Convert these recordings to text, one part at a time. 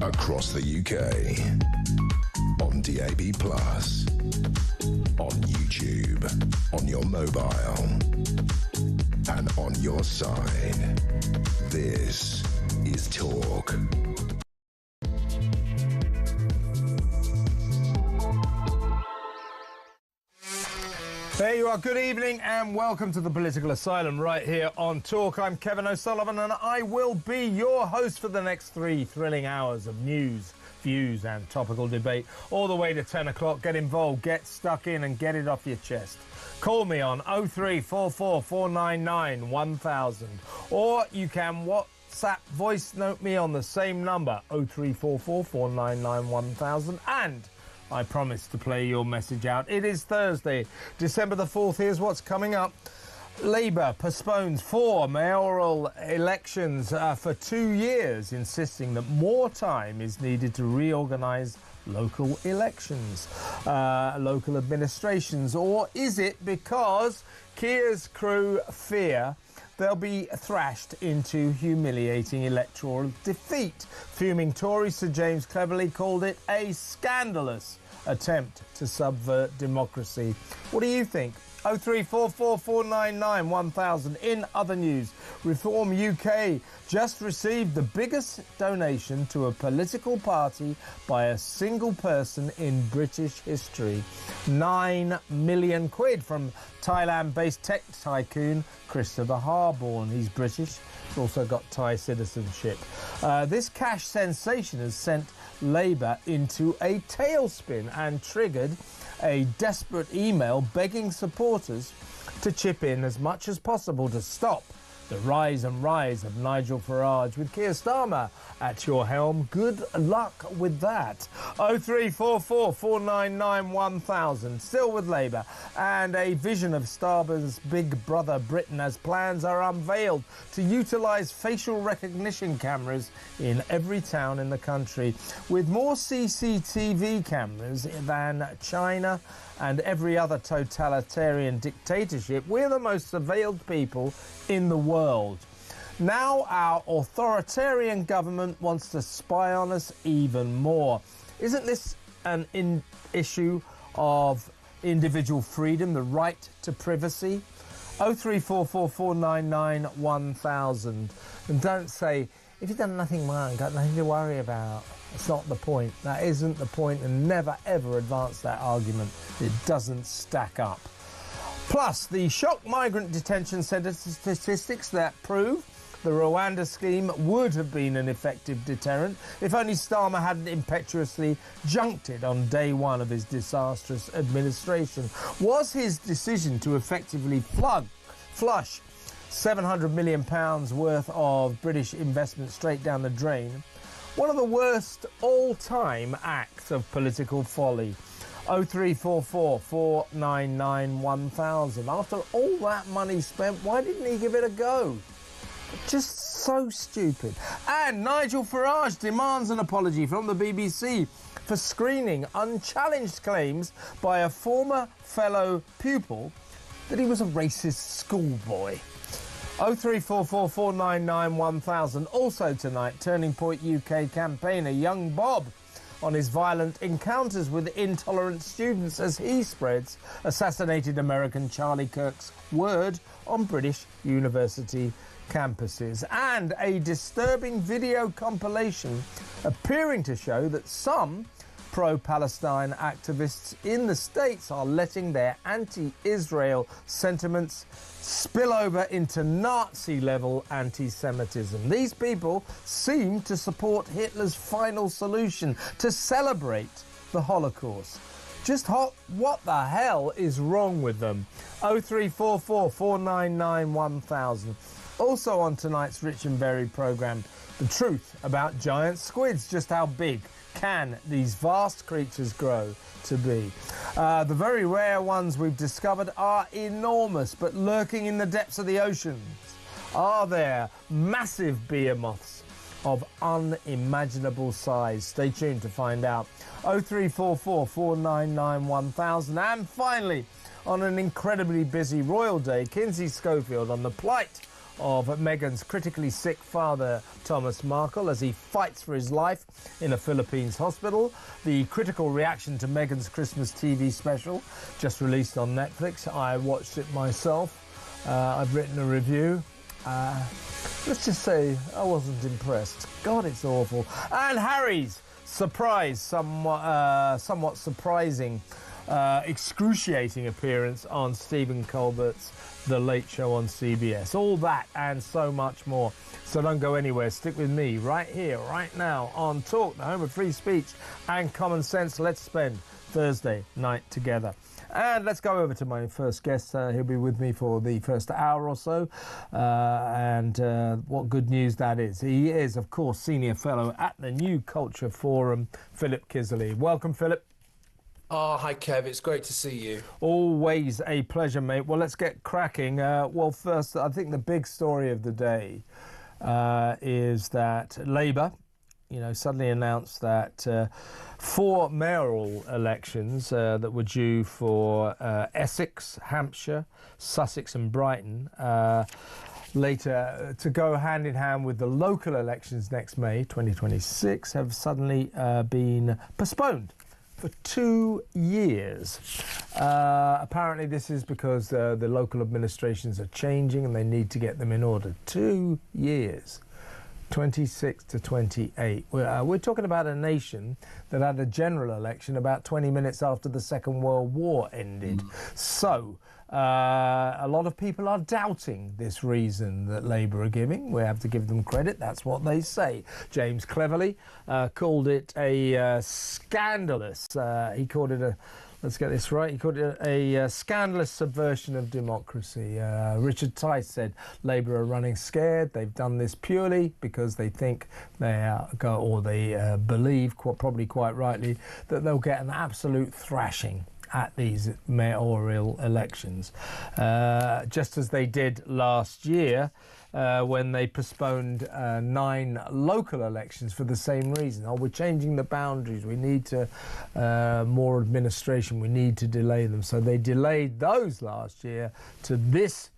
across the UK, on DAB+, on YouTube, on your mobile, and on your side. This is Talk. There you are. Good evening and welcome to the Political Asylum right here on Talk. I'm Kevin O'Sullivan and I will be your host for the next 3 thrilling hours of news, views and topical debate all the way to 10 o'clock. Get involved, get stuck in and get it off your chest. Call me on 0344 499 1000 or you can WhatsApp voice note me on the same number 0344 499 1000 and I promise to play your message out. It is Thursday, December the 4th. Here's what's coming up. Labour postpones 4 mayoral elections for 2 years, insisting that more time is needed to reorganise local elections, local administrations. Or is it because Keir's crew fear they'll be thrashed into humiliating electoral defeat? Fuming Tory Sir James Cleverly called it a scandalous attempt to subvert democracy. What do you think? 0344 499 1000. In other news, Reform UK just received the biggest donation to a political party by a single person in British history. 9 million quid from Thailand-based tech tycoon Christopher Harborne. He's British. He's also got Thai citizenship. This cash sensation has sent Labour into a tailspin and triggered a desperate email begging supporters to chip in as much as possible to stop the rise and rise of Nigel Farage with Keir Starmer at your helm. Good luck with that. 0344 499 1000. Still with Labour. And a vision of Starmer's big brother Britain as plans are unveiled to utilise facial recognition cameras in every town in the country. With more CCTV cameras than China and every other totalitarian dictatorship, we're the most surveilled people in the world. Now our authoritarian government wants to spy on us even more. Isn't this an issue of individual freedom, the right to privacy? 0344 499 1000. And don't say, if you've done nothing wrong, got nothing to worry about. It's not the point. That isn't the point, and never ever advance that argument. It doesn't stack up. Plus, the shock migrant detention centre statistics that prove the Rwanda scheme would have been an effective deterrent if only Starmer hadn't impetuously junked it on day one of his disastrous administration. Was his decision to effectively flush £700 million worth of British investment straight down the drain one of the worst all-time acts of political folly? 0344 499 1000. After all that money spent, why didn't he give it a go? Just so stupid. And Nigel Farage demands an apology from the BBC for screening unchallenged claims by a former fellow pupil that he was a racist schoolboy. 0344 499 1000. Also tonight, Turning Point UK campaigner Young Bob on his violent encounters with intolerant students as he spreads assassinated American Charlie Kirk's word on British university campuses. And a disturbing video compilation appearing to show that some pro-Palestine activists in the States are letting their anti-Israel sentiments spill over into Nazi-level anti-Semitism. These people seem to support Hitler's final solution to celebrate the Holocaust. Just what the hell is wrong with them? 0344 499 1000. Also on tonight's Rich and Varied programme, the truth about giant squids. Just how big can these vast creatures grow to be? The very rare ones we've discovered are enormous, but lurking in the depths of the oceans are there massive behemoths of unimaginable size. Stay tuned to find out. 0344 499 1000. And finally, on an incredibly busy Royal Day, Kinsey Schofield on the plight of Meghan's critically sick father, Thomas Markle, as he fights for his life in a Philippines hospital. The critical reaction to Meghan's Christmas TV special, just released on Netflix. I watched it myself. I've written a review. Let's just say I wasn't impressed. God, it's awful. And Harry's surprise, somewhat surprising, excruciating appearance on Stephen Colbert's The Late Show on CBS. All that and so much more. So don't go anywhere. Stick with me right here, right now on Talk, the home of free speech and common sense. Let's spend Thursday night together. And let's go over to my first guest. He'll be with me for the first hour or so. And what good news that is. He is, of course, Senior Fellow at the New Culture Forum, Philip Kisley. Welcome, Philip. Oh, hi, Kev. It's great to see you. Always a pleasure, mate. Well, let's get cracking. Well, first, I think the big story of the day is that Labour, suddenly announced that 4 mayoral elections that were due for Essex, Hampshire, Sussex and Brighton, later to go hand in hand with the local elections next May 2026, have suddenly been postponed for 2 years. Apparently this is because the local administrations are changing and they need to get them in order. 2 years. 26 to 28. We're talking about a nation that had a general election about 20 minutes after the Second World War ended. So a lot of people are doubting this reason that Labour are giving. We have to give them credit. That's what they say. James cleverly called it a scandalous. He called it a... Let's get this right. He called it a scandalous subversion of democracy. Richard Tice said Labour are running scared. They've done this purely because they think they believe, probably quite rightly, that they'll get an absolute thrashing at these mayoral elections, just as they did last year. When they postponed 9 local elections for the same reason. Oh, we're changing the boundaries. We need to more administration. We need to delay them. So they delayed those last year to this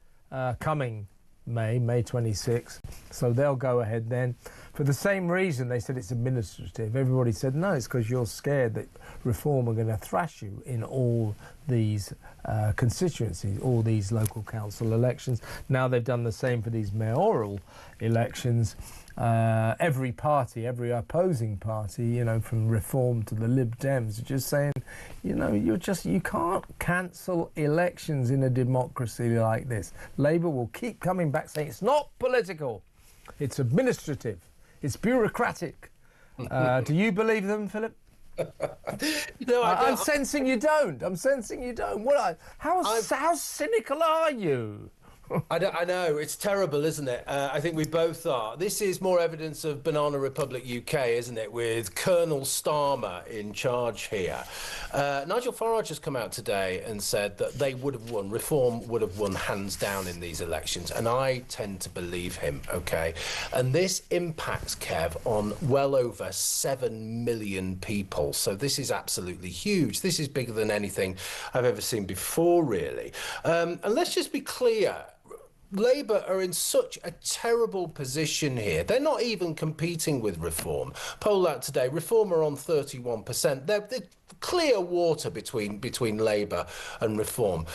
coming May 26th. So they'll go ahead then. For the same reason, they said it's administrative. Everybody said, no, it's because you're scared that Reform are going to thrash you in all these constituencies, all these local council elections. Now they've done the same for these mayoral elections. Every party, every opposing party, from Reform to the Lib Dems, are just saying, you can't cancel elections in a democracy like this. Labour will keep coming back saying it's not political, it's administrative. It's bureaucratic. Do you believe them, Philip? No, I'm sensing you don't. How cynical are you? I know, it's terrible, isn't it? I think we both are. This is more evidence of Banana Republic UK, isn't it, with Colonel Starmer in charge here. Nigel Farage has come out today and said that they would have won, Reform would have won hands down in these elections, and I tend to believe him, OK? And this impacts, Kev, on well over 7 million people. So this is absolutely huge. This is bigger than anything I've ever seen before, really. And let's just be clear. Labour are in such a terrible position here. They're not even competing with Reform. Poll out today, Reform are on 31%. They're clear water between Labour and Reform.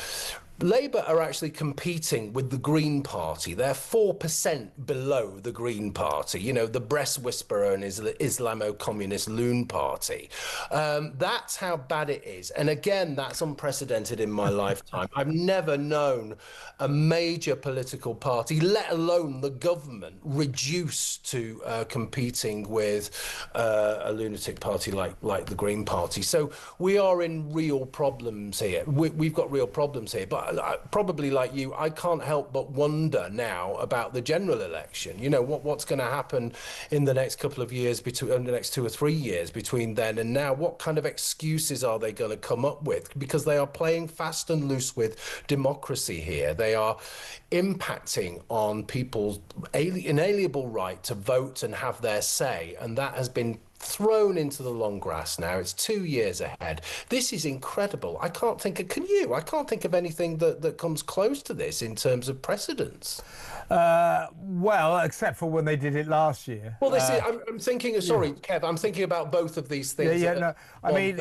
Labour are actually competing with the Green Party. They're 4% below the Green Party, the breast whisperer and Islamo-communist loon party. That's how bad it is. And again, that's unprecedented in my lifetime. I've never known a major political party, let alone the government, reduce to competing with a lunatic party like the Green Party. So we are in real problems here. We've got real problems here. But probably like you, I can't help but wonder now about the general election. What's going to happen in the next couple of years, between the next 2 or 3 years between then and now. What kind of excuses are they going to come up with? Because they are playing fast and loose with democracy here. They are impacting on people's inalienable right to vote and have their say, and that has been thrown into the long grass now. It's 2 years ahead. This is incredible. I can't think of anything that comes close to this in terms of precedence. Well, except for when they did it last year. Well, this is, I'm thinking, sorry, Kev, I'm thinking about both of these things. No. I mean,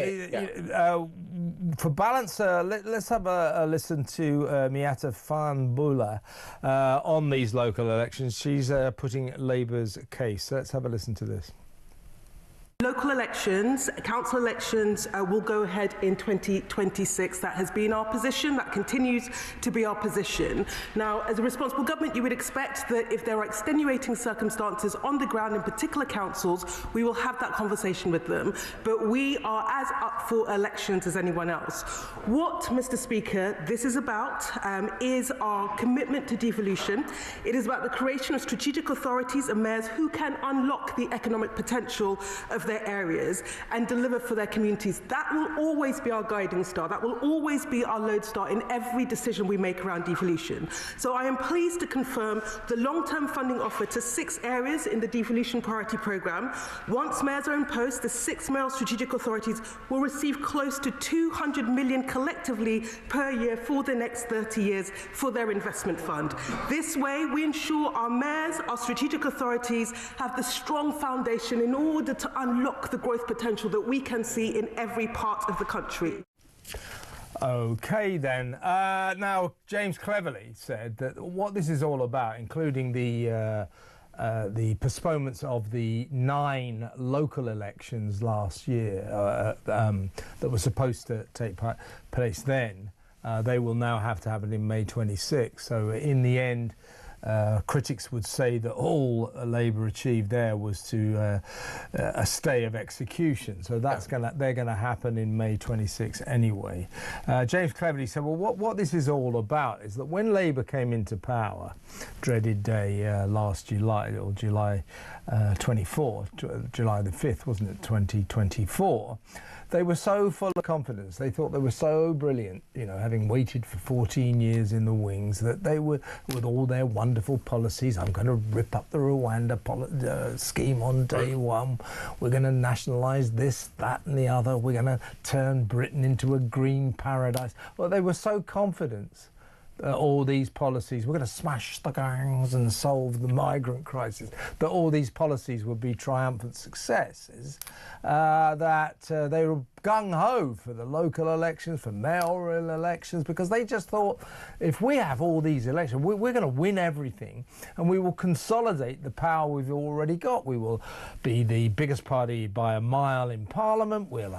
for balance, let's have a listen to Miata Fanbula on these local elections. She's putting Labour's case. Let's have a listen to this. Local elections, council elections will go ahead in 2026. That has been our position. That continues to be our position. Now, as a responsible government, you would expect that if there are extenuating circumstances on the ground in particular councils, we will have that conversation with them. But we are as up for elections as anyone else. What, Mr. Speaker, this is about is our commitment to devolution. It is about the creation of strategic authorities and mayors who can unlock the economic potential of their areas and deliver for their communities. That will always be our guiding star. That will always be our lodestar in every decision we make around devolution. So I am pleased to confirm the long-term funding offer to 6 areas in the devolution priority programme. Once mayors are in post, the 6 mayoral strategic authorities will receive close to 200 million collectively per year for the next 30 years for their investment fund. This way, we ensure our mayors, our strategic authorities have the strong foundation in order to unlock the growth potential that we can see in every part of the country. Okay, then. Now, James cleverly said that what this is all about, including the postponements of the 9 local elections last year that were supposed to take place then, they will now have to happen in May 26. So in the end, critics would say that all Labour achieved there was to a stay of execution. So they're going to happen in May 26 anyway. James cleverly said, well, what this is all about is that when Labour came into power, dreaded day last July, or July 24, July the 5th, wasn't it, 2024, they were so full of confidence. They thought they were so brilliant, you know, having waited for 14 years in the wings, that they would, with all their wonderful policies, I'm going to rip up the Rwanda scheme on day one. We're going to nationalise this, that and the other. We're going to turn Britain into a green paradise. Well, they were so confident. All these policies, we're going to smash the gangs and solve the migrant crisis, that all these policies would be triumphant successes, that they were gung-ho for the local elections, for mayoral elections, because they just thought, if we have all these elections, we're going to win everything, and we will consolidate the power we've already got. We will be the biggest party by a mile in Parliament. We'll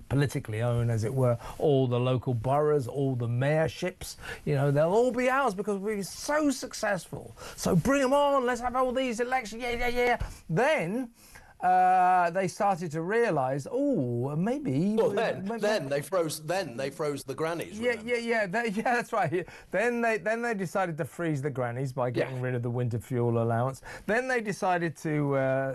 politically own, as it were, all the local boroughs, all the mayorships. You know, they'll all be ours because we're so successful. So bring them on. Let's have all these elections. Yeah. Then they started to realise, maybe. Well, then they froze the grannies. Yeah, that's right. Then they decided to freeze the grannies by getting rid of the winter fuel allowance. Then they decided to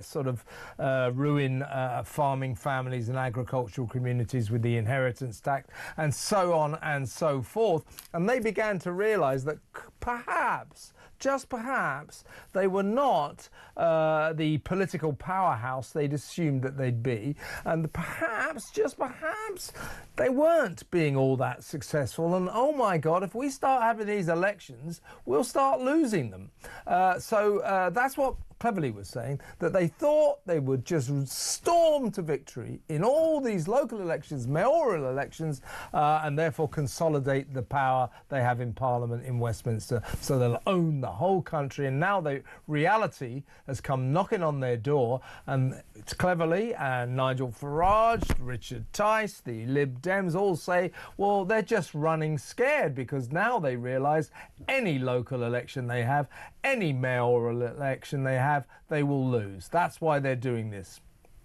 ruin farming families and agricultural communities with the inheritance tax, and so on and so forth. And they began to realise that perhaps, just perhaps, they were not the political powerhouse they'd assumed that they'd be, and perhaps, just perhaps, they weren't being all that successful. And oh my God, if we start having these elections, we'll start losing them. So that's what Cleverly was saying, that they thought they would just storm to victory in all these local elections, mayoral elections, and therefore consolidate the power they have in Parliament in Westminster, so they'll own the whole country. And now the reality has come knocking on their door, and it's Cleverly and Nigel Farage, Richard Tice, the Lib Dems all say, well, they're just running scared, because now they realise any local election they have, any mayoral election they have, they will lose. That's why they're doing this.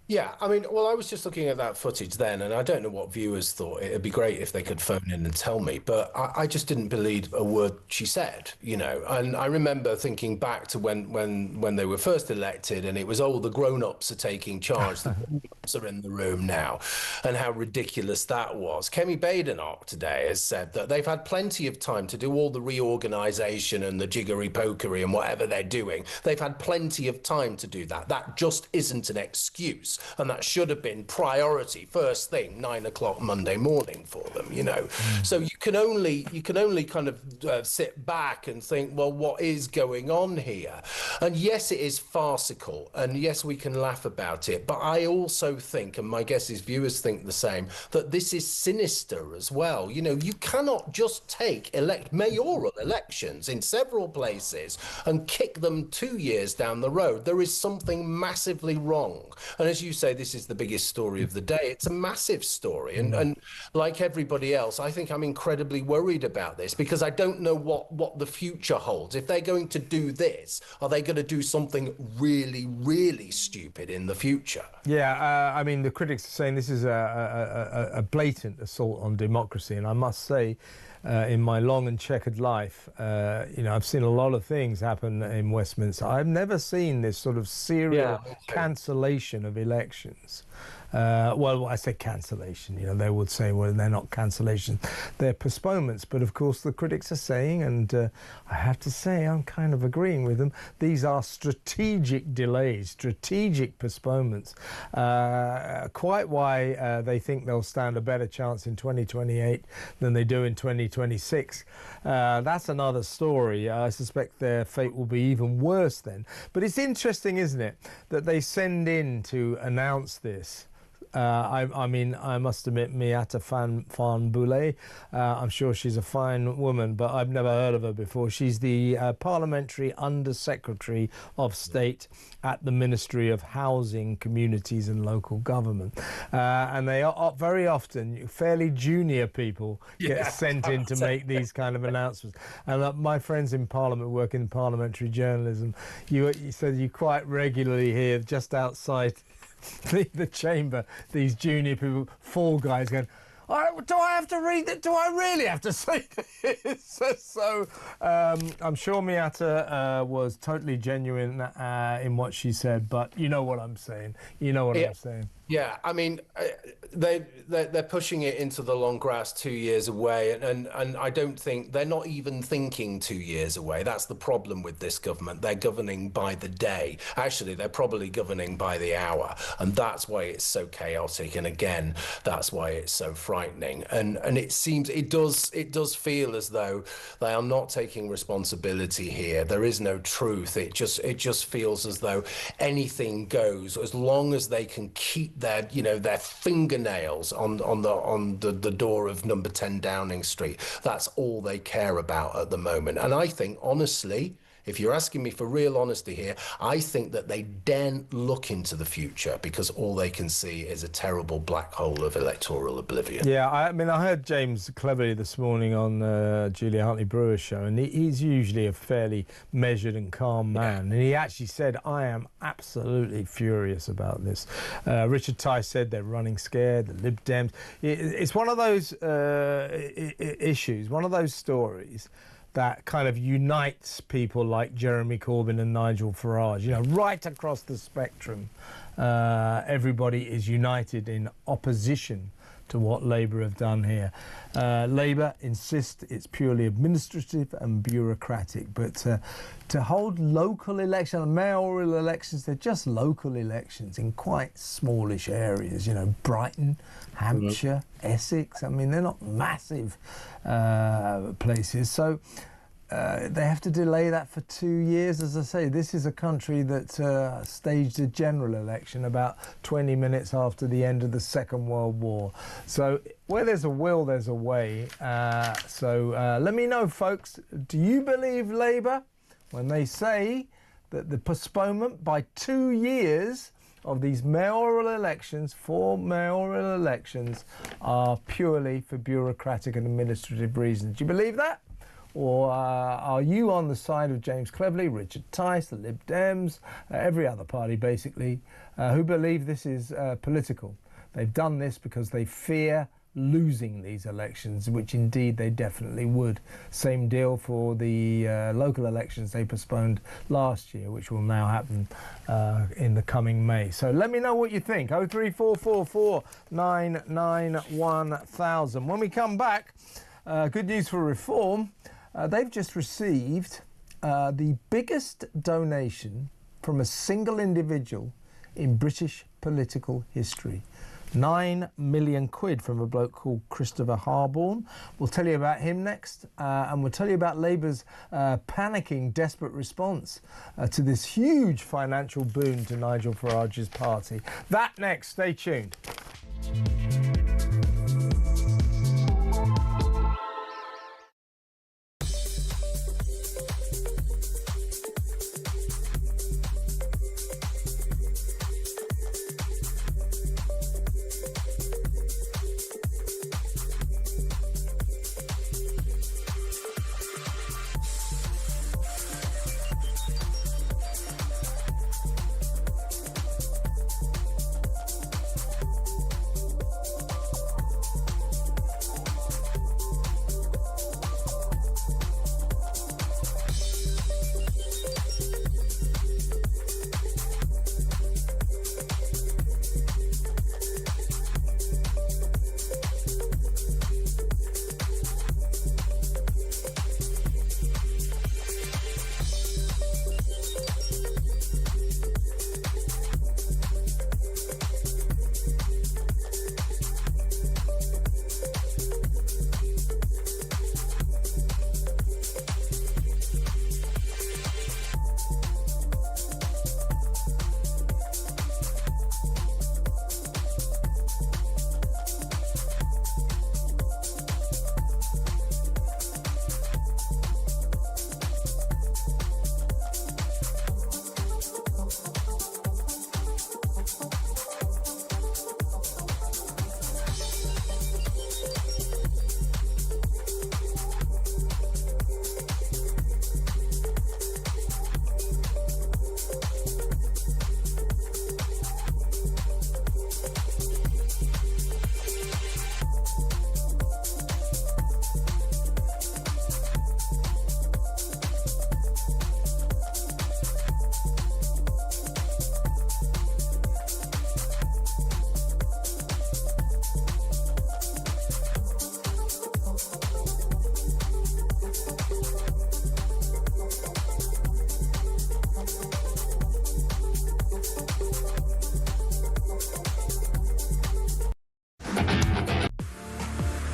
Yeah, I mean, well, I was just looking at that footage then, and I don't know what viewers thought. It'd be great if they could phone in and tell me, but I just didn't believe a word she said, you know. And I remember thinking back to when they were first elected, and it was, the grown-ups are taking charge, the grown-ups are in the room now, and how ridiculous that was. Kemi Badenoch today has said that they've had plenty of time to do all the reorganisation and the jiggery-pokery and whatever they're doing. They've had plenty of time to do that. That just isn't an excuse. news, and that should have been priority, first thing, 9 o'clock Monday morning for them, you know. So you can only kind of sit back and think, well, what is going on here? And yes, it is farcical, and yes, we can laugh about it, but I also think, and my guess is viewers think the same, that this is sinister as well. You know, you cannot just take mayoral elections in several places and kick them 2 years down the road. There is something massively wrong. And as you say, this is the biggest story of the day. It's a massive story. And like everybody else, I think I'm incredibly worried about this because I don't know what the future holds. If they're going to do this, are they going to do something really, really stupid in the future? Yeah, I mean, the critics are saying this is a blatant assault on democracy. And I must say, in my long and checkered life, you know, I've seen a lot of things happen in Westminster. I've never seen this sort of serial cancellation of elections. Well, I say cancellation, you know, they would say, well, they're not cancellations, they're postponements. But of course, the critics are saying, and I have to say, I'm kind of agreeing with them, these are strategic delays, strategic postponements. Quite why they think they'll stand a better chance in 2028 than they do in 2026. That's another story. I suspect their fate will be even worse then. But it's interesting, isn't it, that they send in to announce this. I mean, I must admit, Miata Fan Boulay, I'm sure she's a fine woman, but I've never heard of her before. She's the Parliamentary Under-Secretary of State at the Ministry of Housing, Communities and Local Government. And they are very often, fairly junior people get sent in to make these kind of announcements. And my friends in Parliament work in parliamentary journalism. You said you quite regularly hear just outside the chamber, these junior people, fall guys going, do I have to read that? Do I really have to say this? So I'm sure Miata was totally genuine in what she said, but you know what I'm saying. You know what I'm saying. Yeah, I mean, they're pushing it into the long grass 2 years away, and I don't think they're not even thinking 2 years away. That's the problem with this government. They're governing by the day. Actually, they're probably governing by the hour, and that's why it's so chaotic. And again, that's why it's so frightening. And it seems it does feel as though they are not taking responsibility here. There is no truth. It just feels as though anything goes as long as they can keep their fingernails on the door of number 10 Downing Street. That's all they care about at the moment. And I think, honestly, if you're asking me for real honesty here, I think that they daren't look into the future because all they can see is a terrible black hole of electoral oblivion. Yeah, I mean, I heard James Cleverly this morning on Julia Hartley-Brewer's show, and he's usually a fairly measured and calm man. And he actually said, I am absolutely furious about this. Richard Tice said they're running scared, the Lib Dems. It's one of those issues, one of those stories that kind of unites people like Jeremy Corbyn and Nigel Farage. You know, right across the spectrum, everybody is united in opposition to what Labour have done here. Labour insists it's purely administrative and bureaucratic, but to hold local elections, mayoral elections, they're just local elections in quite smallish areas, you know, Brighton, Hampshire, Essex. I mean, they're not massive places. So they have to delay that for 2 years. As I say, this is a country that staged a general election about 20 minutes after the end of the Second World War. So where there's a will, there's a way. So let me know, folks, do you believe Labour when they say that the postponement by 2 years of these mayoral elections, 4 mayoral elections, are purely for bureaucratic and administrative reasons? Do you believe that? Or are you on the side of James Cleverly, Richard Tice, the Lib Dems, every other party basically, who believe this is political? They've done this because they fear losing these elections, which indeed they definitely would. Same deal for the local elections they postponed last year, which will now happen in the coming May. So let me know what you think. 03444 991 1000. When we come back, good news for Reform. They've just received the biggest donation from a single individual in British political history. 9 million quid from a bloke called Christopher Harborne. We'll tell you about him next, and we'll tell you about Labour's panicking, desperate response to this huge financial boon to Nigel Farage's party. That next, stay tuned.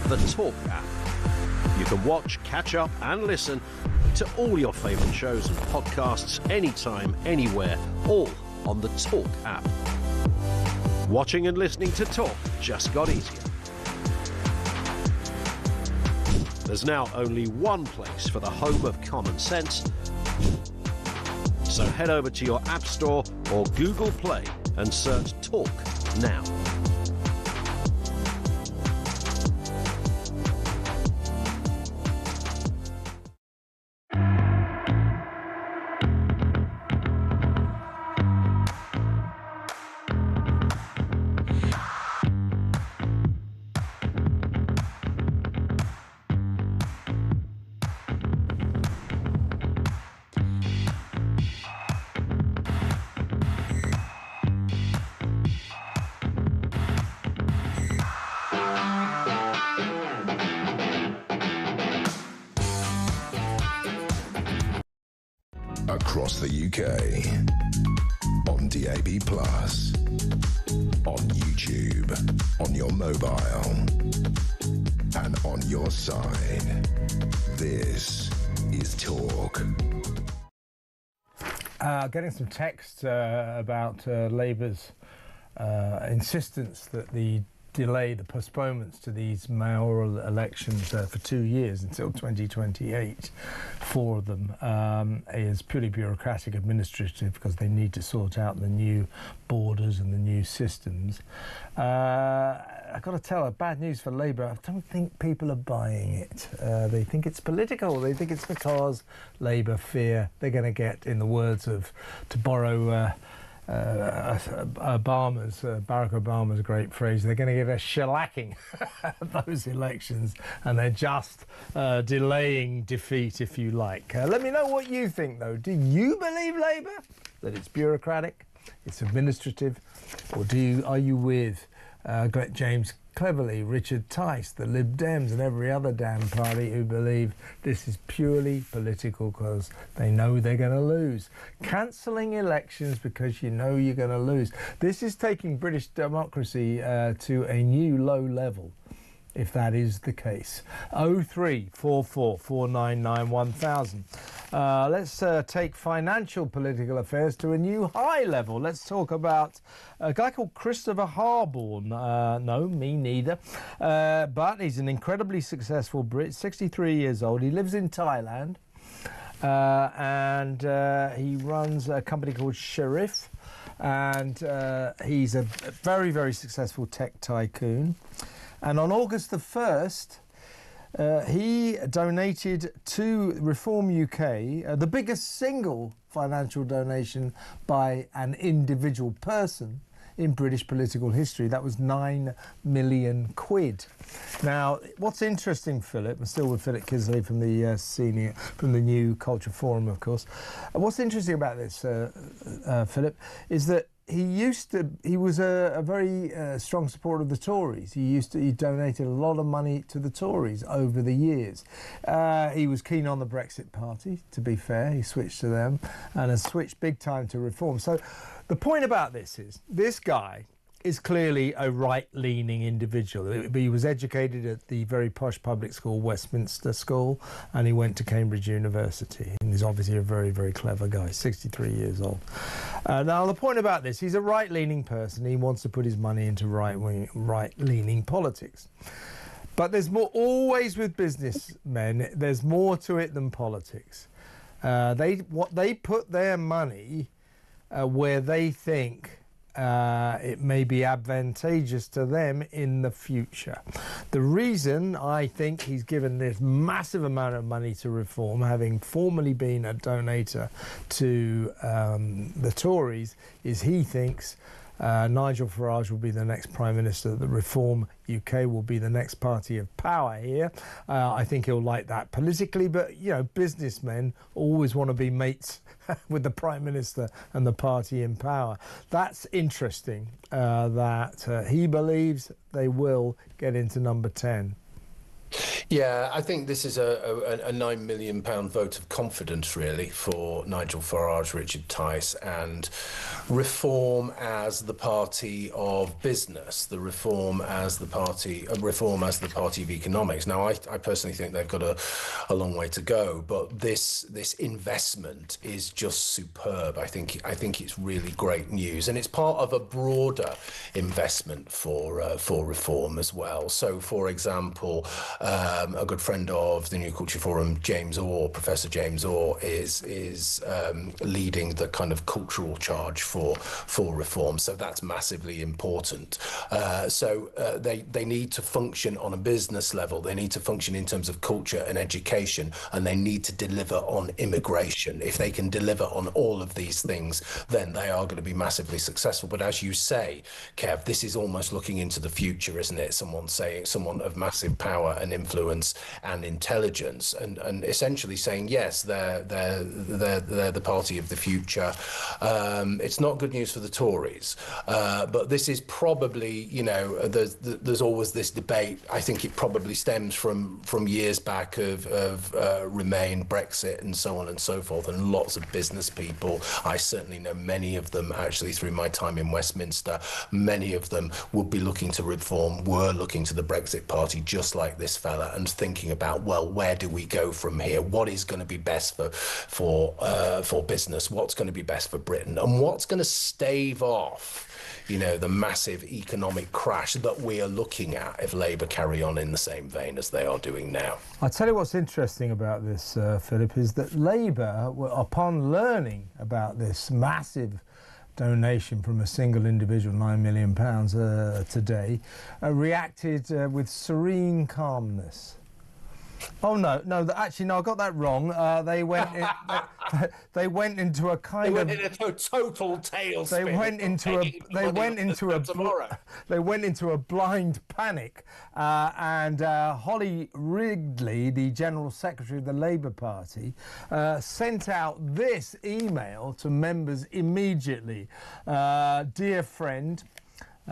The Talk app. You can watch, catch up and listen to all your favourite shows and podcasts anytime, anywhere, all on the Talk app. Watching and listening to Talk just got easier. There's now only one place for the home of common sense. So head over to your App Store or Google Play and search Talk now. Across the UK, on DAB+, on YouTube, on your mobile, and on your side. This is Talk. Getting some text about Labour's insistence that the postponements to these mayoral elections for 2 years until 2028, 4 of them, is purely bureaucratic, administrative, because they need to sort out the new borders and the new systems. I've got to tell, bad news for Labour. I don't think people are buying it. They think it's political. They think it's because Labour fear they're going to get, in the words of, to borrow Barack Obama's great phrase, they're going to get a shellacking at those elections, and they're just delaying defeat, if you like. Let me know what you think, though. Do you believe Labour, that it's bureaucratic, it's administrative, or are you with James Cleverly, Richard Tice, the Lib Dems and every other damn party who believe this is purely political because they know they're going to lose. Cancelling elections because you know you're going to lose. This is taking British democracy to a new low level, if that is the case. 0344 499 1000. Let's take financial political affairs to a new high level. Let's talk about a guy called Christopher Harborne. No, me neither. But he's an incredibly successful Brit, 63 years old. He lives in Thailand. And he runs a company called Sharif. And he's a very, very successful tech tycoon. And on August the 1st, he donated to Reform UK, the biggest single financial donation by an individual person in British political history. That was 9 million quid. Now, what's interesting, Philip, I'm still with Philip Kisley from the New Culture Forum, of course. What's interesting about this, Philip, is that he was a very strong supporter of the Tories. He donated a lot of money to the Tories over the years. He was keen on the Brexit Party, to be fair. He switched to them and has switched big time to Reform. So the point about this is this guy is clearly a right-leaning individual. He was educated at the very posh public school, Westminster School, and he went to Cambridge University. And he's obviously a very, very clever guy, 63 years old. Now, the point about this, he's a right-leaning person. He wants to put his money into right-leaning politics. But there's more, always with businessmen, there's more to it than politics. They put their money where they think it may be advantageous to them in the future. The reason I think he's given this massive amount of money to Reform, having formerly been a donator to the Tories, is he thinks Nigel Farage will be the next Prime Minister, that Reform UK will be the next party of power here. I think he'll like that politically, but, you know, businessmen always want to be mates with the Prime Minister and the party in power. That's interesting that he believes they will get into number 10. Yeah, I think this is a £9 million vote of confidence, really, for Nigel Farage, Richard Tice, and Reform as the party of business, the Reform as the party of economics. Now, I personally think they've got a long way to go, but this investment is just superb. I think it's really great news, and it's part of a broader investment for Reform as well. So, for example, a good friend of the New Culture Forum, Professor James Orr, is leading the kind of cultural charge for Reform. So that's massively important. They need to function on a business level. They need to function in terms of culture and education, and they need to deliver on immigration. If they can deliver on all of these things, then they are going to be massively successful. But as you say, Kev, this is almost looking into the future, isn't it? Someone of massive power and influence and intelligence, and essentially saying yes, they're the party of the future. It's not good news for the Tories, but this is probably, you know, there's always this debate. I think it probably stems from years back of Remain, Brexit, and so on and so forth. And lots of business people, I certainly know many of them actually through my time in Westminster. Many of them would be looking to Reform, were looking to the Brexit Party, just like this fella, and thinking about, well, where do we go from here? What is going to be best for business? What's going to be best for Britain? And what's going to stave off, you know, the massive economic crash that we are looking at if Labour carry on in the same vein as they are doing now? I'll tell you what's interesting about this, Philip, is that Labour, upon learning about this massive donation from a single individual, £9 million today, reacted with serene calmness. Oh no! Actually, no, I got that wrong. They went into a kind of. They went into a total tailspin. They went into a blind panic, and Holly Ridley, the General Secretary of the Labour Party, sent out this email to members immediately. Dear friend,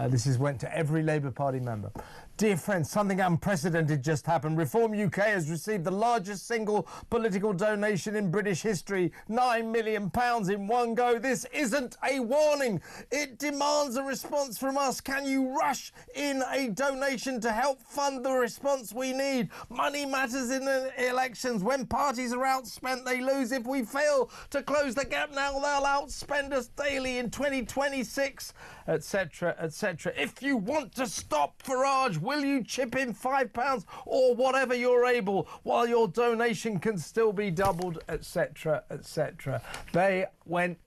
This went to every Labour Party member. Dear friends, something unprecedented just happened. Reform UK has received the largest single political donation in British history, £9 million in one go. This isn't a warning. It demands a response from us. Can you rush in a donation to help fund the response we need? Money matters in the elections. When parties are outspent, they lose. If we fail to close the gap now, they'll outspend us daily in 2026, etc., etc. If you want to stop Farage, will you chip in £5 or whatever you're able while your donation can still be doubled, etc., etc. They went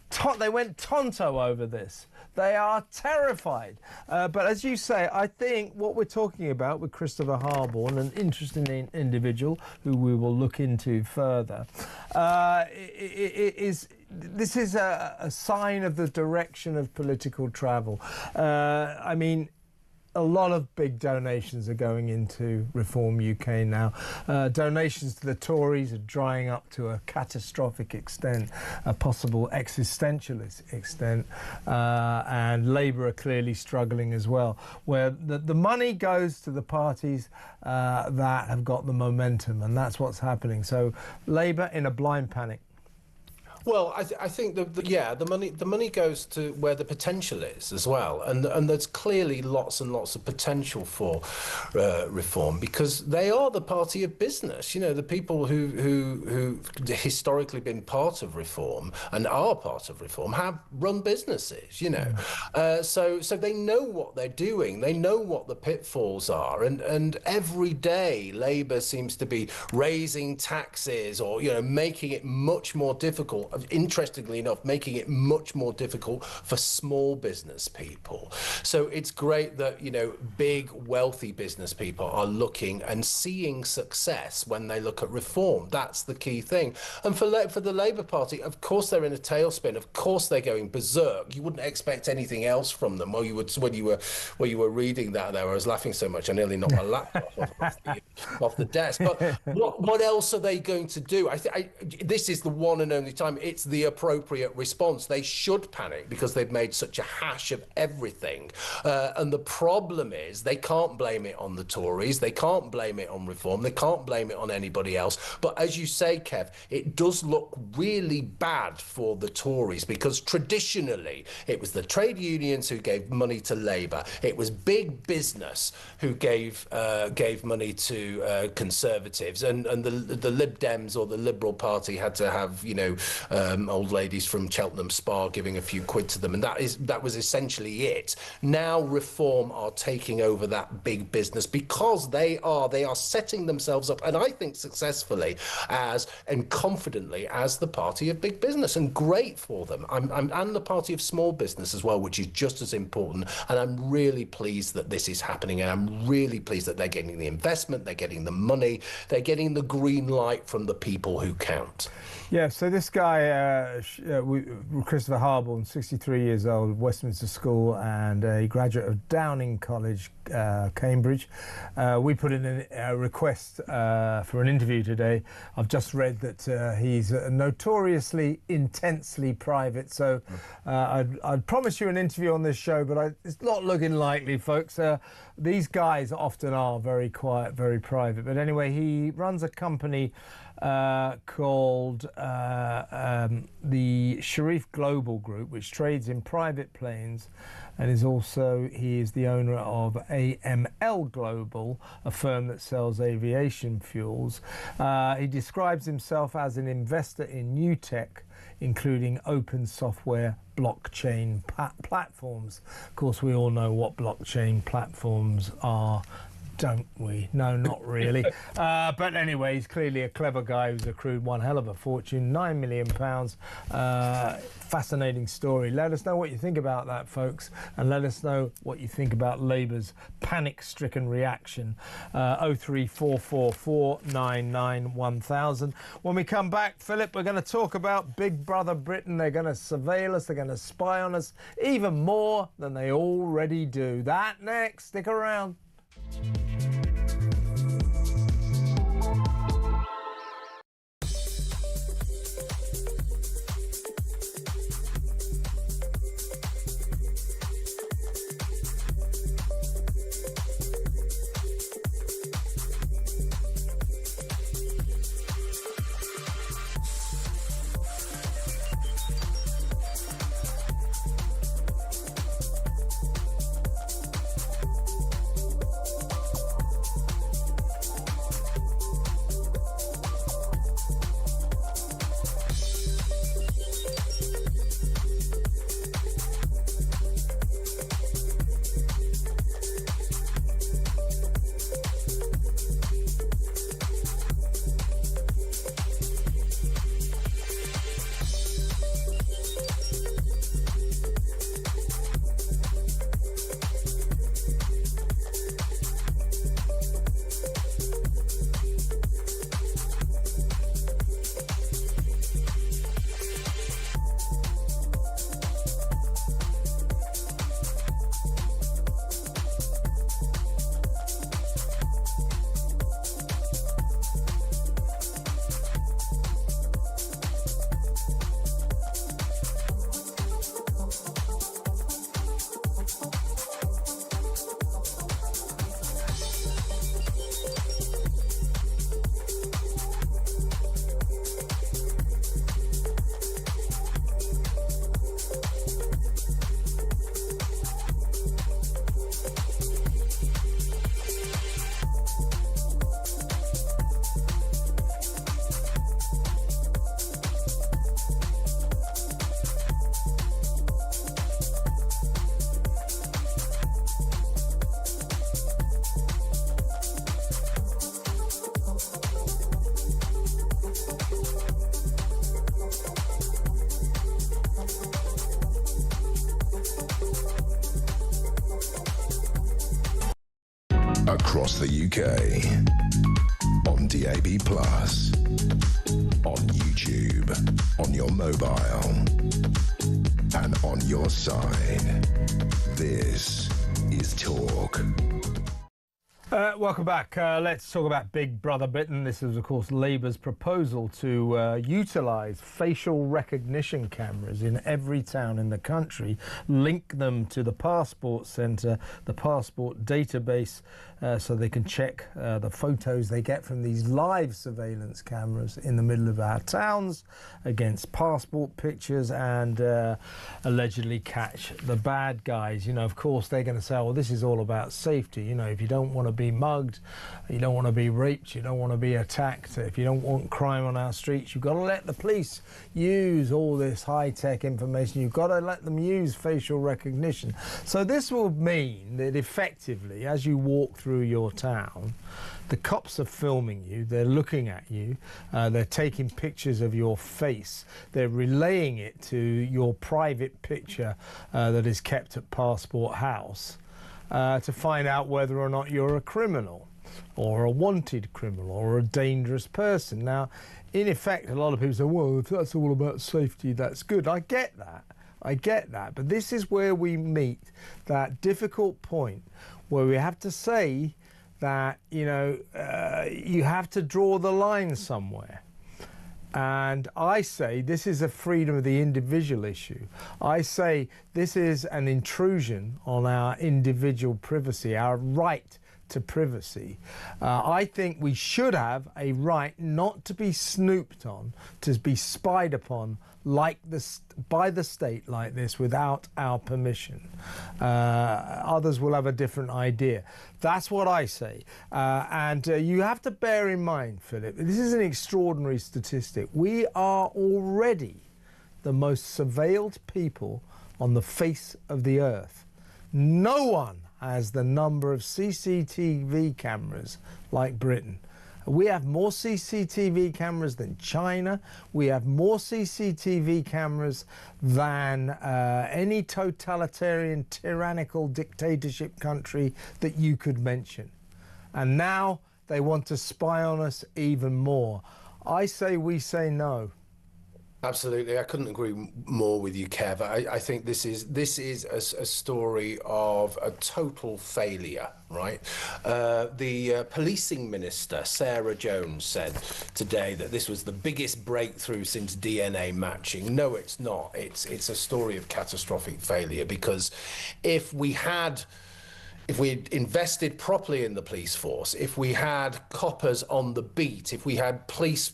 tonto over this. They are terrified. But as you say, I think what we're talking about with Christopher Harborne, an interesting individual who we will look into further, this is a sign of the direction of political travel. I mean, a lot of big donations are going into Reform UK now. Donations to the Tories are drying up to a catastrophic extent, a possible existentialist extent, and Labour are clearly struggling as well, where the money goes to the parties that have got the momentum, and that's what's happening. So Labour in a blind panic. Well, I think the money goes to where the potential is as well, and there's clearly lots and lots of potential for reform, because they are the party of business. You know, the people who historically been part of reform and are part of reform have run businesses. You know, so they know what they're doing. They know what the pitfalls are, and every day Labour seems to be raising taxes or making it much more difficult. Interestingly enough, making it much more difficult for small business people. So it's great that, big, wealthy business people are looking and seeing success when they look at reform. That's the key thing. And for the Labour Party, of course, they're in a tailspin. Of course, they're going berserk. You wouldn't expect anything else from them. Well, when you were reading that there, I was laughing so much I nearly knocked my laptop off the desk. But what else are they going to do? This is the one and only time. It's the appropriate response. They should panic because they've made such a hash of everything. And the problem is they can't blame it on the Tories. They can't blame it on reform. They can't blame it on anybody else. But as you say, Kev, it does look really bad for the Tories, because traditionally it was the trade unions who gave money to Labour. It was big business who gave money to Conservatives, and the Lib Dems or the Liberal Party had to have old ladies from Cheltenham Spa giving a few quid to them, and that was essentially it. Now Reform are taking over that big business because they are setting themselves up, and I think successfully and confidently, as the party of big business, and great for them. I'm the party of small business as well, which is just as important, and I'm really pleased that this is happening, and I'm really pleased that they're getting the investment, they're getting the money, they're getting the green light from the people who count. Yeah, so this guy, Christopher Harborne, 63 years old, Westminster School, and a graduate of Downing College, Cambridge. We put in a request for an interview today. I've just read that he's notoriously intensely private, so I'd promise you an interview on this show, but it's not looking likely, folks. These guys often are very quiet, very private. But anyway, he runs a company called the Sharif Global Group, which trades in private planes, and he is the owner of AML Global, a firm that sells aviation fuels. He describes himself as an investor in new tech, including open software blockchain platforms. Of course, we all know what blockchain platforms are, don't we? No, not really. But anyway, he's clearly a clever guy who's accrued one hell of a fortune, £9 million. Fascinating story. Let us know what you think about that, folks, and let us know what you think about Labour's panic-stricken reaction. 03444991000. When we come back, Philip, we're going to talk about Big Brother Britain. They're going to surveil us. They're going to spy on us even more than they already do. That next. Stick around. Across the UK. On DAB+. On YouTube. On your mobile. And on your side. This is Talk. Welcome back. Let's talk about Big Brother Britain. This is, of course, Labour's proposal to utilise facial recognition cameras in every town in the country, link them to the passport centre, the passport database, so they can check the photos they get from these live surveillance cameras in the middle of our towns against passport pictures and allegedly catch the bad guys. You know, of course, they're going to say, well, this is all about safety. You know, if you don't want to be mugged, you don't want to be raped, you don't want to be attacked, if you don't want crime on our streets, you've got to let the police use all this high-tech information. You've got to let them use facial recognition. So this will mean that effectively, as you walk through your town, the cops are filming you, they're looking at you, they're taking pictures of your face, they're relaying it to your private picture that is kept at Passport House. To find out whether or not you're a criminal or a wanted criminal or a dangerous person. Now, in effect, a lot of people say, well, if that's all about safety, that's good. I get that. But this is where we meet that difficult point where we have to say that, you know, you have to draw the line somewhere. And I say this is a freedom of the individual issue. I say this is an intrusion on our individual privacy, our right to privacy. I think we should have a right not to be snooped on, to be spied upon like this by the state like this without our permission. Others will have a different idea. That's what I say. And you have to bear in mind, Philip, this is an extraordinary statistic. We are already the most surveilled people on the face of the earth. No one has the number of CCTV cameras like Britain. We have more CCTV cameras than China. We have more CCTV cameras than any totalitarian, tyrannical dictatorship country that you could mention. And now they want to spy on us even more. I say we say no. Absolutely, I couldn't agree more with you, Kev. I think this is a story of a total failure, right? The policing minister, Sarah Jones, said today that this was the biggest breakthrough since DNA matching. No, it's not. It's a story of catastrophic failure, because if we had invested properly in the police force, if we had coppers on the beat, if we had police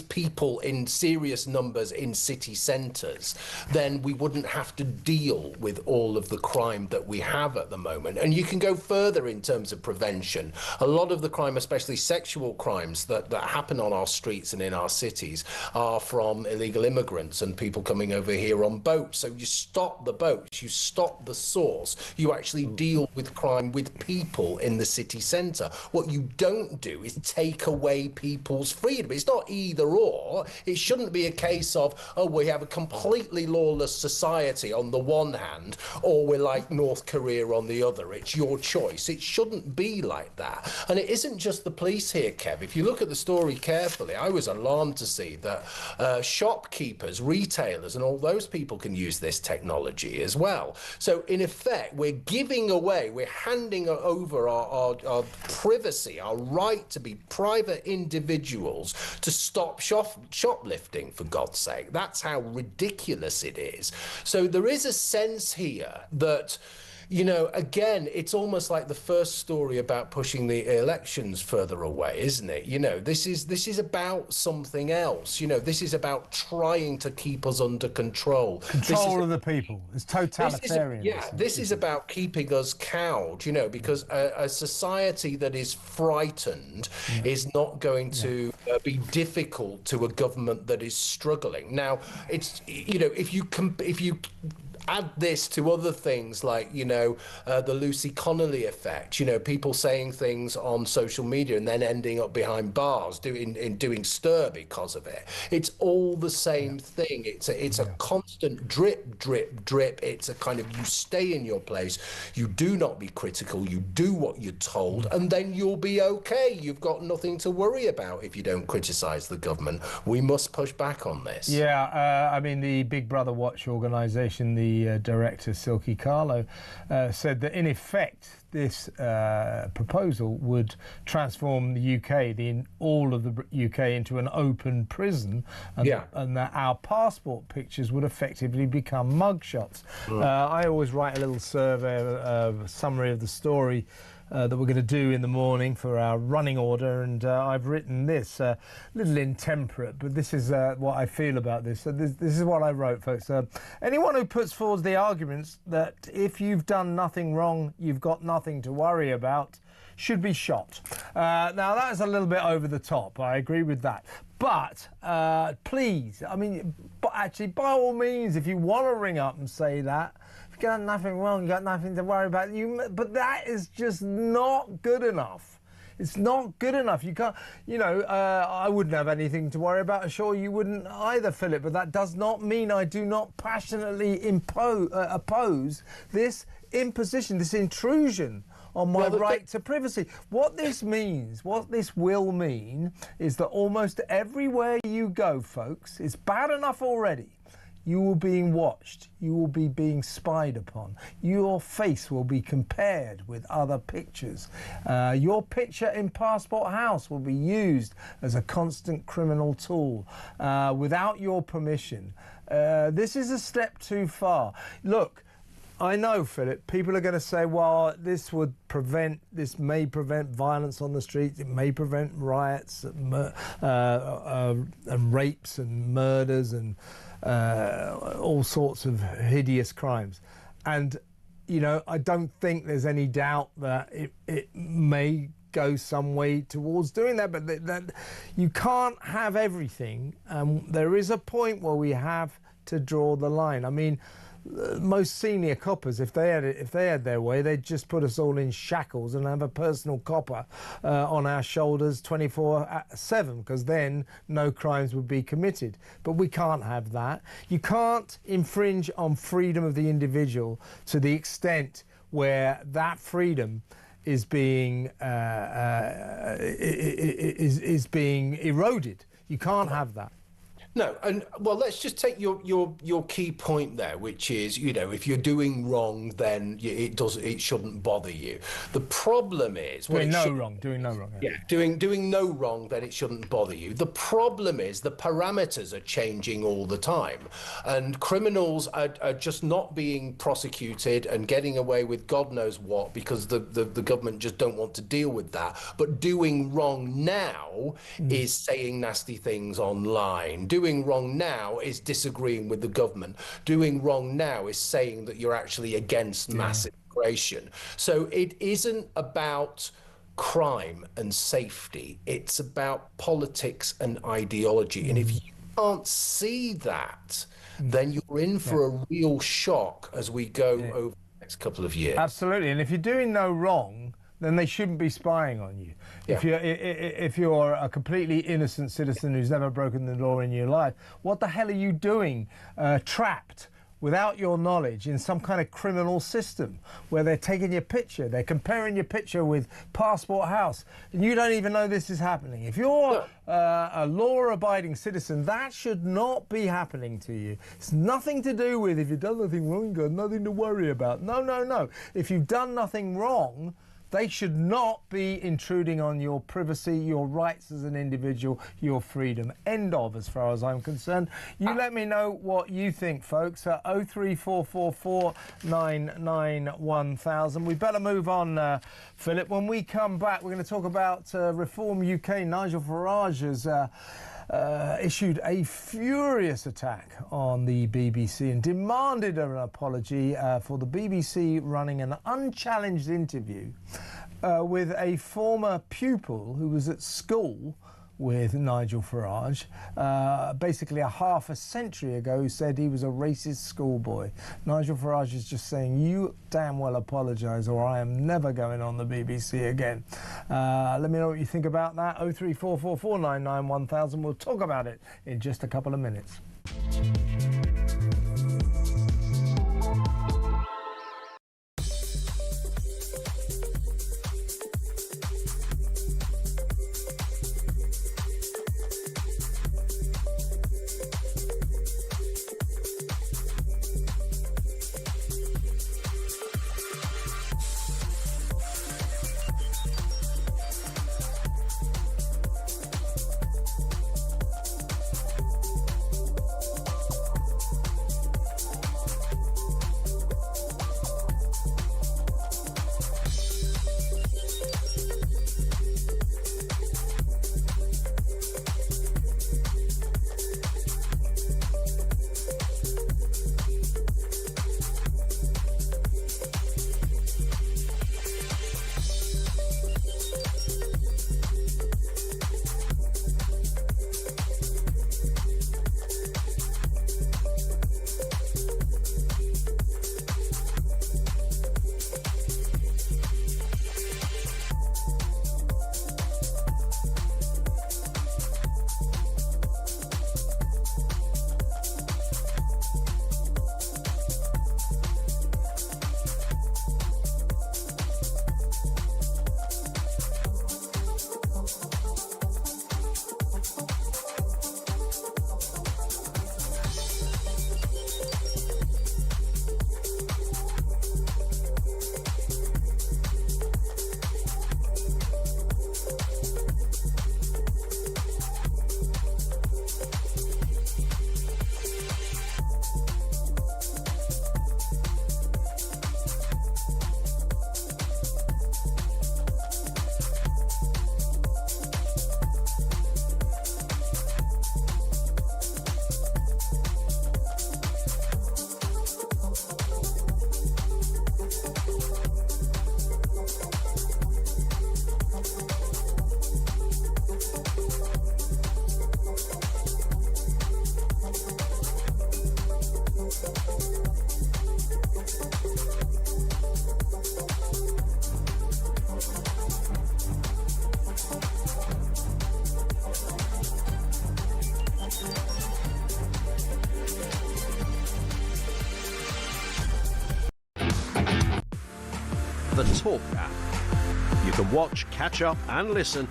people in serious numbers in city centres, then we wouldn't have to deal with all of the crime that we have at the moment. And you can go further in terms of prevention. A lot of the crime, especially sexual crimes that happen on our streets and in our cities, are from illegal immigrants and people coming over here on boats. So you stop the boats, you stop the source, you actually deal with crime with people in the city centre. What you don't do is take away people's freedom. It's not either or. It shouldn't be a case of, oh, we have a completely lawless society on the one hand, or we're like North Korea on the other. It's your choice. It shouldn't be like that. And it isn't just the police here, Kev. If you look at the story carefully, I was alarmed to see that shopkeepers, retailers, and all those people can use this technology as well. So in effect, we're giving away, we're handing over our privacy, our right to be private individuals, to stop shoplifting, for God's sake. That's how ridiculous it is. So there is a sense here that, you know, again, it's almost like the first story about pushing the elections further away, isn't it? You know, this is about something else. You know, this is about trying to keep us under control. Control of the people. It's totalitarian. This is about keeping us cowed, you know, because a society that is frightened is not going to be difficult to a government that is struggling. Now, it's, you know, if you add this to other things like, the Lucy Connolly effect, people saying things on social media and then ending up behind bars doing stir because of it. It's all the same thing. It's a constant drip, drip, drip. It's a kind of, you stay in your place, you do not be critical, you do what you're told, and then you'll be okay. You've got nothing to worry about if you don't criticise the government. We must push back on this. Yeah, I mean, the Big Brother Watch organisation, the director, Silky Carlo, said that in effect, this proposal would transform the UK, all of the UK, into an open prison, and that our passport pictures would effectively become mugshots. I always write a little survey, a summary of the story that we're going to do in the morning for our running order, and I've written this, a little intemperate, but this is what I feel about this. So this is what I wrote, folks. Anyone who puts forward the arguments that if you've done nothing wrong, you've got nothing to worry about, should be shot. Now, that is a little bit over the top. I agree with that. But please, I mean, actually, by all means, if you want to ring up and say that, you got nothing wrong, you got nothing to worry about, but that is just not good enough. It's not good enough. You can't, I wouldn't have anything to worry about. Sure, you wouldn't either, Philip, but that does not mean I do not passionately oppose this imposition, this intrusion on my right to privacy. What this means, what this will mean, is that almost everywhere you go, folks, it's bad enough already. You will be being watched. You will be being spied upon. Your face will be compared with other pictures. Your picture in Passport House will be used as a constant criminal tool without your permission. This is a step too far. Look, I know, Philip, people are going to say, well, this may prevent violence on the streets, it may prevent riots and rapes and murders and all sorts of hideous crimes. And, I don't think there's any doubt that it may go some way towards doing that, but that you can't have everything. There is a point where we have to draw the line. I mean, most senior coppers, if they had their way, they'd just put us all in shackles and have a personal copper on our shoulders 24/7, because then no crimes would be committed. But we can't have that. You can't infringe on freedom of the individual to the extent where that freedom is being is being eroded. You can't have that. No, and well, let's just take your key point there, which is, if you're doing wrong, then it shouldn't bother you. The problem is doing no wrong. Yeah, doing no wrong, then it shouldn't bother you. The problem is the parameters are changing all the time, and criminals are just not being prosecuted and getting away with God knows what because the government just don't want to deal with that. But doing wrong now is saying nasty things online. Doing wrong now is disagreeing with the government. Doing wrong now is saying that you're actually against mass immigration. So it isn't about crime and safety. It's about politics and ideology. And if you can't see that, then you're in for a real shock as we go over the next couple of years. Absolutely. And if you're doing no wrong, then they shouldn't be spying on you. Yeah. If you're a completely innocent citizen who's never broken the law in your life, what the hell are you doing trapped without your knowledge in some kind of criminal system where they're taking your picture, they're comparing your picture with Passport House, and you don't even know this is happening? If you're a law-abiding citizen, that should not be happening to you. It's nothing to do with if you've done nothing wrong, you've got nothing to worry about. No, no, no. If you've done nothing wrong, they should not be intruding on your privacy, your rights as an individual, your freedom. End of, as far as I'm concerned. You let me know what you think, folks, at 03444 99 1000. We better move on, Philip. When we come back, we're going to talk about Reform UK. Nigel Farage has issued a furious attack on the BBC and demanded an apology for the BBC running an unchallenged interview with a former pupil who was at school with Nigel Farage, basically a half a century ago, said he was a racist schoolboy. Nigel Farage is just saying, you damn well apologise or I am never going on the BBC again. Let me know what you think about that. 03444991000. We'll talk about it in just a couple of minutes. The Talk app. You can watch, catch up and listen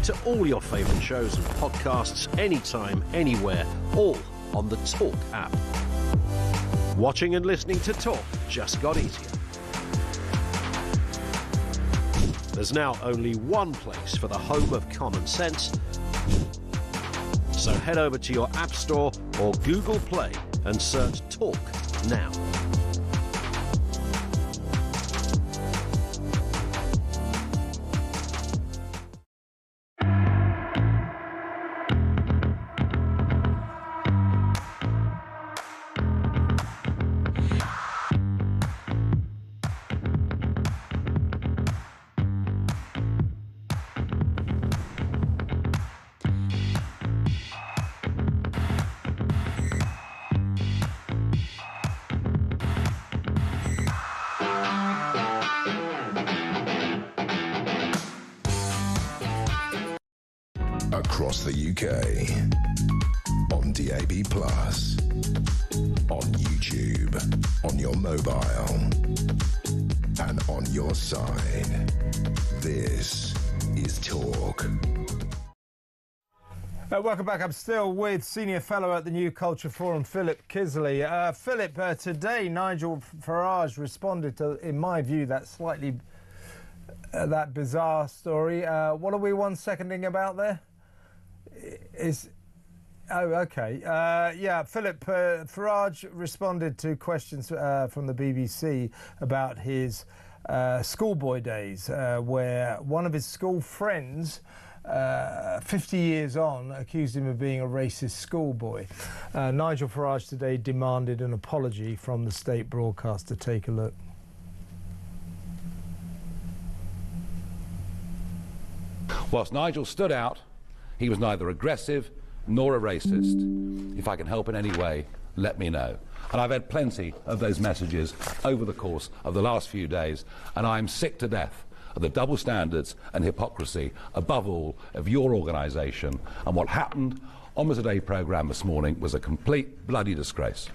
to all your favourite shows and podcasts anytime, anywhere, all on the Talk app. Watching and listening to Talk just got easier. There's now only one place for the home of common sense. So head over to your App Store or Google Play and search Talk now. Across the UK, on DAB+, on YouTube, on your mobile, and on your side. This is Talk. Welcome back. I'm still with Senior Fellow at the New Culture Forum, Philip Kisley. Philip, today Nigel Farage responded to, in my view, that slightly that bizarre story. What are we 1 seconding about there? Okay. Yeah, Philip Farage responded to questions from the BBC about his schoolboy days, where one of his school friends, 50 years on, accused him of being a racist schoolboy. Nigel Farage today demanded an apology from the state broadcaster. Take a look. Whilst Nigel stood out, He was neither aggressive nor a racist. If I can help in any way, let me know. And I've had plenty of those messages over the course of the last few days, and I'm sick to death of the double standards and hypocrisy, above all, of your organisation. And what happened on the Today programme this morning was a complete bloody disgrace.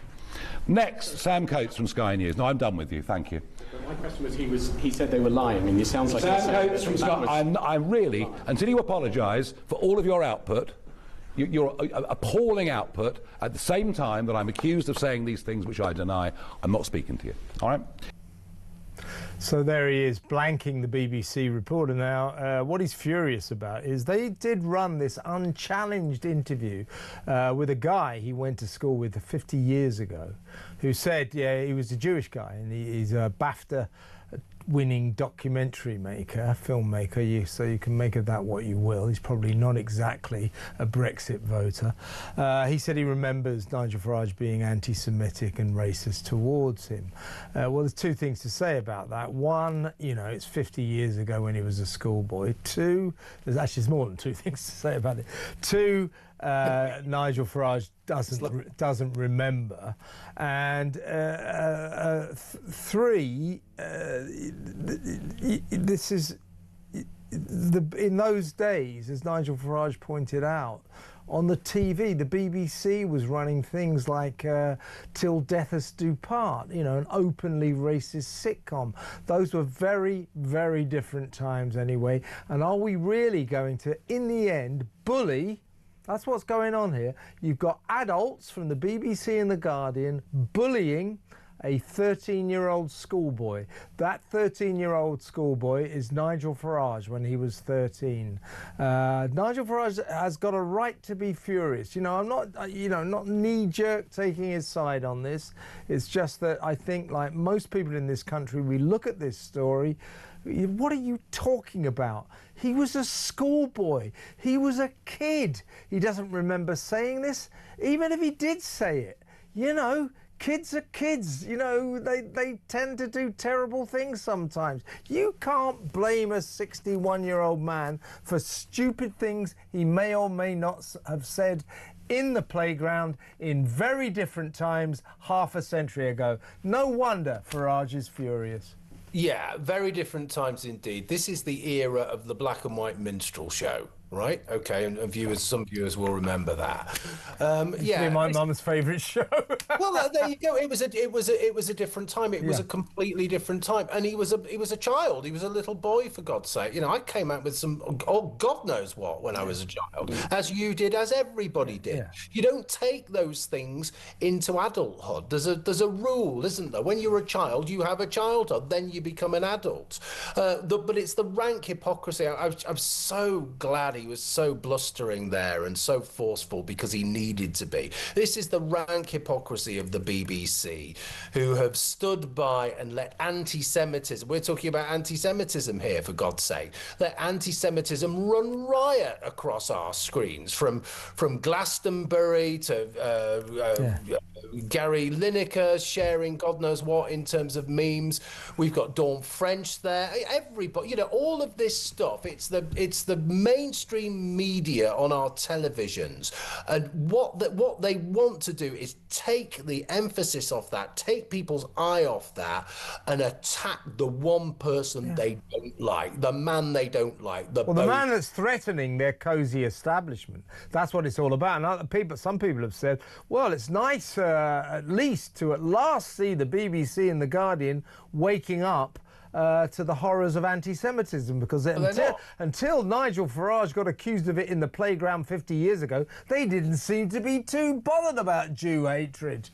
Next, Sam Coates from Sky News. No, I'm done with you, thank you. My question was, he said they were lying, and it sounds like... Sam Coates from Sky... I'm really, until you apologise for all of your output, your appalling output, at the same time that I'm accused of saying these things which I deny, I'm not speaking to you, all right? So there he is, blanking the BBC reporter. Now, what he's furious about is they did run this unchallenged interview with a guy he went to school with 50 years ago, who said, yeah, he was a Jewish guy, and he's a BAFTA-winning documentary maker, filmmaker, so you can make of that what you will. He's probably not exactly a Brexit voter. He said he remembers Nigel Farage being anti-Semitic and racist towards him. Well, there's two things to say about that. One, you know, it's 50 years ago when he was a schoolboy. Two, there's more than two things to say about it. Two, Nigel Farage doesn't remember, and three, this is in those days, as Nigel Farage pointed out, on the TV, the BBC was running things like Till Death Us Do Part, you know, an openly racist sitcom. Those were very, very different times anyway. And are we really going to, in the end, bully? That's what's going on here. You've got adults from the BBC and The Guardian bullying a 13-year-old schoolboy. That 13-year-old schoolboy is Nigel Farage when he was 13. Nigel Farage has got a right to be furious. You know, I'm not, not knee-jerk taking his side on this. It's just that I think, like most people in this country, we look at this story. What are you talking about? He was a schoolboy. He was a kid. He doesn't remember saying this, even if he did say it. You know, kids are kids. You know, they tend to do terrible things sometimes. You can't blame a 61-year-old man for stupid things he may or may not have said in the playground in very different times half a century ago. No wonder Farage is furious. Yeah, very different times indeed. This is the era of the black and white minstrel show, right? Okay, and some viewers will remember that. Yeah, my mum's favourite show. Well, there you go. It was a different time. It was a completely different time, and he was a child. He was a little boy, for God's sake. You know, I came out with some God knows what when I was a child, as you did, as everybody did. Yeah. You don't take those things into adulthood. There's a rule, isn't there? When you're a child, you have a childhood, then you become an adult. But it's the rank hypocrisy. I'm so glad he was so blustering there and so forceful, because he needed to be. This is the rank hypocrisy of the BBC, who have stood by and let anti-Semitism, we're talking about anti-Semitism here, for God's sake, let anti-Semitism run riot across our screens, from Glastonbury to Gary Lineker sharing God knows what in terms of memes. We've got Dawn French there. Everybody, you know, all of this stuff. It's the mainstream media on our televisions, and what they want to do is take the emphasis off that, take people's eye off that, and attack the one person they don't like, the man they don't like. The man that's threatening their cosy establishment. That's what it's all about. And some people have said, well, it's nice at least to at last see the BBC and The Guardian waking up to the horrors of anti-Semitism, because until Nigel Farage got accused of it in the playground 50 years ago, they didn't seem to be too bothered about Jew hatred.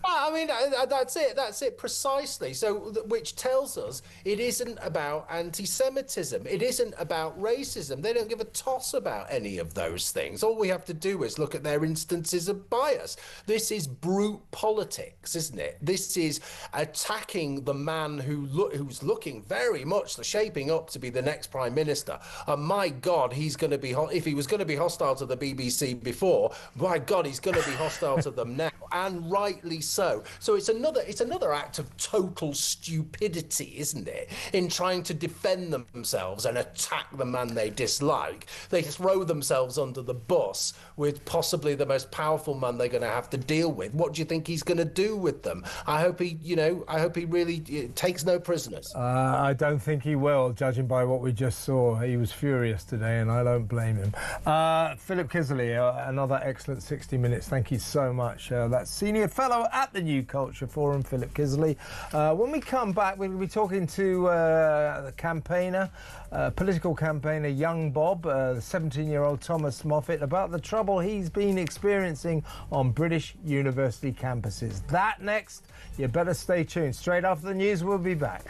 I mean, that's it precisely. So, which tells us it isn't about anti-Semitism. It isn't about racism. They don't give a toss about any of those things. All we have to do is look at their instances of bias. This is brute politics, isn't it? This is attacking the man who's looking very much shaping up to be the next Prime Minister. And my God, he's going to be, if he was going to be hostile to the BBC before, my God, he's going to be hostile to them now, and and rightly so. So it's another act of total stupidity, isn't it? In trying to defend themselves and attack the man they dislike, they throw themselves under the bus with possibly the most powerful man they're going to have to deal with. What do you think he's going to do with them? I hope he really takes no prisoners. I don't think he will, judging by what we just saw. He was furious today, and I don't blame him. Philip Kisley, another excellent 60 Minutes. Thank you so much. That's Senior Fellow at the New Culture Forum, Philip Kisley. When we come back, we're going to be talking to the campaigner, political campaigner, young Bob, the 17-year-old Thomas Moffat, about the trouble he's been experiencing on British university campuses. That next. You better stay tuned. Straight after the news, we'll be back.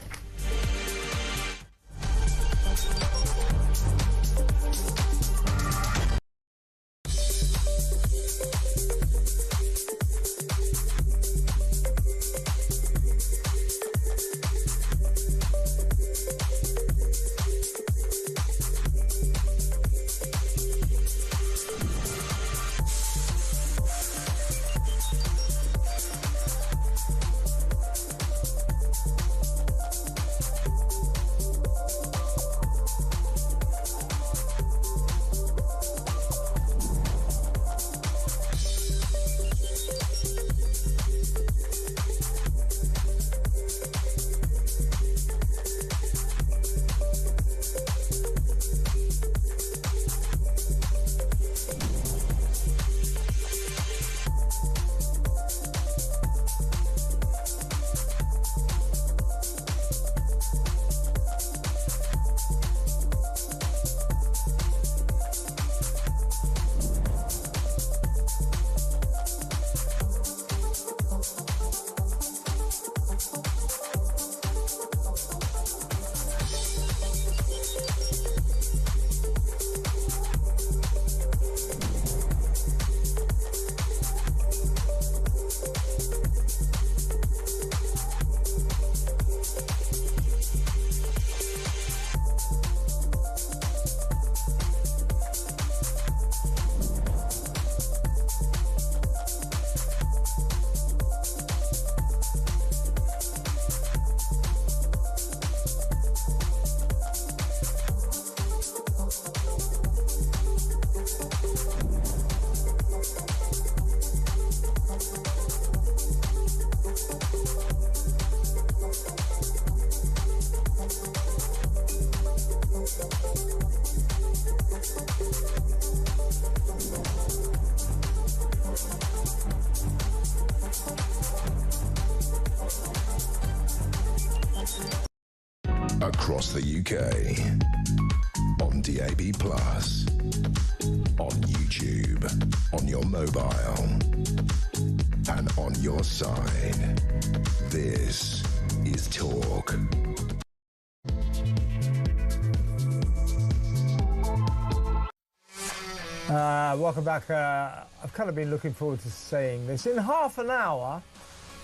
Across the UK, on DAB+, on YouTube, on your mobile, and on your side. This is Talk. Welcome back. I've kind of been looking forward to saying this. In half an hour,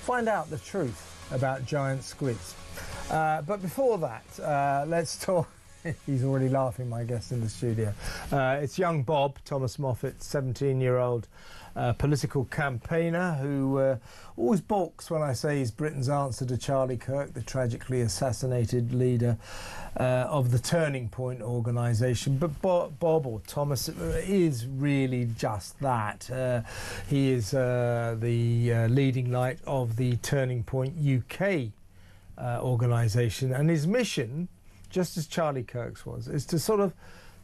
find out the truth about giant squids. But before that, let's talk. He's already laughing, my guest in the studio. It's young Bob, Thomas Moffat, 17-year-old political campaigner who always balks when I say he's Britain's answer to Charlie Kirk, the tragically assassinated leader of the Turning Point organisation. But Bob, or Thomas, is really just that. He is the leading light of the Turning Point UK organisation, and his mission, just as Charlie Kirk's was, is to sort of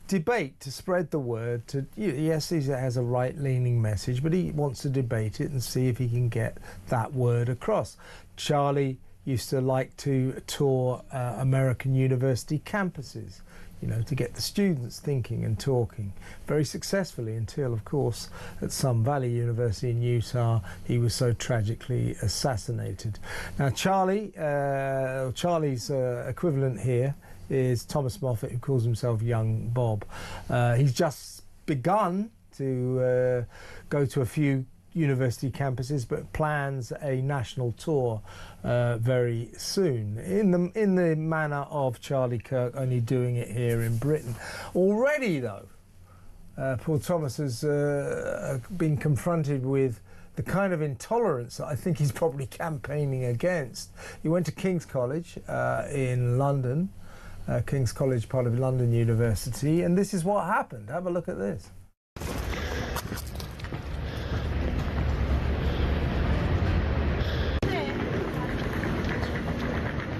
debate, to spread the word. Yes, he has a right-leaning message, but he wants to debate it and see if he can get that word across. Charlie used to like to tour American university campuses, you know, to get the students thinking and talking very successfully, until, of course, at Sun Valley University in Utah, he was so tragically assassinated. Now, Charlie's equivalent here is Thomas Moffat, who calls himself Young Bob. He's just begun to go to a few university campuses, but plans a national tour very soon, in the manner of Charlie Kirk, only doing it here in Britain. Already, though, poor Thomas has been confronted with the kind of intolerance that I think he's probably campaigning against. He went to King's College in London, King's College, part of London University, and this is what happened. Have a look at this.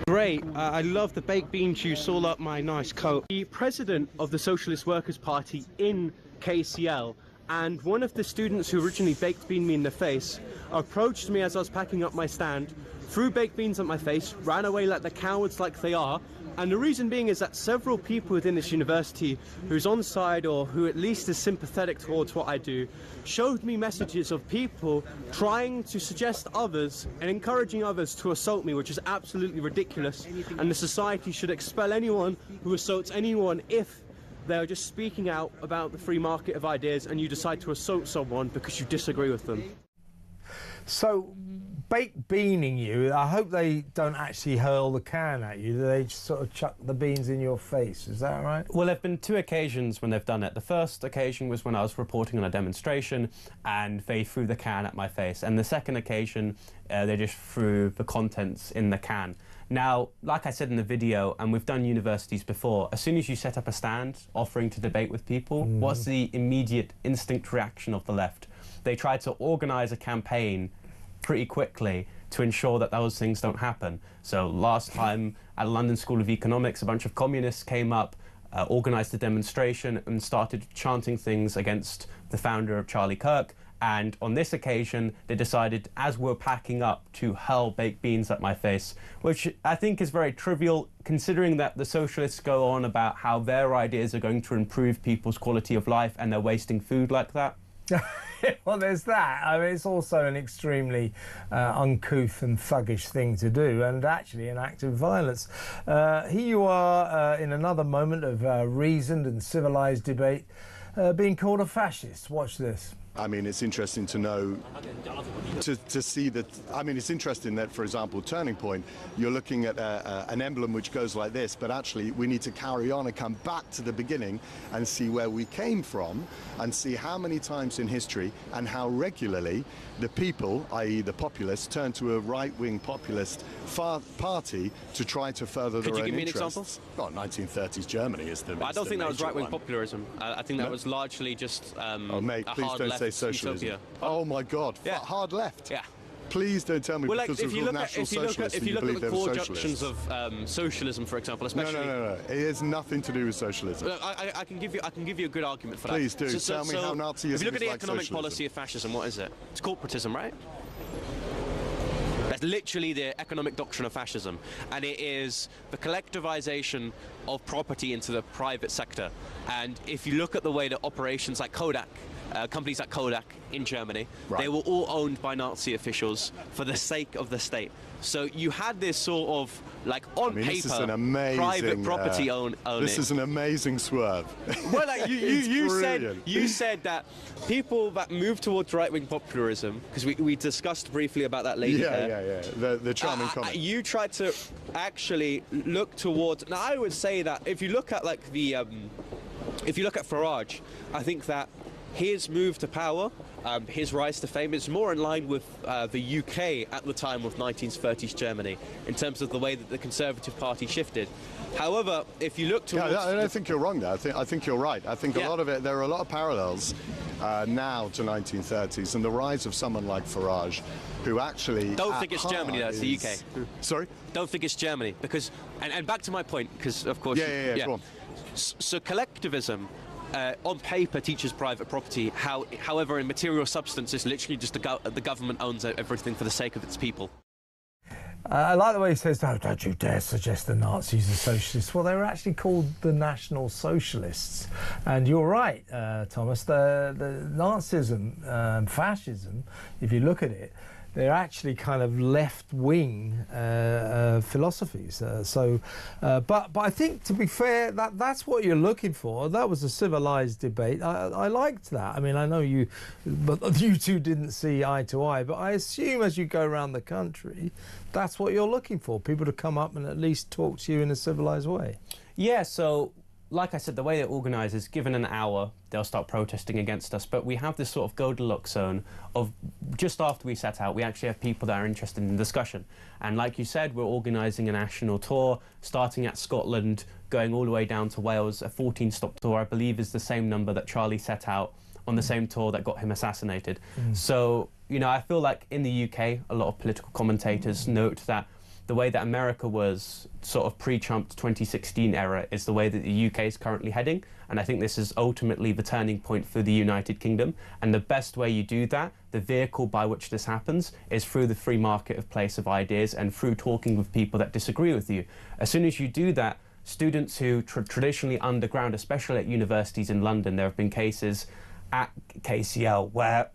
Great. I love the baked bean juice all up my nice coat. The president of the Socialist Workers' Party in KCL and one of the students who originally baked bean me in the face approached me as I was packing up my stand, threw baked beans at my face, ran away like the cowards like they are. And the reason being is that several people within this university who's on side or who at least is sympathetic towards what I do showed me messages of people trying to suggest others and encouraging others to assault me, which is absolutely ridiculous. And the society should expel anyone who assaults anyone if they're just speaking out about the free market of ideas and you decide to assault someone because you disagree with them. So, baked beaning you, I hope they don't actually hurl the can at you. They just sort of chuck the beans in your face. Is that right? Well, there have been two occasions when they've done it. The first occasion was when I was reporting on a demonstration and they threw the can at my face. And the second occasion, they just threw the contents in the can. Now, like I said in the video, and we've done universities before, as soon as you set up a stand offering to debate with people, what's the immediate instinct reaction of the left? They try to organise a campaign pretty quickly to ensure that those things don't happen. So last time at London School of Economics, a bunch of communists came up, organised a demonstration and started chanting things against the founder of Charlie Kirk. And on this occasion, they decided, as we're packing up, to hurl baked beans at my face, which I think is very trivial, considering that the socialists go on about how their ideas are going to improve people's quality of life and they're wasting food like that. Well, there's that. I mean, it's also an extremely uncouth and thuggish thing to do, and actually an act of violence. Here you are in another moment of reasoned and civilised debate, being called a fascist. Watch this. I mean, it's interesting to know, to see that, I mean, it's interesting that, for example, Turning Point, you're looking at an emblem which goes like this, but actually we need to carry on and come back to the beginning and see where we came from and see how many times in history and how regularly the people, i.e. the populists, turn to a right-wing populist party to try to further their own interests. Could you give me an example? Well, 1930s Germany is the I don't think that was right-wing populism. I think that was largely just oh, mate, please don't say socialism. Utopia. Oh my God, yeah. Hard left. Yeah. Please don't tell me because if of you look National Socialists if you look at the core junctions of socialism, for example, especially. No. It has nothing to do with socialism. Look, I can give you a good argument for that. Please do. Tell me how Nazism is like. If you look at the economic socialism. policy of fascism, what is it? It's corporatism, right? That's literally the economic doctrine of fascism, and it is the collectivization of property into the private sector. And if you look at the way that operations like Kodak, companies like Kodak in Germany, right, they were all owned by Nazi officials for the sake of the state. So you had this sort of, like, on paper, private property owning. This is an amazing swerve. Well, like, you said that people that move towards right-wing populism, because we discussed briefly about that lady there. Yeah. The charming comment. You tried to actually look towards. Now, I would say that if you look at like the, if you look at Farage, I think that his move to power, his rise to fame, is more in line with the UK at the time of 1930s Germany in terms of the way that the Conservative Party shifted. However, if you look towards... I don't think you're wrong there. I think you're right. I think a lot of it, there are a lot of parallels now to 1930s and the rise of someone like Farage, who actually... Don't think it's Germany, though, it's the UK. Sorry? Don't think it's Germany, because... And back to my point, because, of course... Yeah, go on. So collectivism... on paper teaches private property, however in material substance it's literally just the government owns everything for the sake of its people. I like the way he says, don't you dare suggest the Nazis are socialists. Well, they were actually called the National Socialists. And you're right, Thomas, the Nazism, fascism, if you look at it, they're actually kind of left-wing philosophies. But I think, to be fair, that's what you're looking for. That was a civilised debate. I liked that. I mean, I know you two didn't see eye to eye, but I assume as you go around the country, that's what you're looking for, people to come up and at least talk to you in a civilised way. Yeah, so... Like I said, the way it organises, given an hour, they'll start protesting against us. But we have this sort of Goldilocks zone of just after we set out, we actually have people that are interested in discussion. And like you said, we're organising a national tour, starting at Scotland, going all the way down to Wales. A 14-stop tour, I believe, is the same number that Charlie set out on the same tour that got him assassinated. So, you know, I feel like in the UK, a lot of political commentators note that the way that America was sort of pre-Trump 2016 era is the way that the UK is currently heading. And I think this is ultimately the turning point for the United Kingdom. And the best way you do that, the vehicle by which this happens, is through the free market of place of ideas and through talking with people that disagree with you. As soon as you do that, students who traditionally underground, especially at universities in London, there have been cases at KCL where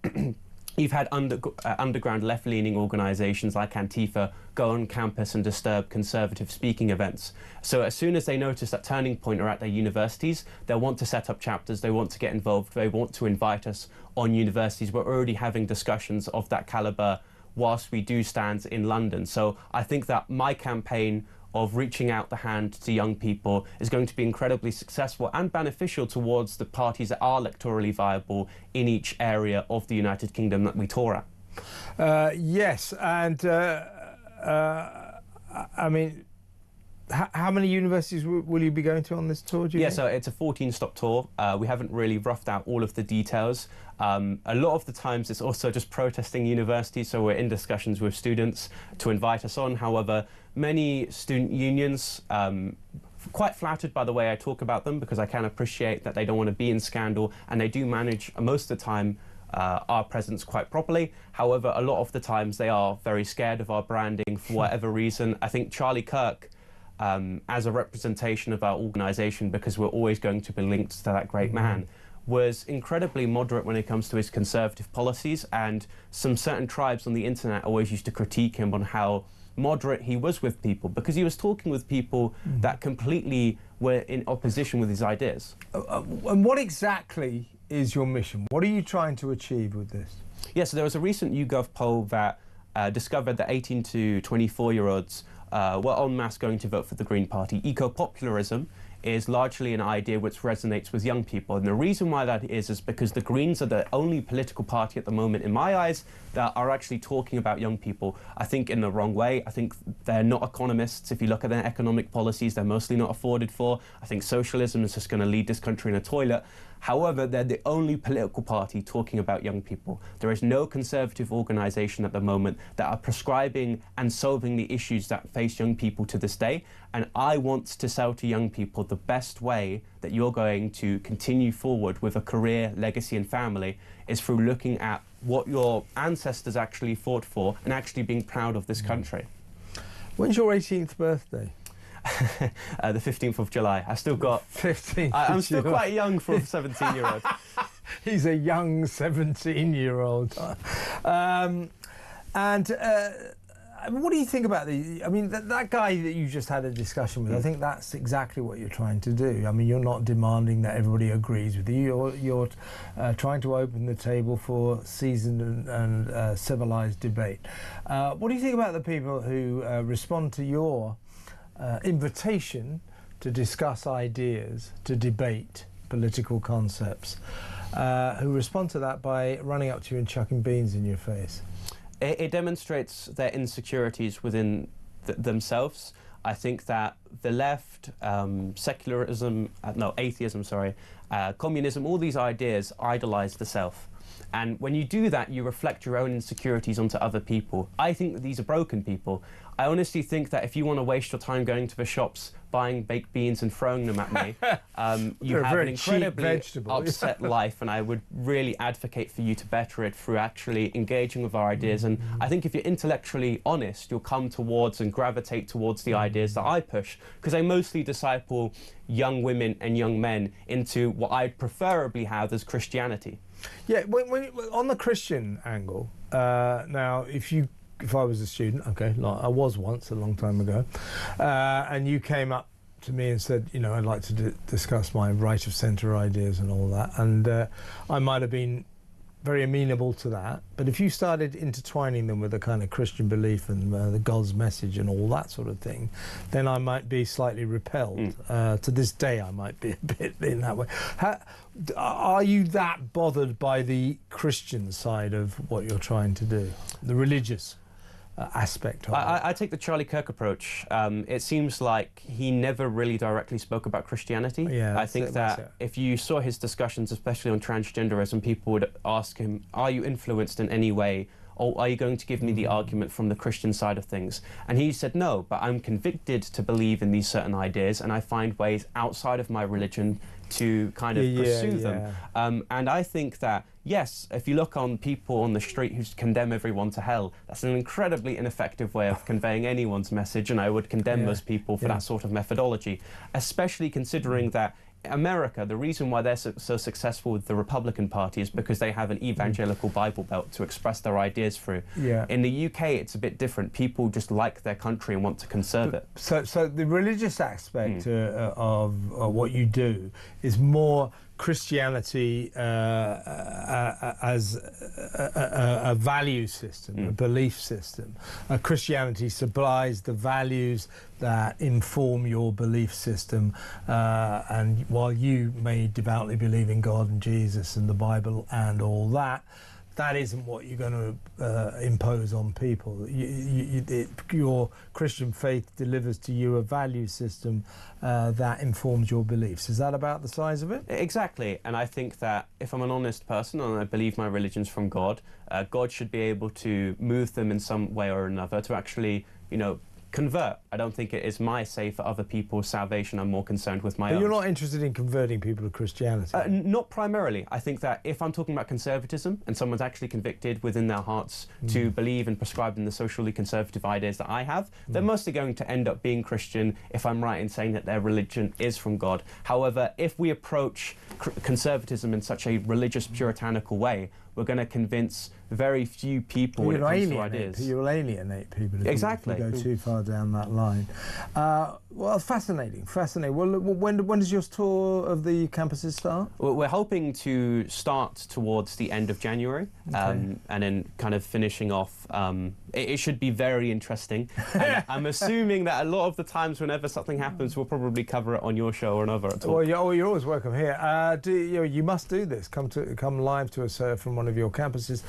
you've had underground left-leaning organisations like Antifa go on campus and disturb conservative speaking events. So as soon as they notice that turning point are at their universities, they'll want to set up chapters, they want to get involved, they want to invite us on universities. We're already having discussions of that calibre whilst we do stand in London. So I think that my campaign of reaching out the hand to young people is going to be incredibly successful and beneficial towards the parties that are electorally viable in each area of the United Kingdom that we tour at. Yes, and I mean, how many universities will you be going to on this tour, do you think? So it's a 14-stop tour. We haven't really roughed out all of the details. A lot of the times it's also just protesting universities, so we're in discussions with students to invite us on. However, many student unions, quite flattered by the way I talk about them, because I can appreciate that they don't want to be in scandal, and they do manage most of the time our presence quite properly. However, a lot of the times they are very scared of our branding for whatever reason. I think Charlie Kirk, as a representation of our organisation, because we're always going to be linked to that great man, was incredibly moderate when it comes to his conservative policies, and some certain tribes on the internet always used to critique him on how moderate he was with people, because he was talking with people that completely were in opposition with his ideas. And what exactly is your mission? What are you trying to achieve with this? So there was a recent YouGov poll that discovered that 18 to 24-year-olds were en masse going to vote for the Green Party. Eco-populism is largely an idea which resonates with young people. And the reason why that is because the Greens are the only political party at the moment, in my eyes, that are actually talking about young people, I think, in the wrong way. I think they're not economists. If you look at their economic policies, they're mostly not afforded for. I think socialism is just going to lead this country in a toilet. However, they're the only political party talking about young people. There is no conservative organisation at the moment that are prescribing and solving the issues that face young people to this day. And I want to sell to young people the best way that you're going to continue forward with a career, legacy and family is through looking at what your ancestors actually fought for and actually being proud of this country. When's your 18th birthday? The 15th of July. I still got... 15th I'm still quite young for a 17-year-old. He's a young 17-year-old. What do you think about the... I mean, that guy that you just had a discussion with, I think that's exactly what you're trying to do. I mean, you're not demanding that everybody agrees with you. You're trying to open the table for seasoned and civilised debate. What do you think about the people who respond to your invitation to discuss ideas, to debate political concepts, who respond to that by running up to you and chucking beans in your face? It demonstrates their insecurities within themselves. I think that the left, atheism, communism, all these ideas idolise the self. And when you do that, you reflect your own insecurities onto other people. I think that these are broken people. I honestly think that if you want to waste your time going to the shops, buying baked beans and throwing them at me, you have an incredibly upset life, and I would really advocate for you to better it through actually engaging with our ideas. And I think if you're intellectually honest, you'll come towards and gravitate towards the ideas that I push, because I mostly disciple young women and young men into what I'd preferably have as Christianity. Yeah, when on the Christian angle, now if I was a student, okay, like I was once a long time ago, and you came up to me and said, you know, I'd like to discuss my right of centre ideas and all that, and I might have been very amenable to that. But if you started intertwining them with a kind of Christian belief and the God's message and all that sort of thing, then I might be slightly repelled. To this day, I might be a bit in that way. Are you that bothered by the Christian side of what you're trying to do, the religious aspect of it? I take the Charlie Kirk approach. It seems like he never really directly spoke about Christianity. Yeah, I think that if you saw his discussions, especially on transgenderism, people would ask him, are you influenced in any way, or are you going to give me the argument from the Christian side of things? And he said, no, but I'm convicted to believe in these certain ideas, and I find ways outside of my religion to kind of pursue them. And I think that, yes, if you look on people on the street who condemn everyone to hell, that's an incredibly ineffective way of conveying anyone's message, and I would condemn those people for that sort of methodology, especially considering that America, the reason why they're so successful with the Republican Party is because they have an evangelical Bible Belt to express their ideas through. In the UK, it's a bit different. People just like their country and want to conserve it. So the religious aspect of what you do is more Christianity as a value system, a belief system. Christianity supplies the values that inform your belief system, and while you may devoutly believe in God and Jesus and the Bible and all that, that isn't what you're going to impose on people. Your Christian faith delivers to you a value system that informs your beliefs. Is that about the size of it? Exactly. And I think that if I'm an honest person and I believe my religion's from God, God should be able to move them in some way or another to actually, convert. I don't think it is my say for other people's salvation. I'm more concerned with my own. But you're not interested in converting people to Christianity? Not primarily. I think that if I'm talking about conservatism and someone's actually convicted within their hearts to believe and prescribe in the socially conservative ideas that I have, they're mostly going to end up being Christian if I'm right in saying that their religion is from God. However, if we approach conservatism in such a religious puritanical way, we're going to convince very few people when it comes to ideas. You'll alienate people if you go too far down that line. Well, fascinating. Well, when does your tour of the campuses start? Well, we're hoping to start towards the end of January, and then kind of finishing off. It should be very interesting. And I'm assuming that a lot of the times whenever something happens, we'll probably cover it on your show or another. Well, you're always welcome here. You must do this. Come live to us from one of your campuses.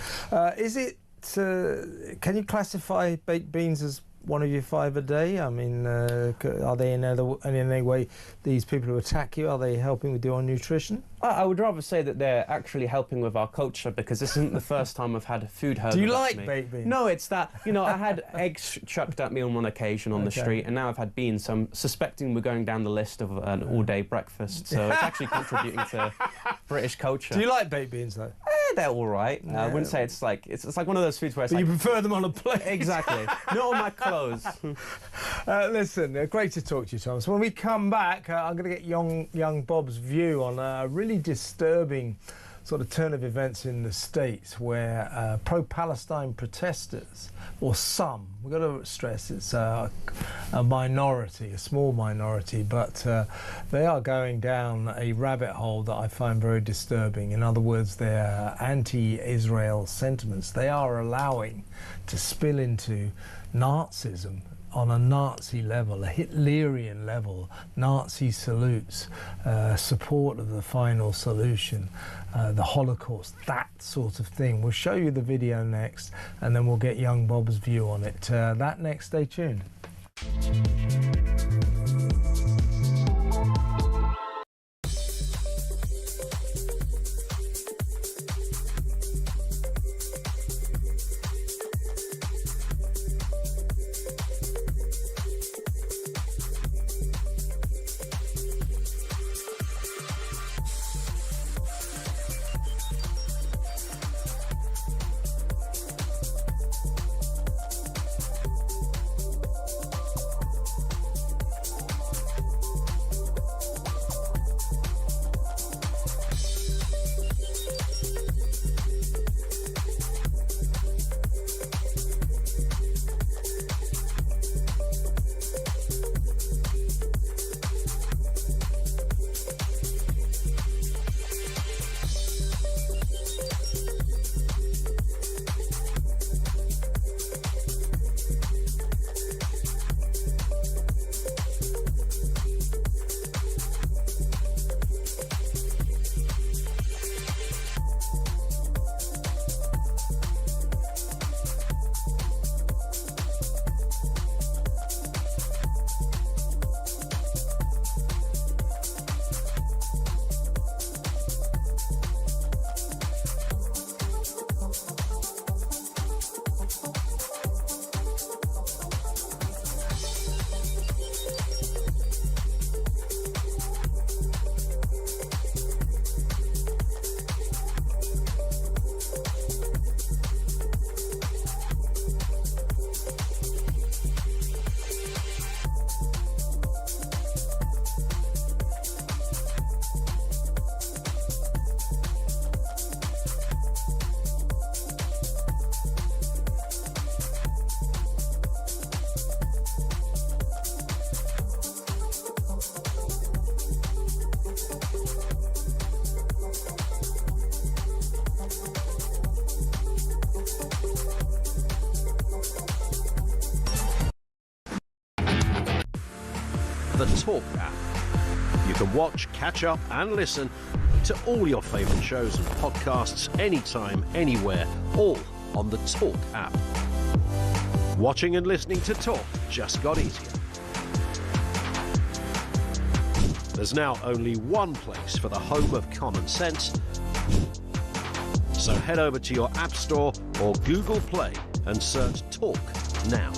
Can you classify baked beans as one of your 5 a day? I mean, are they in any way, these people who attack you, are they helping with your nutrition? I would rather say that they're actually helping with our culture, because this isn't the first time I've had food hurled at me. Do you like baked beans? No, it's that, I had eggs chucked at me on one occasion on the street, and now I've had beans, so I'm suspecting we're going down the list of an all-day breakfast, so it's actually contributing to British culture. Do you like baked beans, though? They're all right. I wouldn't say it's like one of those foods where it's you prefer them on a plate? Exactly. Not on my clothes. Listen, great to talk to you, Thomas. When we come back, I'm going to get young Bob's view on a really disturbing sort of turn of events in the States where pro-Palestine protesters, or some, we've got to stress it's a minority, a small minority, but they are going down a rabbit hole that I find very disturbing. In other words, their anti-Israel sentiments, they are allowing to spill into Nazism on a Nazi level, a Hitlerian level, Nazi salutes, support of the final solution, the Holocaust, that sort of thing. We'll show you the video next, and then we'll get young Bob's view on it. That next, stay tuned. the Talk app. You can watch, catch up and listen to all your favourite shows and podcasts anytime, anywhere, all on the Talk app. Watching and listening to Talk just got easier. There's now only one place for the home of common sense. So head over to your App Store or Google Play and search Talk now.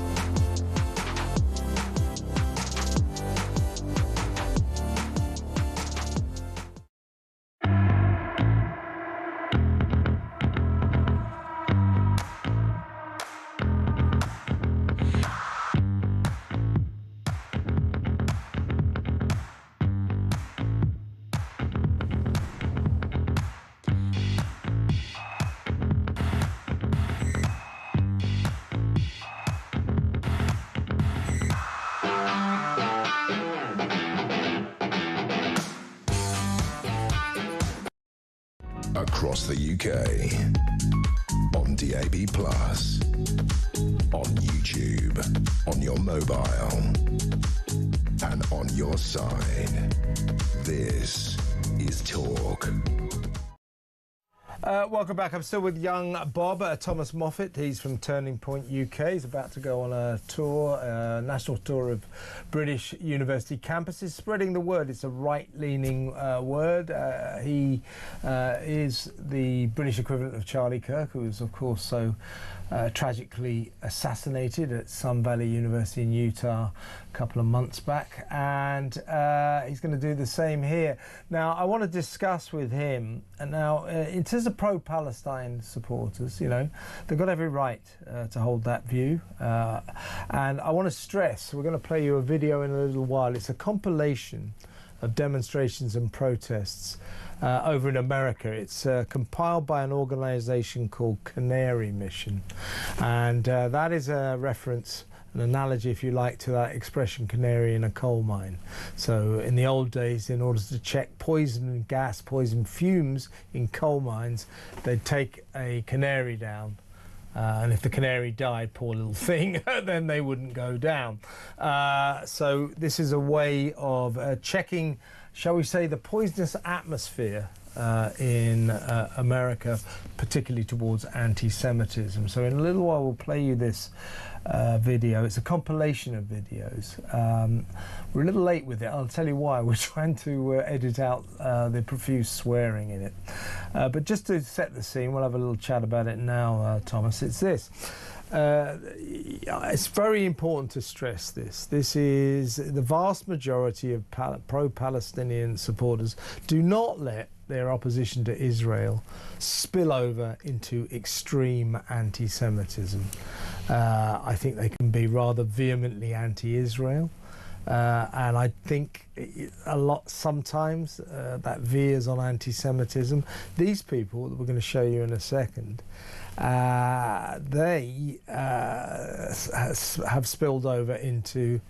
Across the UK, on DAB+, on YouTube, on your mobile, and on your side. This is Talk. Welcome back. I'm still with young Bob, Thomas Moffat. He's from Turning Point UK. He's about to go on a tour, national tour of British university campuses, spreading the word. It's a right-leaning word. He is the British equivalent of Charlie Kirk, who was, of course, so tragically assassinated at Sun Valley University in Utah a couple of months back, and he's going to do the same here. Now, I want to discuss with him, and now in terms of pro-Palestine supporters, you know, they've got every right to hold that view, and I want to stress, we're going to play you a video in a little while. It's a compilation of demonstrations and protests over in America. It's compiled by an organisation called Canary Mission, and that is a reference, an analogy, if you like, to that expression canary in a coal mine. So in the old days, in order to check poison gas, poison fumes in coal mines, they'd take a canary down. And if the canary died, poor little thing, then they wouldn't go down. So this is a way of checking, shall we say, the poisonous atmosphere in America, particularly towards anti-Semitism. So in a little while we'll play you this video. It's a compilation of videos. We're a little late with it. I'll tell you why. We're trying to edit out the profuse swearing in it. But just to set the scene, we'll have a little chat about it now, Thomas. It's this. It's very important to stress this. This is the vast majority of pro-Palestinian supporters do not let their opposition to Israel spill over into extreme anti-Semitism. I think they can be rather vehemently anti-Israel. And I think a lot sometimes that veers on anti-Semitism. These people that we're going to show you in a second, they have spilled over into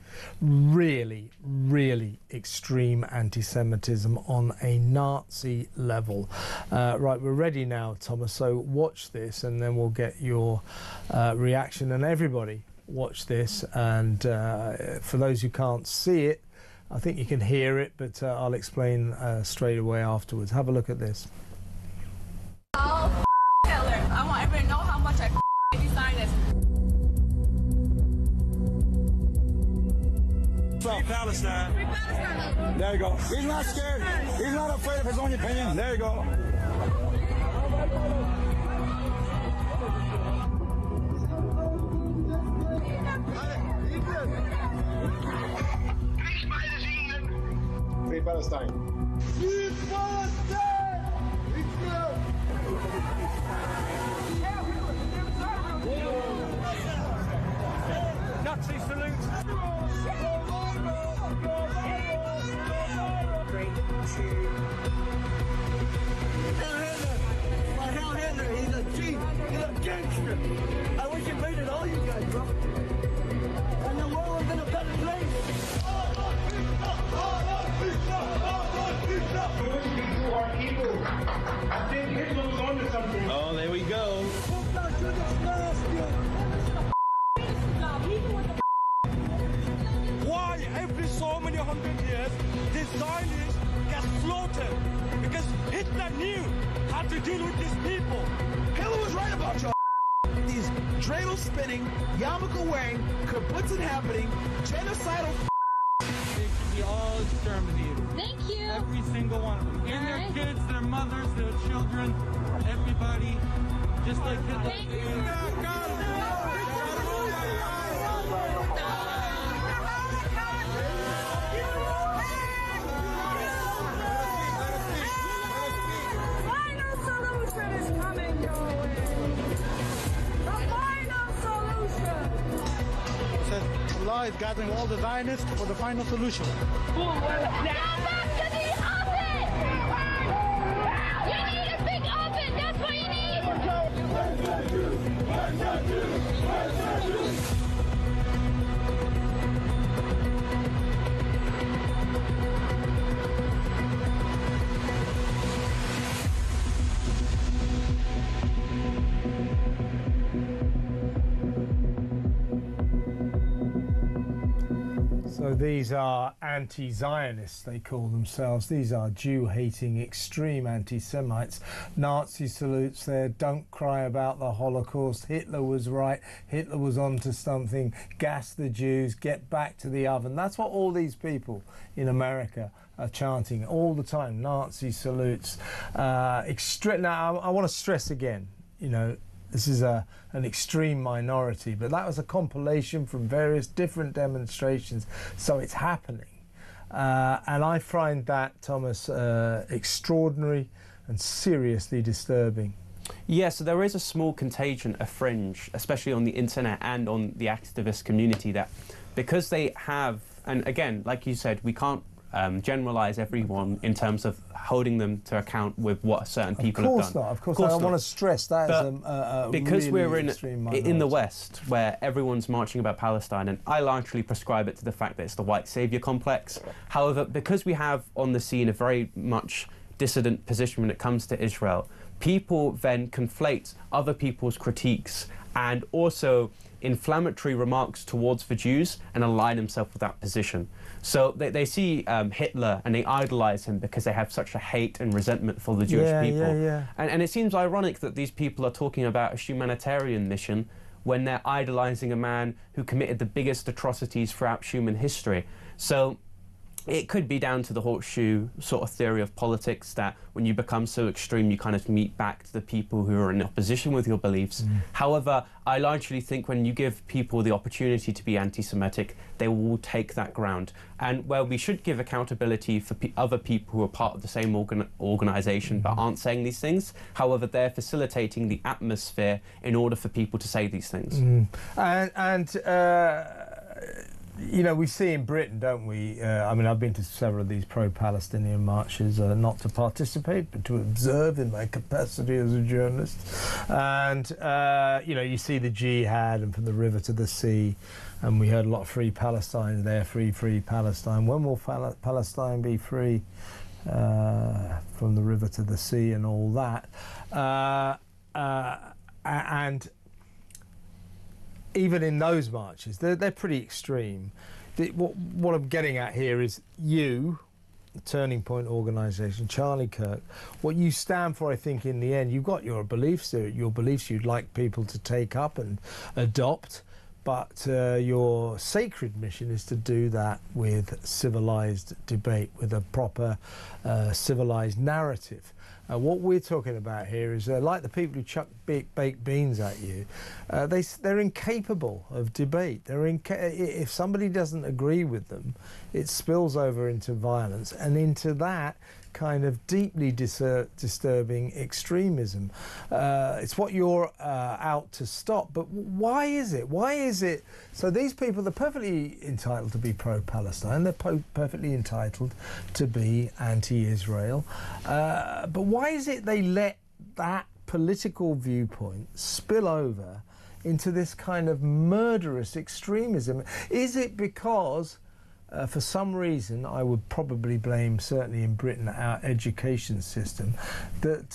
really, really extreme anti-Semitism on a Nazi level. Right, we're ready now, Thomas, so watch this and then we'll get your reaction, and everybody watch this, and for those who can't see it, I think you can hear it, but I'll explain straight away afterwards. Have a look at this. Oh, Hitler. I want everyone to know how much I designed this. Free Palestine. Free Palestine. There you go. He's not scared. He's not afraid of his own opinion. There you go. Free Palestine. Free Palestine! Nazi salute! Great cheer. Hell Hitler, he's a G, he's a gangster. I wish he raided all you guys, bro. And the world was in a better place. I think Hitler was on to something. Oh, there we go. Why every so many 100 years, these Zionists get slaughtered because Hitler knew how to deal with these people. Hitler was right about y'all. These dreidel spinning, yarmulke wearing, kibbutz happening, genocidal. They should be all exterminated. Thank you. Every single one of them. And their kids, their mothers, their children, everybody. Just like Hitler. Thank you. Final solution is coming your way. The final solution. Says Allah is gathering all the Zionists for the final solution. Go back to the oven! You need a big oven, that's what you need! So these are anti-Zionists, they call themselves. These are Jew-hating, extreme anti-Semites. Nazi salutes there, don't cry about the Holocaust. Hitler was right, Hitler was onto something. Gas the Jews, get back to the oven. That's what all these people in America are chanting all the time. Nazi salutes. Now, I want to stress again, you know, this is an extreme minority, but that was a compilation from various different demonstrations, so it's happening. And I find that, Thomas, extraordinary and seriously disturbing. Yeah, so there is a small contagion, a fringe, especially on the internet and on the activist community, that because they have, and again, like you said, we can't generalize everyone in terms of holding them to account with what certain people have done. Of course not. I want to stress that as a because really we're in the West, West, where everyone's marching about Palestine, and I largely prescribe it to the fact that it's the white saviour complex. However, because we have on the scene a very much dissident position when it comes to Israel, people then conflate other people's critiques and also inflammatory remarks towards the Jews and align themselves with that position. So they see Hitler and they idolize him because they have such a hate and resentment for the Jewish people. And it seems ironic that these people are talking about a humanitarian mission when they're idolizing a man who committed the biggest atrocities throughout human history. So it could be down to the horseshoe sort of theory of politics, that when you become so extreme, you kind of meet back to the people who are in opposition with your beliefs. However, I largely think when you give people the opportunity to be anti-Semitic, they will take that ground. And where we should give accountability for other people who are part of the same organisation but aren't saying these things. However, they're facilitating the atmosphere in order for people to say these things. You know, we see in Britain, don't we? I mean, I've been to several of these pro-Palestinian marches, not to participate, but to observe in my capacity as a journalist. And, you know, you see the jihad and from the river to the sea. And we heard a lot of free Palestine there, free Palestine. When will Palestine be free? From the river to the sea and all that. And even in those marches, they're pretty extreme. What I'm getting at here is you, the Turning Point organisation, Charlie Kirk, what you stand for, I think, in the end, you've got your beliefs you'd like people to take up and adopt, but your sacred mission is to do that with civilised debate, with a proper civilised narrative. What we're talking about here is like the people who chuck baked beans at you, they're incapable of debate. If somebody doesn't agree with them, it spills over into violence and into that kind of deeply disturbing extremism. It's what you're out to stop. But why is it? So these people, they're perfectly entitled to be pro-Palestine. They're perfectly entitled to be anti-Israel. But why is it they let that political viewpoint spill over into this kind of murderous extremism? Is it because for some reason, I would probably blame, certainly in Britain, our education system, that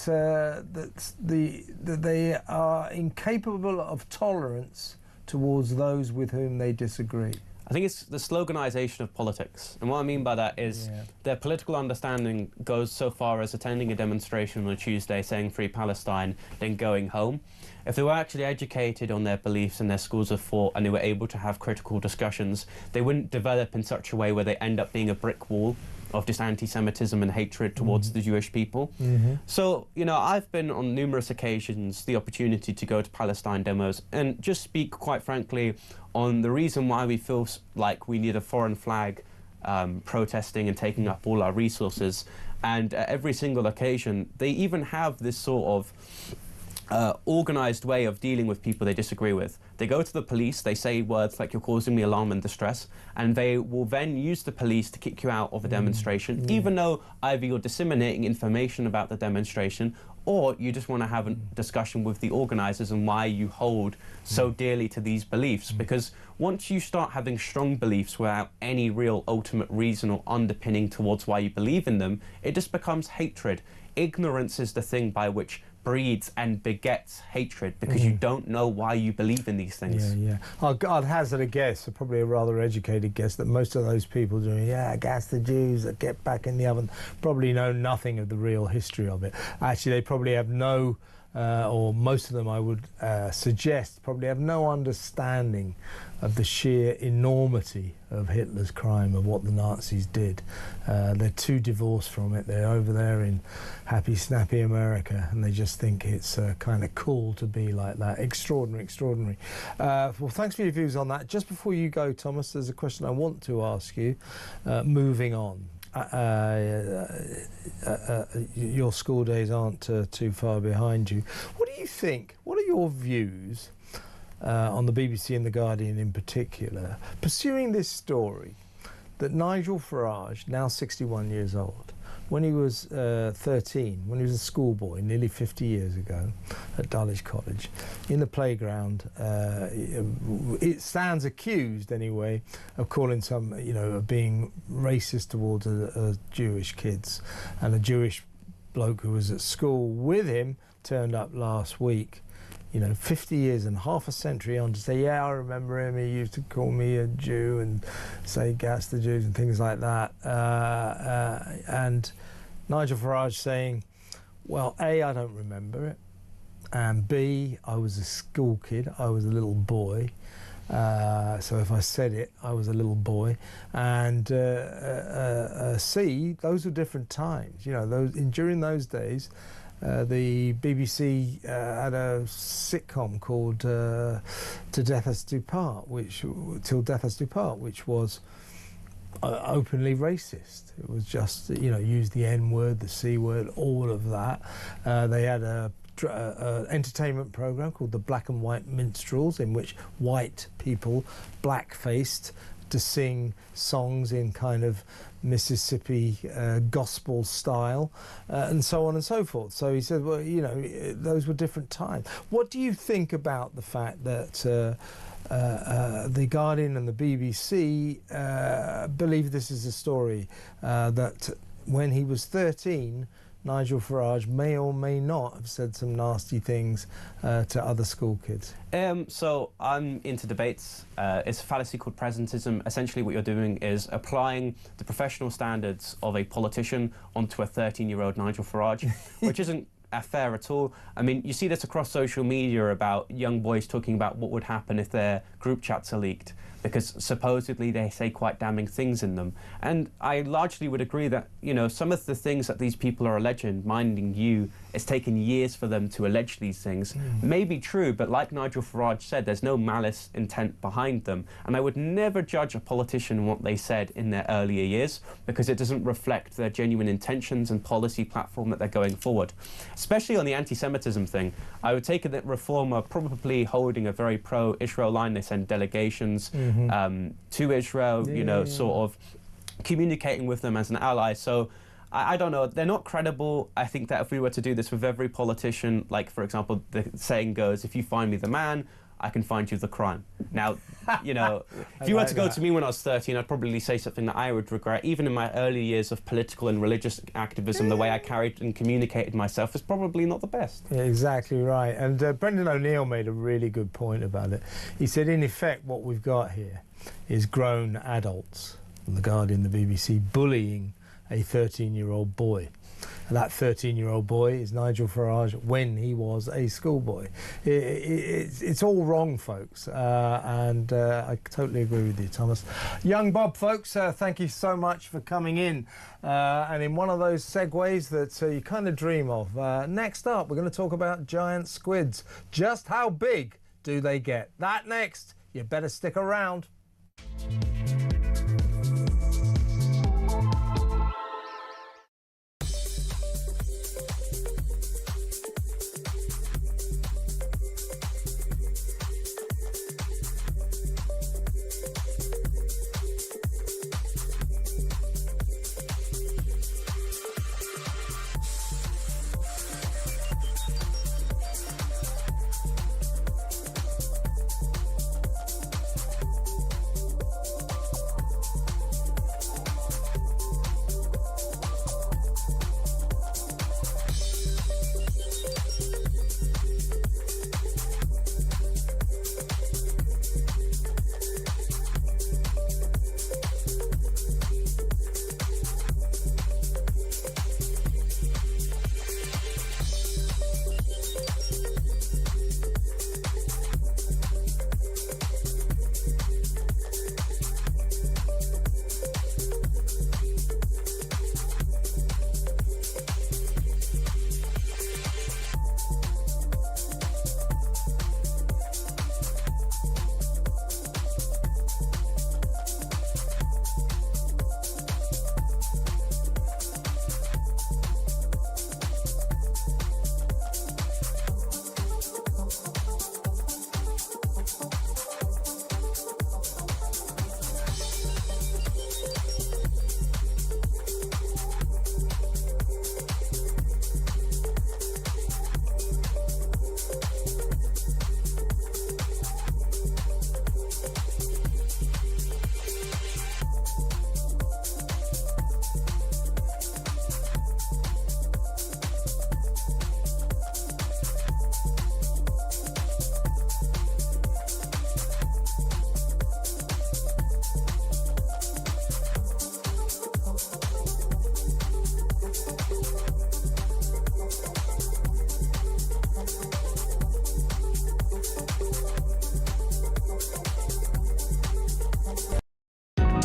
they are incapable of tolerance towards those with whom they disagree? I think it's the sloganization of politics. And what I mean by that is their political understanding goes so far as attending a demonstration on a Tuesday saying Free Palestine, then going home. If they were actually educated on their beliefs and their schools of thought and they were able to have critical discussions, they wouldn't develop in such a way where they end up being a brick wall of just anti-Semitism and hatred towards the Jewish people. So, you know, I've been on numerous occasions the opportunity to go to Palestine demos and just speak quite frankly on the reason why we feel like we need a foreign flag protesting and taking up all our resources. And at every single occasion, they even have this sort of organised way of dealing with people they disagree with. They go to the police, they say words like "you're causing me alarm and distress," and they will then use the police to kick you out of a demonstration, even though either you're disseminating information about the demonstration or you just want to have a discussion with the organisers and why you hold so dearly to these beliefs. Because once you start having strong beliefs without any real ultimate reason or underpinning towards why you believe in them, it just becomes hatred. Ignorance is the thing by which breeds and begets hatred, because you don't know why you believe in these things. I'd hazard a guess, probably a rather educated guess, that most of those people doing, gas the Jews, get back in the oven, probably know nothing of the real history of it. Actually, they probably have no, or most of them I would suggest, probably have no understanding of the sheer enormity of Hitler's crime, of what the Nazis did. They're too divorced from it. They're over there in happy, snappy America, and they just think it's kind of cool to be like that. Extraordinary, extraordinary. Well, thanks for your views on that. Just before you go, Thomas, there's a question I want to ask you. Moving on. Your school days aren't too far behind you. What do you think? What are your views on the BBC and The Guardian in particular, pursuing this story that Nigel Farage, now 61 years old, when he was 13, when he was a schoolboy nearly 50 years ago at Dulwich College, in the playground, it stands accused anyway of calling some, of being racist towards Jewish kids. And a Jewish bloke who was at school with him turned up last week, 50 years and half a century on, to say, I remember him, he used to call me a Jew and say gas the Jews and things like that. And Nigel Farage saying, well, A, I don't remember it, and B, I was a school kid, I was a little boy, so if I said it, I was a little boy, and C, those were different times. During those days, the BBC had a sitcom called Till Death Us Do Part, which was openly racist. It was just, use the N-word, the C-word, all of that. They had a entertainment program called The Black and White Minstrels, in which white people, black-faced, to sing songs in kind of Mississippi gospel style, and so on and so forth. So he said, well, those were different times. What do you think about the fact that The Guardian and the BBC believe this is a story, that when he was 13, Nigel Farage may or may not have said some nasty things to other school kids? So I'm into debates. It's a fallacy called presentism. Essentially what you're doing is applying the professional standards of a politician onto a 13-year-old Nigel Farage, which isn't fair at all. I mean, you see this across social media about young boys talking about what would happen if their group chats are leaked, because supposedly they say quite damning things in them. And I largely would agree that, some of the things that these people are alleging, minding you, it's taken years for them to allege these things, may be true, but like Nigel Farage said, there's no malice intent behind them. And I would never judge a politician on what they said in their earlier years, because it doesn't reflect their genuine intentions and policy platform that they're going forward. Especially on the anti-Semitism thing, I would take it that Reform are probably holding a very pro-Israel line. They send delegations to Israel, sort of communicating with them as an ally. So I don't know, they're not credible. I think that if we were to do this with every politician, like, for example, the saying goes, if you find me the man, I can find you the crime. Now, if you were to go to me when I was 13, I'd probably say something that I would regret. Even in my early years of political and religious activism, the way I carried and communicated myself is probably not the best. Yeah, exactly right. And Brendan O'Neill made a really good point about it. He said, in effect, what we've got here is grown adults, from The Guardian, the BBC, bullying a 13-year-old boy. And that 13-year-old boy is Nigel Farage when he was a schoolboy. It's all wrong, folks, and I totally agree with you, Thomas. Young Bob, folks, thank you so much for coming in. And in one of those segues that you kind of dream of. Next up, we're going to talk about giant squids. Just how big do they get? That next. You better stick around.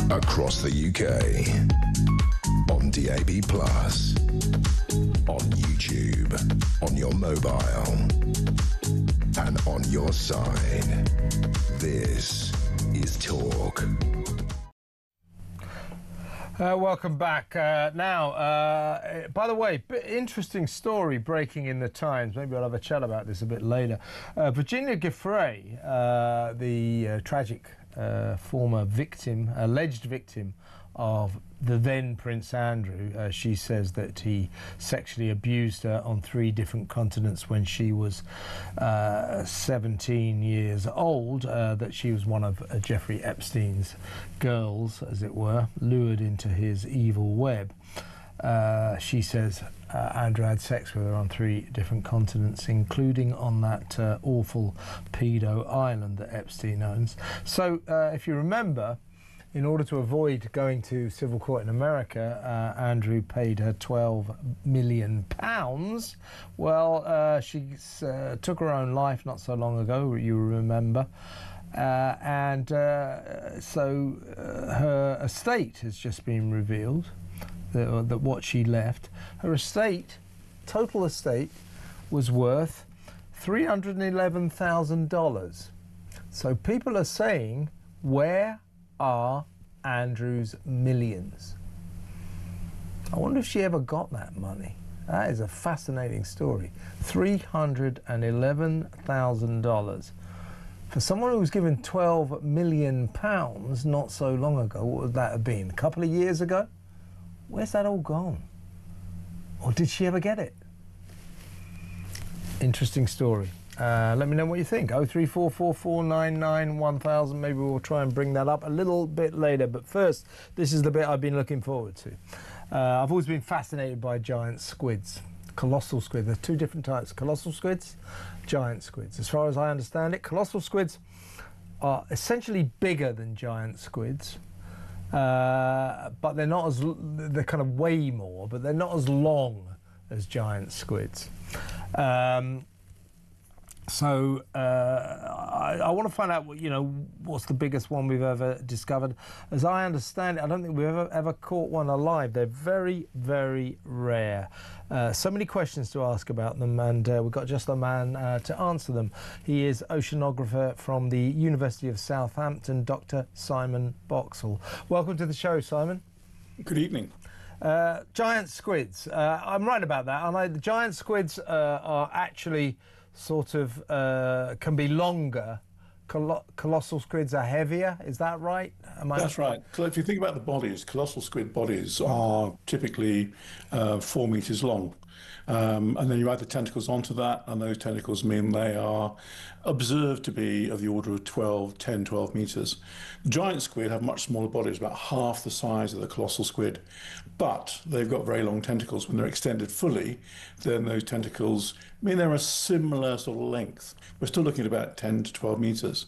Across the UK, on DAB+, on YouTube, on your mobile, and on your side. This is Talk. Welcome back. By the way, interesting story breaking in the Times. Maybe I'll have a chat about this a bit later. Virginia Giuffre, the tragic former victim, alleged victim of the then Prince Andrew. She says that he sexually abused her on 3 different continents when she was 17 years old, that she was one of Jeffrey Epstein's girls, as it were, lured into his evil web. She says Andrew had sex with her on 3 different continents, including on that awful pedo island that Epstein owns. So if you remember, in order to avoid going to civil court in America, Andrew paid her £12 million. Well, she took her own life not so long ago, you remember. So her estate has just been revealed, that what she left. Her estate, total estate, was worth $311,000. So people are saying, where are Andrew's millions? I wonder if she ever got that money. That is a fascinating story. $311,000. For someone who was given £12 million not so long ago, what would that have been? A couple of years ago? Where's that all gone? Or did she ever get it? Interesting story. Let me know what you think. 03444991000. Maybe we'll try and bring that up a little bit later. But first, this is the bit I've been looking forward to. I've always been fascinated by giant squids. Colossal squid. There's 2 different types. Colossal squids, giant squids. As far as I understand it, colossal squids are essentially bigger than giant squids, but they're not as they're kind of way more, but they're not as long as giant squids. So I want to find out, what's the biggest one we've ever discovered. As I understand it, I don't think we've ever caught one alive. They're very, very rare. So many questions to ask about them, and we've got just the man to answer them. He is oceanographer from the University of Southampton, Dr. Simon Boxall. Welcome to the show, Simon. Good evening. Giant squids. I'm right about that, aren't I? The giant squids are actually sort of can be longer. Colossal squids are heavier. Is that right? That's right. So if you think about the bodies, colossal squid bodies are typically 4 meters long. And then you add the tentacles onto that, and those tentacles mean they are observed to be of the order of 10, 12 meters. Giant squid have much smaller bodies, about half the size of the colossal squid, but they've got very long tentacles. When they're extended fully, then those tentacles mean they're a similar sort of length. We're still looking at about 10 to 12 meters.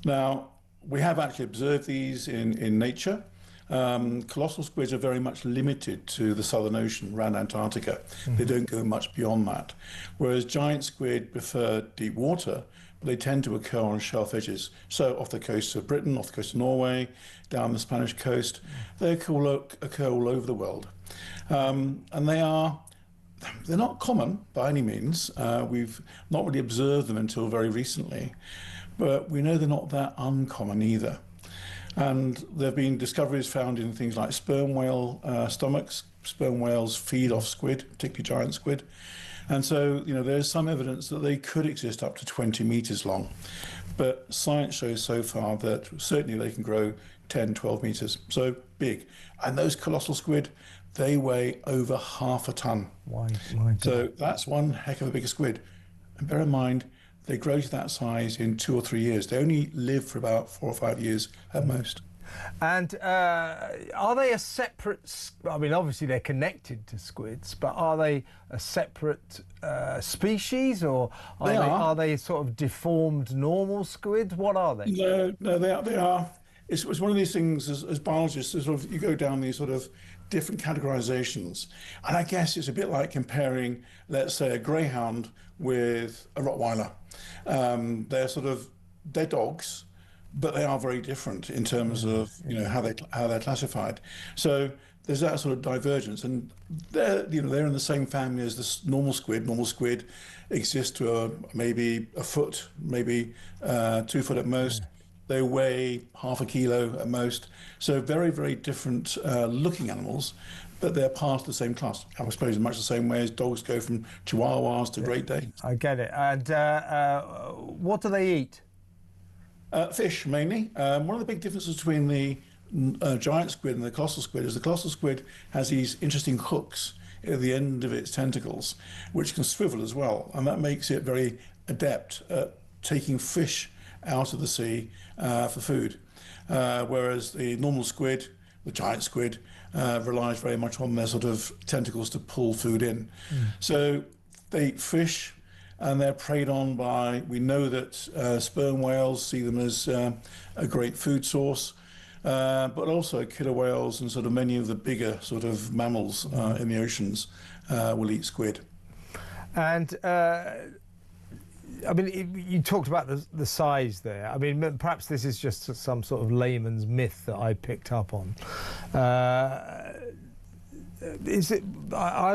Now, we have actually observed these in nature. Colossal squids are very much limited to the Southern Ocean around Antarctica. They don't go much beyond that. Whereas giant squid prefer deep water, but they tend to occur on shelf edges. So off the coast of Britain, off the coast of Norway, down the Spanish coast, they occur all over the world. And they're not common by any means. We've not really observed them until very recently, but we know they're not that uncommon either. And there have been discoveries found in things like sperm whale stomachs. Sperm whales feed off squid, particularly giant squid. And so, there's some evidence that they could exist up to 20 meters long. But science shows so far that certainly they can grow 10, 12 meters, so big. And those colossal squid, they weigh over half a ton. So that's one heck of a bigger squid. And bear in mind, they grow to that size in 2 or 3 years. They only live for about 4 or 5 years at most. And are they a separate, I mean, obviously they're connected to squids, but are they a separate species, or are they sort of deformed normal squids? What are they? No, they are. It's one of these things as biologists, you go down these sort of different categorizations. And I guess it's a bit like comparing, let's say, a greyhound with a Rottweiler. They're dogs, but they are very different in terms of how they're classified. So there's that sort of divergence, and they're in the same family as the normal squid. Normal squid exists to maybe a foot, maybe 2 foot at most. They weigh half a kilo at most. So very, very different looking animals, but they're part of the same class. I suppose in much the same way as dogs go from Chihuahuas to Great Danes. I get it. And what do they eat? Fish, mainly. One of the big differences between the giant squid and the colossal squid is the colossal squid has these interesting hooks at the end of its tentacles, which can swivel as well. And that makes it very adept at taking fish out of the sea for food. Whereas the normal squid, the giant squid, relies very much on their sort of tentacles to pull food in. So they eat fish, and they're preyed on by, we know that sperm whales see them as a great food source, but also killer whales and sort of many of the bigger sort of mammals in the oceans will eat squid. And I mean, you talked about the size there. I mean, perhaps this is just some sort of layman's myth that I picked up on. I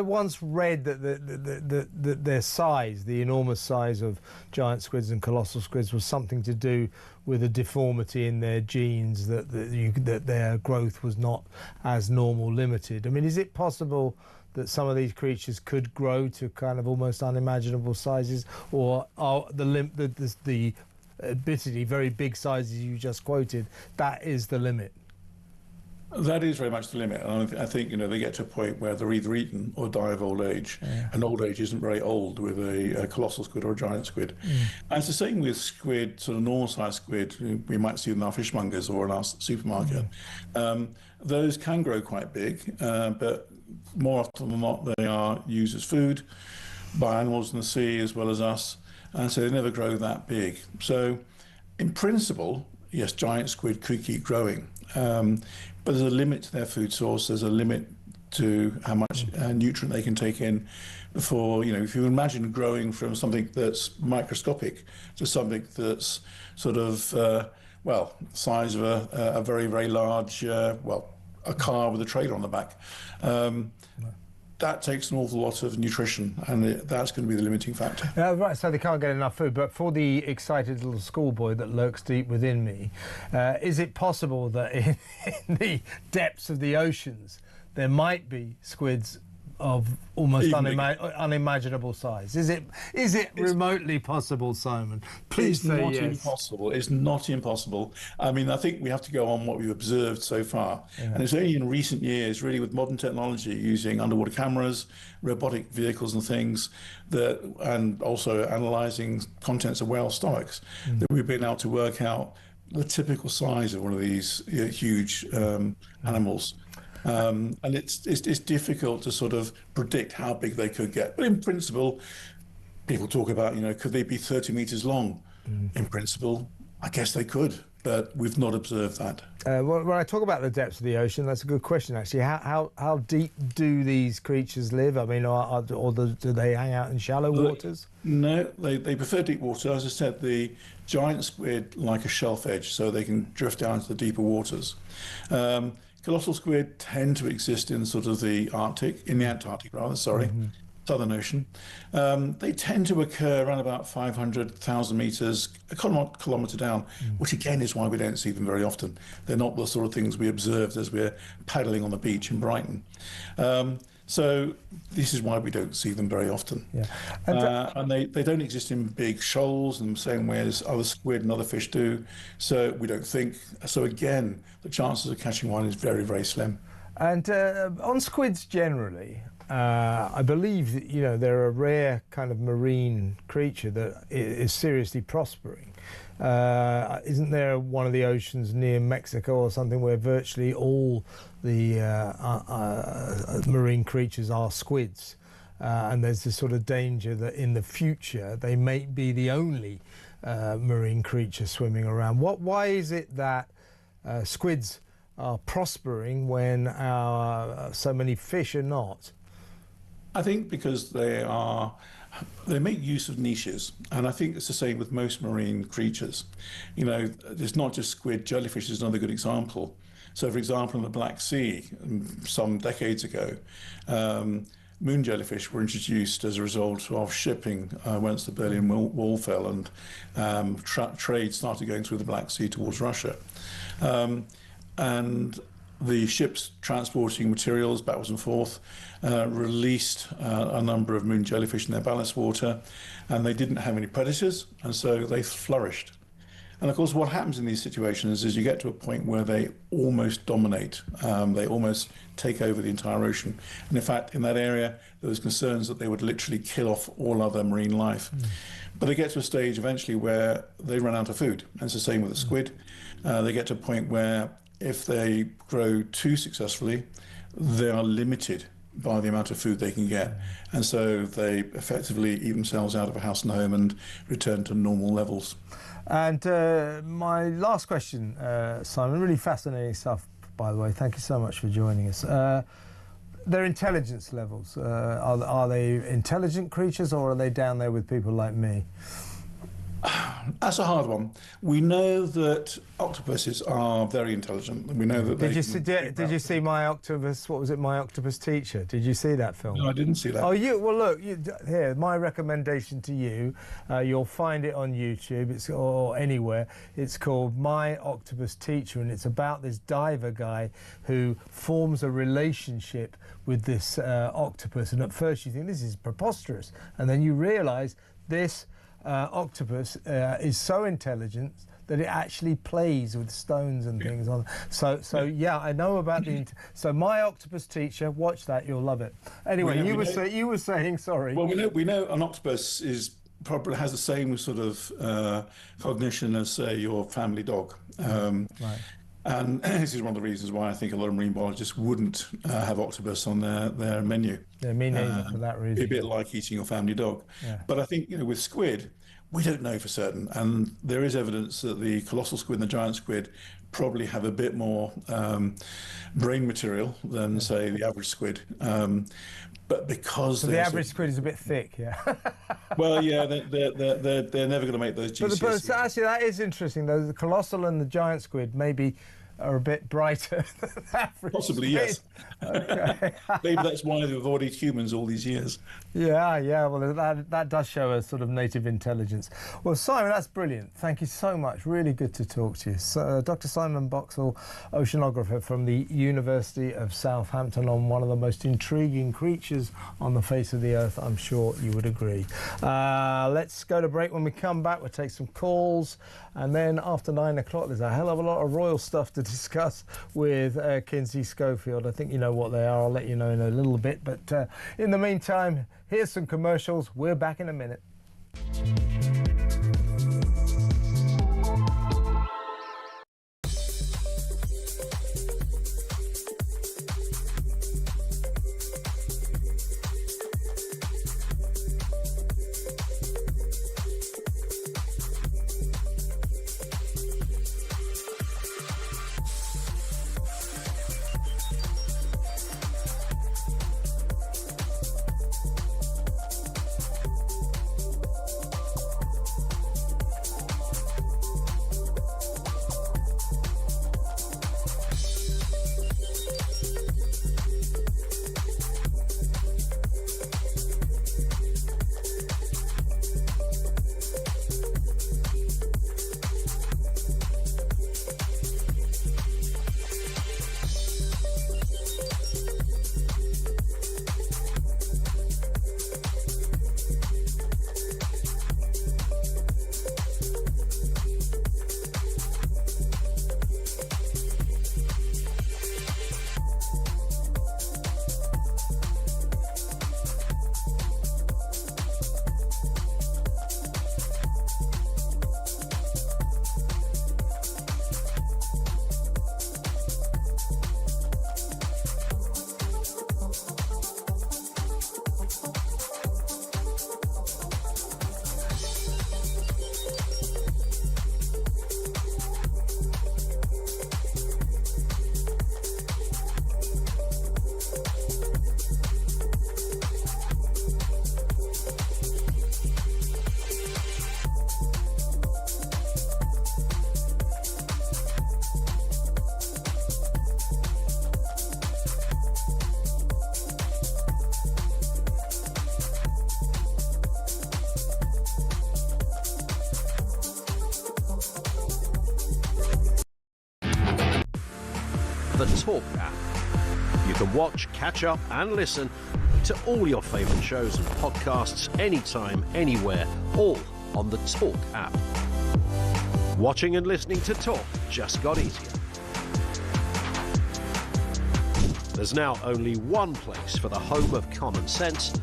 once read that their size, the enormous size of giant squids and colossal squids, was something to do with a deformity in their genes, that their growth was not as normal, limited. I mean, is it possible that some of these creatures could grow to kind of almost unimaginable sizes, or are the admittedly very big sizes you just quoted, that is the limit? That is very much the limit. And I think, they get to a point where they're either eaten or die of old age. Yeah. And old age isn't very old with a colossal squid or a giant squid. And it's the same with squid, sort of normal sized squid, we might see in our fishmongers or in our supermarket. Those can grow quite big, but more often than not, they are used as food by animals in the sea as well as us. And so they never grow that big. So in principle, yes, giant squid could keep growing. But there's a limit to their food source. There's a limit to how much nutrient they can take in before, if you imagine growing from something that's microscopic to something that's sort of, size of a very, very large, a car with a trailer on the back. That takes an awful lot of nutrition, and that's going to be the limiting factor. Right, so they can't get enough food. But for the excited little schoolboy that lurks deep within me, is it possible that in the depths of the oceans there might be squids of almost unimaginable size? Is it remotely possible, Simon? Please say yes. It's not impossible. It's not impossible. I mean, I think we have to go on what we've observed so far. Yeah. And it's only in recent years, really, with modern technology, using underwater cameras, robotic vehicles and things, and also analysing contents of whale stomachs, that we've been able to work out the typical size of one of these huge animals. And it's difficult to sort of predict how big they could get. But in principle, people talk about, could they be 30 meters long? In principle, I guess they could, but we've not observed that. When I talk about the depths of the ocean, that's a good question, actually. How deep do these creatures live? I mean, do they hang out in shallow waters? No, they prefer deep water. As I said, the giant squid like a shelf edge, so they can drift down to the deeper waters. Colossal squid tend to exist in sort of the Antarctic, Southern Ocean. They tend to occur around about 500,000 meters, a kilometer down, which again is why we don't see them very often. They're not the sort of things we observed as we're paddling on the beach in Brighton. So this is why we don't see them very often. Yeah. And they don't exist in big shoals in the same way as other squid and other fish do. So we don't think. So again, the chances of catching one is very, very slim. And on squids generally, I believe that, they're a rare kind of marine creature that is seriously prospering. Isn't there one of the oceans near Mexico or something where virtually all the marine creatures are squids? And there's this sort of danger that in the future they may be the only marine creature swimming around. Why is it that squids are prospering when so many fish are not? I think because they make use of niches, and I think it's the same with most marine creatures. It's not just squid. Jellyfish is another good example. So, for example, in the Black Sea, some decades ago, moon jellyfish were introduced as a result of shipping once the Berlin Wall fell and trade started going through the Black Sea towards Russia. And the ships transporting materials backwards and forth released a number of moon jellyfish in their ballast water, and they didn't have any predators, and so they flourished. And of course, what happens in these situations is you get to a point where they almost dominate. They almost take over the entire ocean. And in fact, in that area, there was concerns that they would literally kill off all other marine life. But they get to a stage eventually where they run out of food. And it's the same with the squid. They get to a point where if they grow too successfully, they are limited by the amount of food they can get. And so they effectively eat themselves out of a house and home and return to normal levels. And my last question, Simon, really fascinating stuff, by the way. Thank you so much for joining us. Their intelligence levels, are they intelligent creatures, or are they down there with people like me? That's a hard one. We know that octopuses are very intelligent. We know that Did you see My Octopus? What was it? My Octopus Teacher. Did you see that film? No, I didn't see that. Oh, well, look here. My recommendation to you. You'll find it on YouTube. Or anywhere. It's called My Octopus Teacher, and it's about this diver guy who forms a relationship with this octopus. And at first you think this is preposterous, and then you realise this octopus is so intelligent that it actually plays with stones and things on. So yeah, I know about so My Octopus Teacher. Watch that, you'll love it. Anyway, you were saying sorry. Well, we know an octopus probably has the same sort of cognition as say your family dog. Right. And this is one of the reasons why I think a lot of marine biologists wouldn't have octopus on their menu. Yeah, me neither, for that reason. It'd be a bit like eating your family dog. Yeah. But I think with squid, We don't know for certain, and there is evidence that the colossal squid and the giant squid probably have a bit more brain material than, say, the average squid. But because the average squid is a bit thick, yeah. Well, yeah, they're never going to make those GCSE. But actually, that is interesting, though. The colossal and the giant squid maybe are a bit brighter than the average Possibly, squid. yes. Okay. Maybe that's why they've avoided humans all these years. Yeah, well, that does show a sort of native intelligence. Well, Simon, that's brilliant. Thank you so much. Really good to talk to you. So, Dr. Simon Boxall, oceanographer from the University of Southampton, on one of the most intriguing creatures on the face of the earth. I'm sure you would agree. Let's go to break. When we come back, we'll take some calls. And then after 9 o'clock, there's a hell of a lot of royal stuff to discuss with Kinsey Schofield. I think you know what they are. I'll let you know in a little bit. But in the meantime, here's some commercials. We're back in a minute. The Talk app. You can watch, catch up and listen to all your favourite shows and podcasts anytime, anywhere, all on the Talk app. Watching and listening to Talk just got easier. There's now only one place for the home of common sense.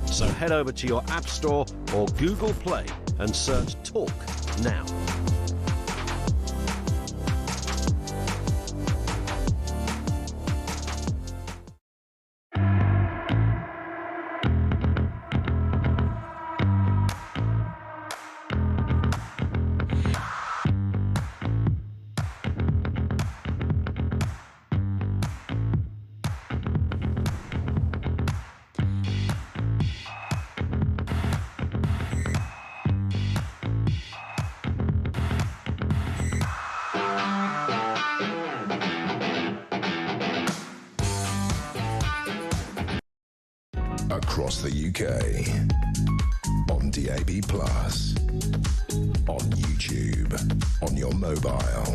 So head over to your App Store or Google Play and search Talk now. Across the UK, on DAB+, on YouTube, on your mobile,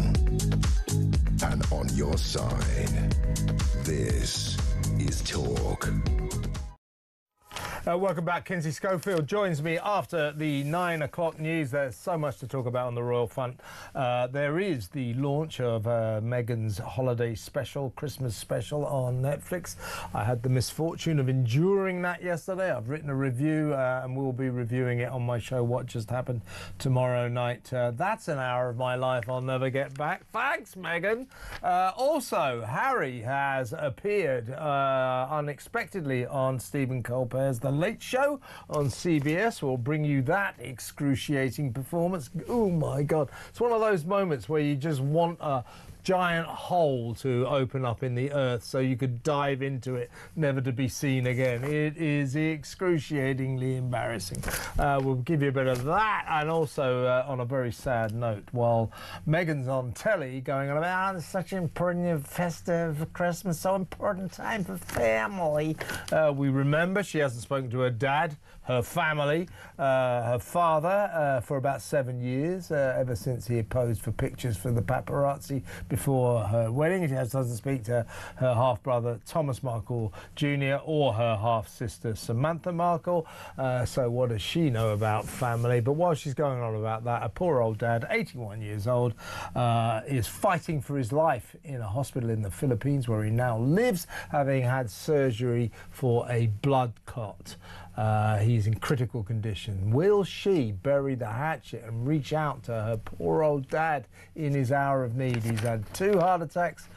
and on your side. This is Talk. Welcome back. Kinsey Schofield joins me after the 9 o'clock news. There's so much to talk about on the royal front. There is the launch of Meghan's holiday special, Christmas special on Netflix. I had the misfortune of enduring that yesterday. I've written a review and we'll be reviewing it on my show, What Just Happened, tomorrow night. That's an hour of my life I'll never get back. Thanks, Meghan. Also, Harry has appeared unexpectedly on Stephen Colbert's The Late Show on CBS. We'll bring you that excruciating performance. Oh, my God. It's one of those moments where you just want a giant hole to open up in the earth so you could dive into it, never to be seen again. It is excruciatingly embarrassing. We'll give you a bit of that, and also on a very sad note, while Meghan's on telly going on about it's such an important festive Christmas, so important time for family. We remember she hasn't spoken to her dad, her family, her father for about 7 years, ever since he posed for pictures for the paparazzi before her wedding. She doesn't speak to her half-brother Thomas Markle Jr. or her half-sister Samantha Markle. So what does she know about family? But while she's going on about that, a poor old dad, 81 years old, is fighting for his life in a hospital in the Philippines where he now lives, having had surgery for a blood clot. He's in critical condition. Will she bury the hatchet and reach out to her poor old dad in his hour of need? He's had 2 heart attacks,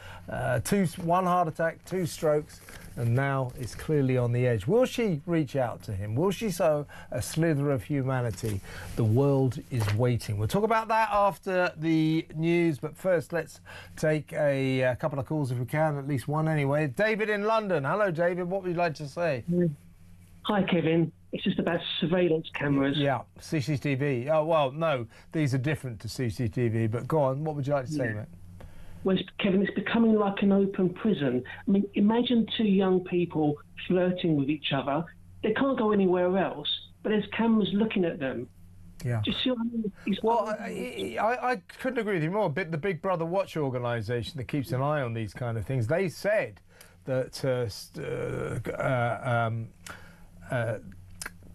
one heart attack, 2 strokes, and now is clearly on the edge. Will she reach out to him? Will she sow a slither of humanity? The world is waiting. We'll talk about that after the news, but first let's take a couple of calls if we can, at least one anyway. David in London. Hello, David. What would you like to say? Hi, Kevin. It's just about surveillance cameras. Yeah, CCTV. Oh, well, no, these are different to CCTV, but go on. What would you like to say, mate? Well, Kevin, it's becoming like an open prison. I mean, imagine 2 young people flirting with each other. They can't go anywhere else, but there's cameras looking at them. Yeah. Do you see what I mean? Well, I couldn't agree with you more. But the Big Brother Watch organisation that keeps an eye on these kind of things, they said that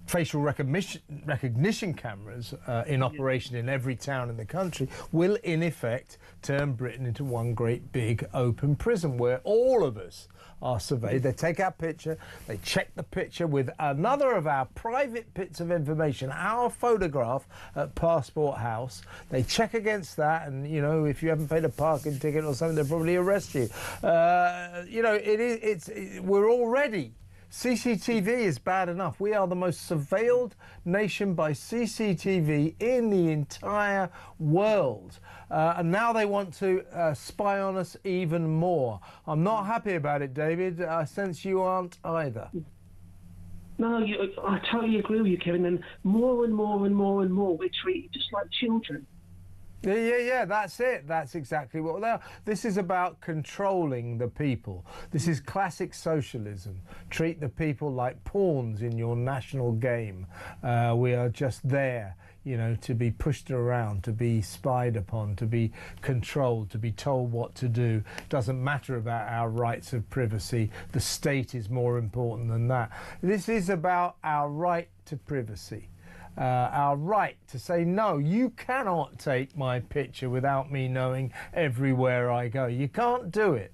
facial recognition cameras in operation in every town in the country will, in effect, turn Britain into one great big open prison where all of us are surveyed. They take our picture, they check the picture with another of our private bits of information, our photograph at Passport House. They check against that, and, you know, if you haven't paid a parking ticket or something, they'll probably arrest you. You know, we're already... CCTV is bad enough. We are the most surveilled nation by CCTV in the entire world. And now they want to spy on us even more. I'm not happy about it, David. I sense you aren't either. No, I totally agree with you, Kevin. And more and more and more and more, we're treated just like children. Yeah, that's it. That's exactly what they are. This is about controlling the people. This is classic socialism. Treat the people like pawns in your national game. We are just there, you know, to be pushed around, to be spied upon, to be controlled, to be told what to do. Doesn't matter about our rights of privacy. The state is more important than that. This is about our right to privacy. Our right to say, no, you cannot take my picture without me knowing everywhere I go. You can't do it.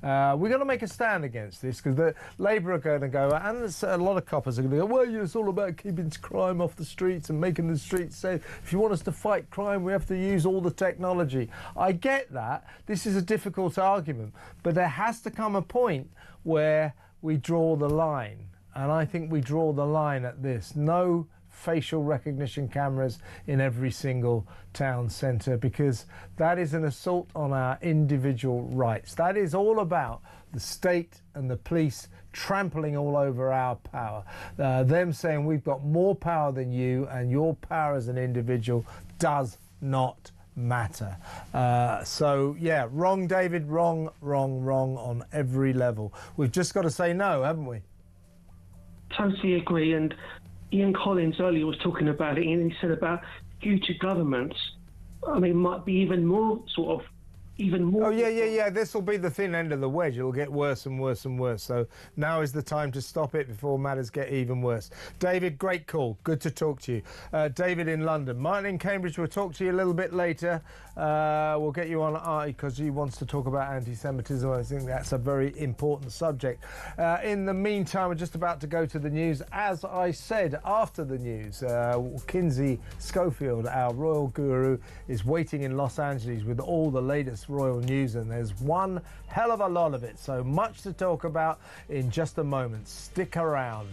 We're going to make a stand against this because the Labour are going to go, and a lot of coppers are going to go, well, it's all about keeping crime off the streets and making the streets safe. If you want us to fight crime, we have to use all the technology. I get that. This is a difficult argument, but there has to come a point where we draw the line. And I think we draw the line at this. No facial recognition cameras in every single town centre, because that is an assault on our individual rights. That is all about the state and the police trampling all over our power. Them saying we've got more power than you and your power as an individual does not matter. So yeah, wrong, David, wrong on every level. We've just got to say no, haven't we? Totally agree. And Ian Collins earlier was talking about it, and he said about future governments, I mean, might be even more sort of even more. Oh, yeah. This will be the thin end of the wedge. It'll get worse and worse and worse. So now is the time to stop it before matters get even worse. David, great call. Good to talk to you. David in London. Martin in Cambridge, we'll talk to you a little bit later. We'll get you on because he wants to talk about anti-Semitism. I think that's a very important subject. In the meantime, we're just about to go to the news. As I said, after the news, Kinsey Schofield, our royal guru, is waiting in Los Angeles with all the latest royal news, and there's one hell of a lot of it. So much to talk about in just a moment. Stick around.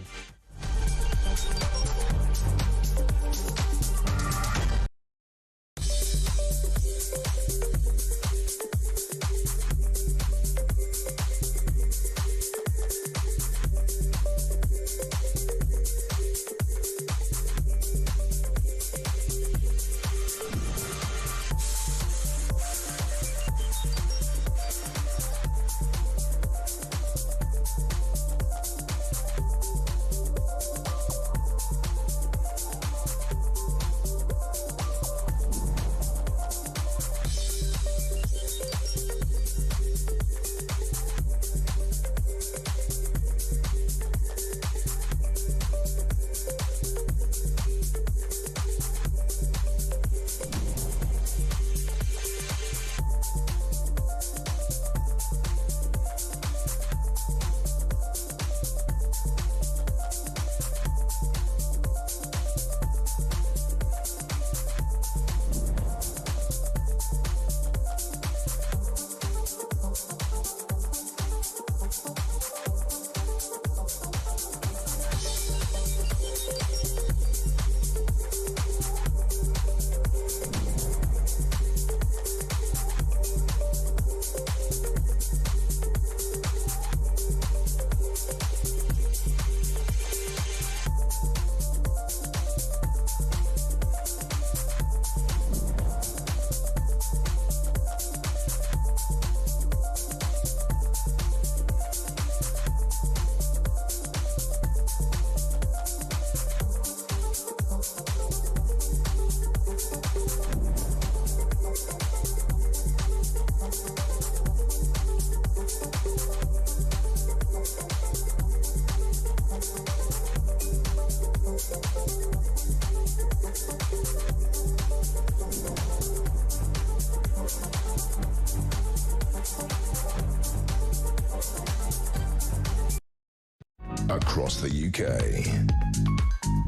Across the UK,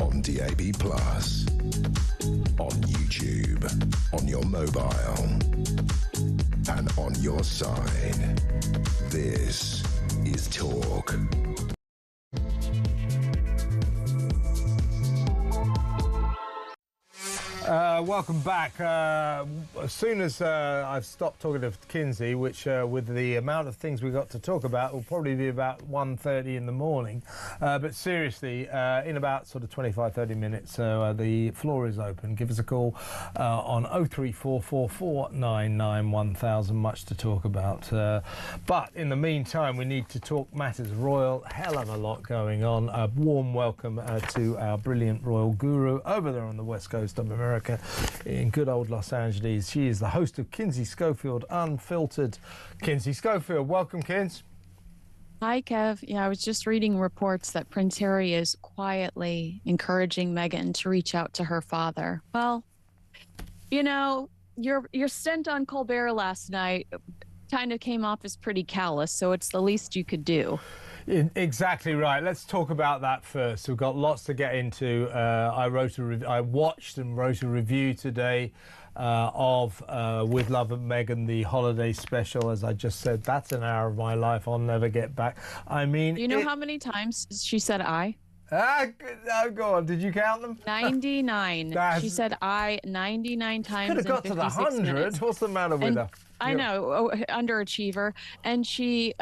on DAB+, on YouTube, on your mobile, and on your side. This is Talk. Welcome back. As soon as I've stopped talking to Kinsey, which with the amount of things we've got to talk about will probably be about 1:30 in the morning. But seriously, in about sort of 25-30 minutes, the floor is open. Give us a call on 03444991000. Much to talk about. But in the meantime, we need to talk matters royal. Hell of a lot going on. A warm welcome to our brilliant royal guru over there on the west coast of America, in good old Los Angeles. She is the host of Kinsey Schofield Unfiltered. Kinsey Schofield, welcome, Kins. Hi, Kev. Yeah, I was just reading reports that Prince Harry is quietly encouraging Meghan to reach out to her father. Well, you know, your stint on Colbert last night kind of came off as pretty callous, so it's the least you could do. Exactly right. Let's talk about that first. We've got lots to get into. I watched and wrote a review today of With Love and Meghan, the holiday special. As I just said, that's an hour of my life I'll never get back. I mean, Do you know how many times she said I? Go on. Did you count them? 99. She said I 99 times. Could have got to the 100. Minutes. What's the matter with her? I know, underachiever. And she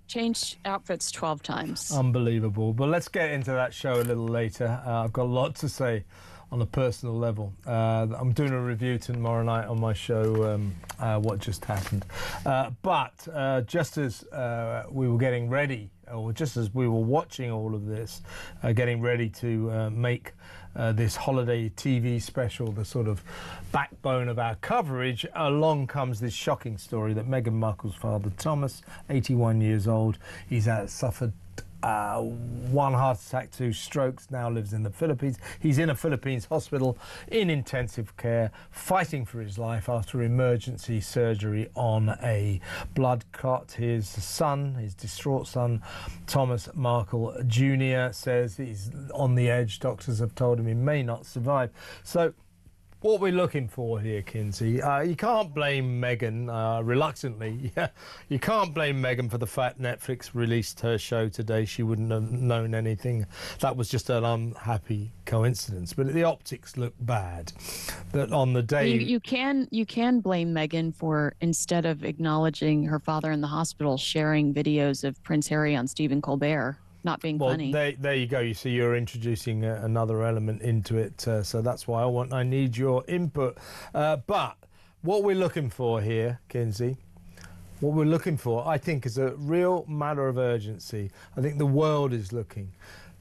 changed outfits 12 times. Unbelievable. But let's get into that show a little later. I've got a lot to say on a personal level. I'm doing a review tomorrow night on my show, What Just Happened. But just as we were getting ready, or just as we were watching all of this, getting ready to make this holiday TV special the sort of backbone of our coverage, along comes this shocking story that Meghan Markle's father, Thomas, 81 years old, he's suffered one heart attack, 2 strokes, now lives in the Philippines. He's in a Philippines hospital in intensive care, fighting for his life after emergency surgery on a blood clot. His son, his distraught son, Thomas Markle Jr., says he's on the edge. Doctors have told him he may not survive. So what we're looking for here, Kinsey. You can't blame Meghan, reluctantly. Yeah, you can't blame Meghan for the fact Netflix released her show today. She wouldn't have known anything. That was just an unhappy coincidence. But the optics look bad. That on the day you can blame Meghan for, instead of acknowledging her father in the hospital, sharing videos of Prince Harry on Stephen Colbert. Not being funny. There you go. You see, you're introducing another element into it, so that's why I need your input. But what we're looking for here, Kinsey, what we're looking for, I think, is a real matter of urgency. I think the world is looking.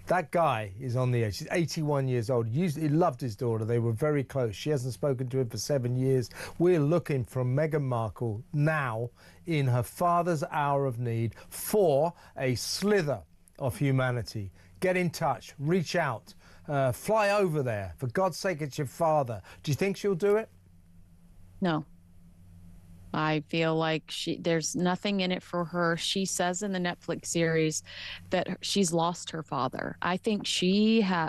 That guy is on the edge. He's 81 years old. He loved his daughter. They were very close. She hasn't spoken to him for 7 years. We're looking for Meghan Markle now, in her father's hour of need, for a slither of humanity. Get in touch, reach out, fly over there. For God's sake, it's your father. Do you think she'll do it? No. I feel like there's nothing in it for her. She says in the Netflix series that she's lost her father. I think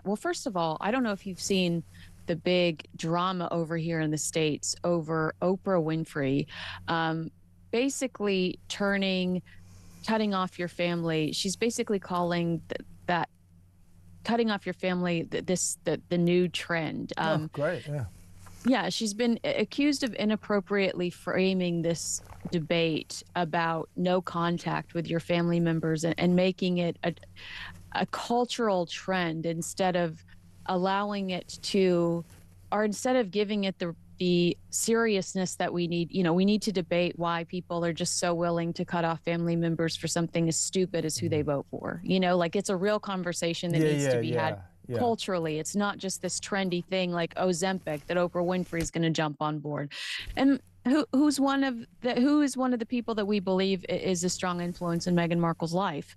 well, first of all, I don't know if you've seen the big drama over here in the States over Oprah Winfrey, basically cutting off your family. She's basically calling that cutting off your family the new trend. Great, yeah. Yeah, she's been accused of inappropriately framing this debate about no contact with your family members and making it a cultural trend instead of allowing it to, or instead of giving it the seriousness that we need. We need to debate why people are just so willing to cut off family members for something as stupid as who they vote for. Like, it's a real conversation that needs to be had culturally. It's not just this trendy thing like Ozempic that Oprah Winfrey is going to jump on board. And who is one of the people that we believe is a strong influence in Meghan Markle's life?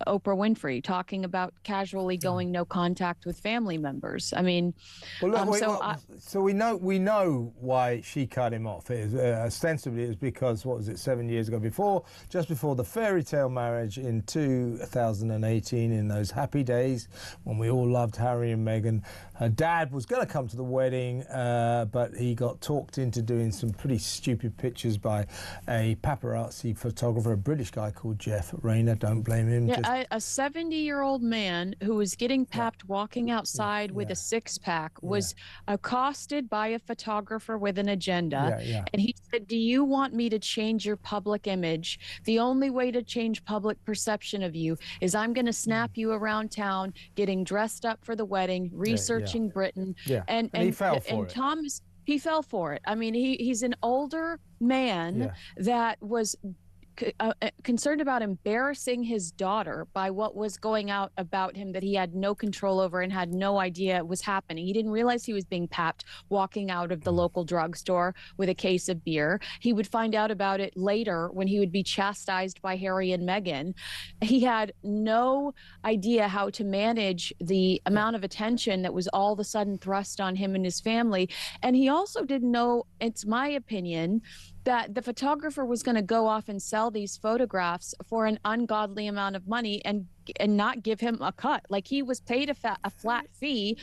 Oprah Winfrey, talking about casually going no contact with family members. I mean, so we know why she cut him off. Ostensibly, it was because, 7 years ago, just before the fairy tale marriage in 2018, in those happy days when we all loved Harry and Meghan. Her dad was going to come to the wedding, but he got talked into doing some pretty stupid pictures by a paparazzi photographer, a British guy called Jeff Rayner. Don't blame him. Yeah, a 70-year-old man who was getting papped walking outside with a six-pack was accosted by a photographer with an agenda. And he said, "Do you want me to change your public image? The only way to change public perception of you is I'm going to snap you around town, getting dressed up for the wedding, researching Britain." And he fell for it. Thomas, he fell for it. I mean, he's an older man that was concerned about embarrassing his daughter by what was going out about him that he had no control over and had no idea was happening. He didn't realize he was being papped walking out of the local drugstore with a case of beer. He would find out about it later when he would be chastised by Harry and Meghan. He had no idea how to manage the amount of attention that was all of a sudden thrust on him and his family. And he also didn't know, it's my opinion, that the photographer was going to go off and sell these photographs for an ungodly amount of money and not give him a cut. Like, he was paid a flat fee.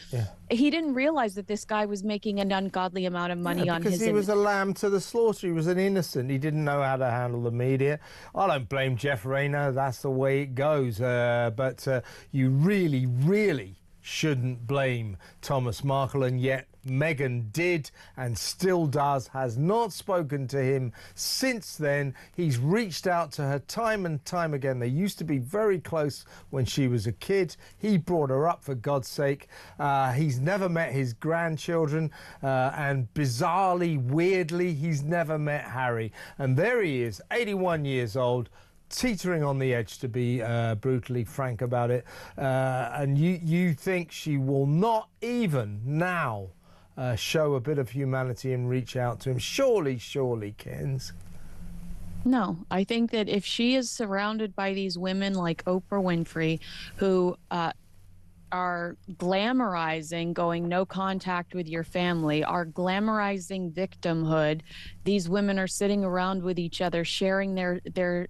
He didn't realize that this guy was making an ungodly amount of money on his... Because he was a lamb to the slaughter. He was an innocent. He didn't know how to handle the media. I don't blame Jeff Rayner. That's the way it goes. But you really, really shouldn't blame Thomas Markle, and yet Meghan did and still does, has not spoken to him since then. He's reached out to her time and time again. They used to be very close when she was a kid. He brought her up, for God's sake. He's never met his grandchildren, and bizarrely, weirdly, he's never met Harry. And there he is, 81 years old, teetering on the edge, to be brutally frank about it. And you think she will not even now show a bit of humanity and reach out to him? Surely, Kens. No, I think that if she is surrounded by these women like Oprah Winfrey, who are glamorizing going no contact with your family, are glamorizing victimhood, these women are sitting around with each other, sharing their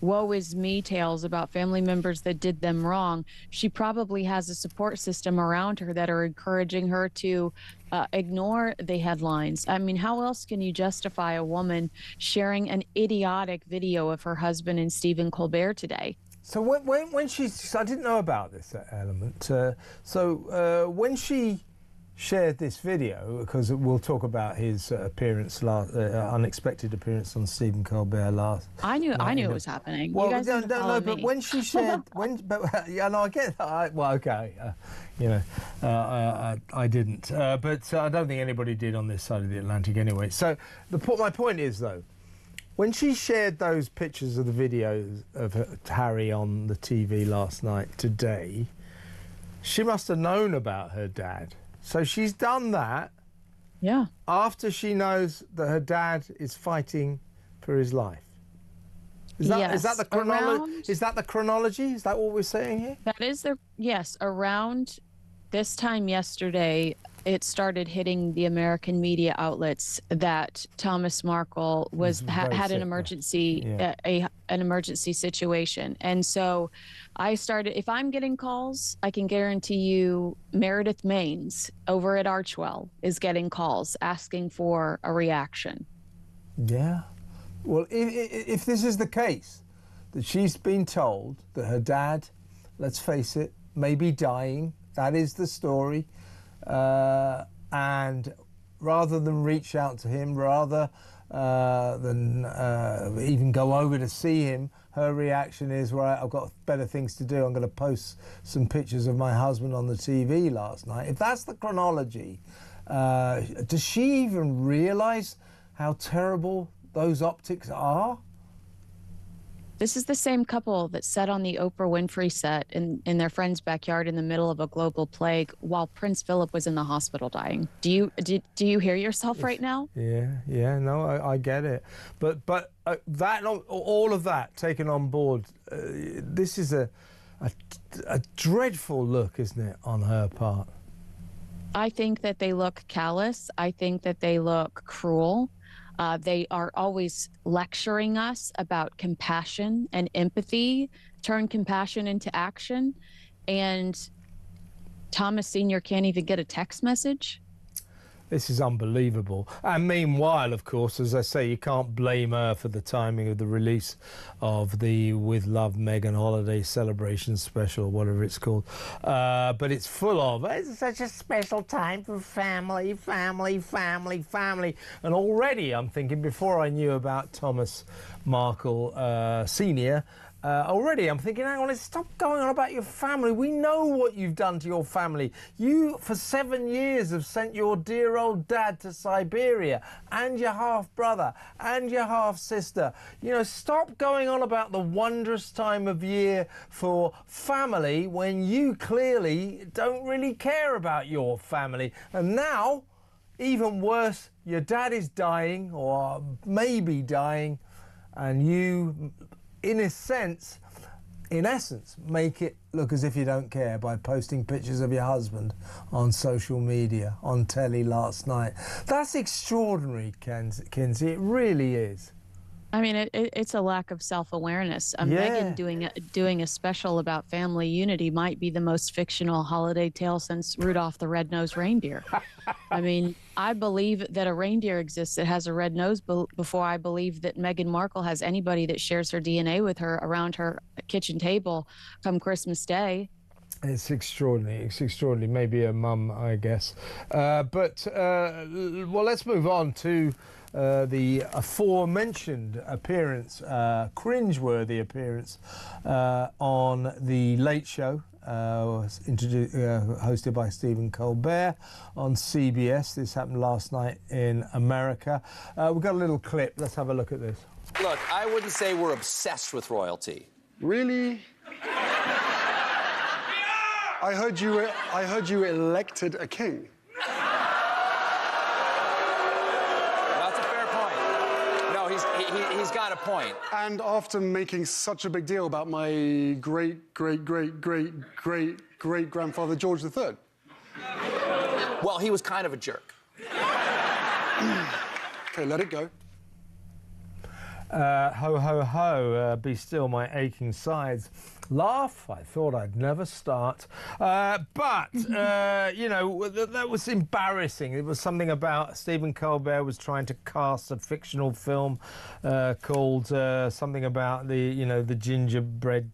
woe is me tales about family members that did them wrong, she probably has a support system around her that are encouraging her to ignore the headlines. I mean, how else can you justify a woman sharing an idiotic video of her husband and Stephen Colbert today? So when I didn't know about this element. When she shared this video, because we'll talk about his unexpected appearance on Stephen Colbert last. I knew it was happening. Well, you guys no, but me. when she shared, I get that. Well, okay, I didn't, but I don't think anybody did on this side of the Atlantic anyway. So my point is though, when she shared those pictures of the videos of Harry on the TV last night today, she must have known about her dad. So she's done that. Yeah. After she knows that her dad is fighting for his life. Is that the chronology? Is that the chronology? Is that what we're saying here? That is yes. Around this time yesterday, it started hitting the American media outlets that Thomas Markle had an emergency, an emergency situation, and so I started. If I'm getting calls, I can guarantee you, Meredith Maines over at Archwell is getting calls asking for a reaction. Yeah. Well, if this is the case, that she's been told that her dad, let's face it, may be dying. That is the story. And rather than reach out to him, rather than even go over to see him, her reaction is, right, I've got better things to do. I'm going to post some pictures of my husband on the TV last night. If that's the chronology, does she even realise how terrible those optics are? This is the same couple that sat on the Oprah Winfrey set in their friend's backyard in the middle of a global plague while Prince Philip was in the hospital dying. Do you hear yourself right now? Yeah, no, I get it. But that all of that taken on board, this is a dreadful look, isn't it, on her part? I think that they look callous. I think that they look cruel. They are always lecturing us about compassion and empathy, turn compassion into action. And Thomas Sr. can't even get a text message. This is unbelievable. And meanwhile, of course, as I say, you can't blame her for the timing of the release of the With Love Meghan Holiday Celebration Special, whatever it's called. But it's full of, it's such a special time for family, family, family, family. And already I'm thinking, before I knew about Thomas Markle Sr., already I'm thinking, hang on, stop going on about your family. We know what you've done to your family. You, for 7 years, have sent your dear old dad to Siberia, and your half-brother, and your half-sister. You know, stop going on about the wondrous time of year for family when you clearly don't really care about your family. And now, even worse, your dad is dying, or maybe dying, and you, in essence, make it look as if you don't care by posting pictures of your husband on social media, on telly last night. That's extraordinary, Kinsey. It really is. I mean, it's a lack of self-awareness. Meghan doing a special about family unity might be the most fictional holiday tale since Rudolph the Red-Nosed Reindeer. I mean, I believe that a reindeer exists that has a red nose before I believe that Meghan Markle has anybody that shares her DNA with her around her kitchen table come Christmas Day. It's extraordinary. It's extraordinary. Maybe a mum, I guess. Well, let's move on to the aforementioned appearance, cringeworthy appearance on The Late Show, hosted by Stephen Colbert on CBS. This happened last night in America. We've got a little clip. Let's have a look at this. Look, I wouldn't say we're obsessed with royalty. Really? I heard you elected a king. That's a fair point. No, he's got a point. And after making such a big deal about my great-great-great-great-great-grandfather George III. Well, he was kind of a jerk. Okay, let it go. Ho, ho, ho, be still my aching sides. Laugh, I thought I'd never start. But you know, that was embarrassing. It was something about Stephen Colbert was trying to cast a fictional film called something about the gingerbread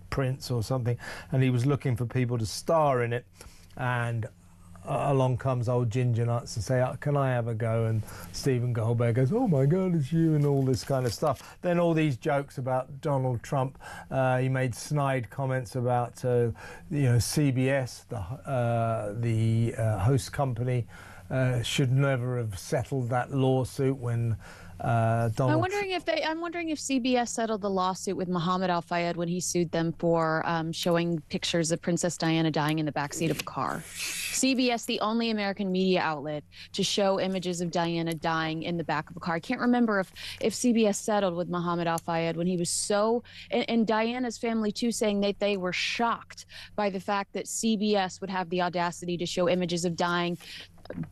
prince or something, and he was looking for people to star in it, and along comes old Ginger Nuts and say, can I have a go? And Stephen Colbert goes, oh my God, it's you, and all this kind of stuff. Then all these jokes about Donald Trump. He made snide comments about, CBS, the host company, should never have settled that lawsuit when Donald. I'm wondering if CBS settled the lawsuit with Mohammed Al Fayed when he sued them for showing pictures of Princess Diana dying in the backseat of a car. CBS, the only American media outlet to show images of Diana dying in the back of a car. I can't remember if CBS settled with Mohammed Al Fayed when he was so, and Diana's family too, saying that they were shocked by the fact that CBS would have the audacity to show images of dying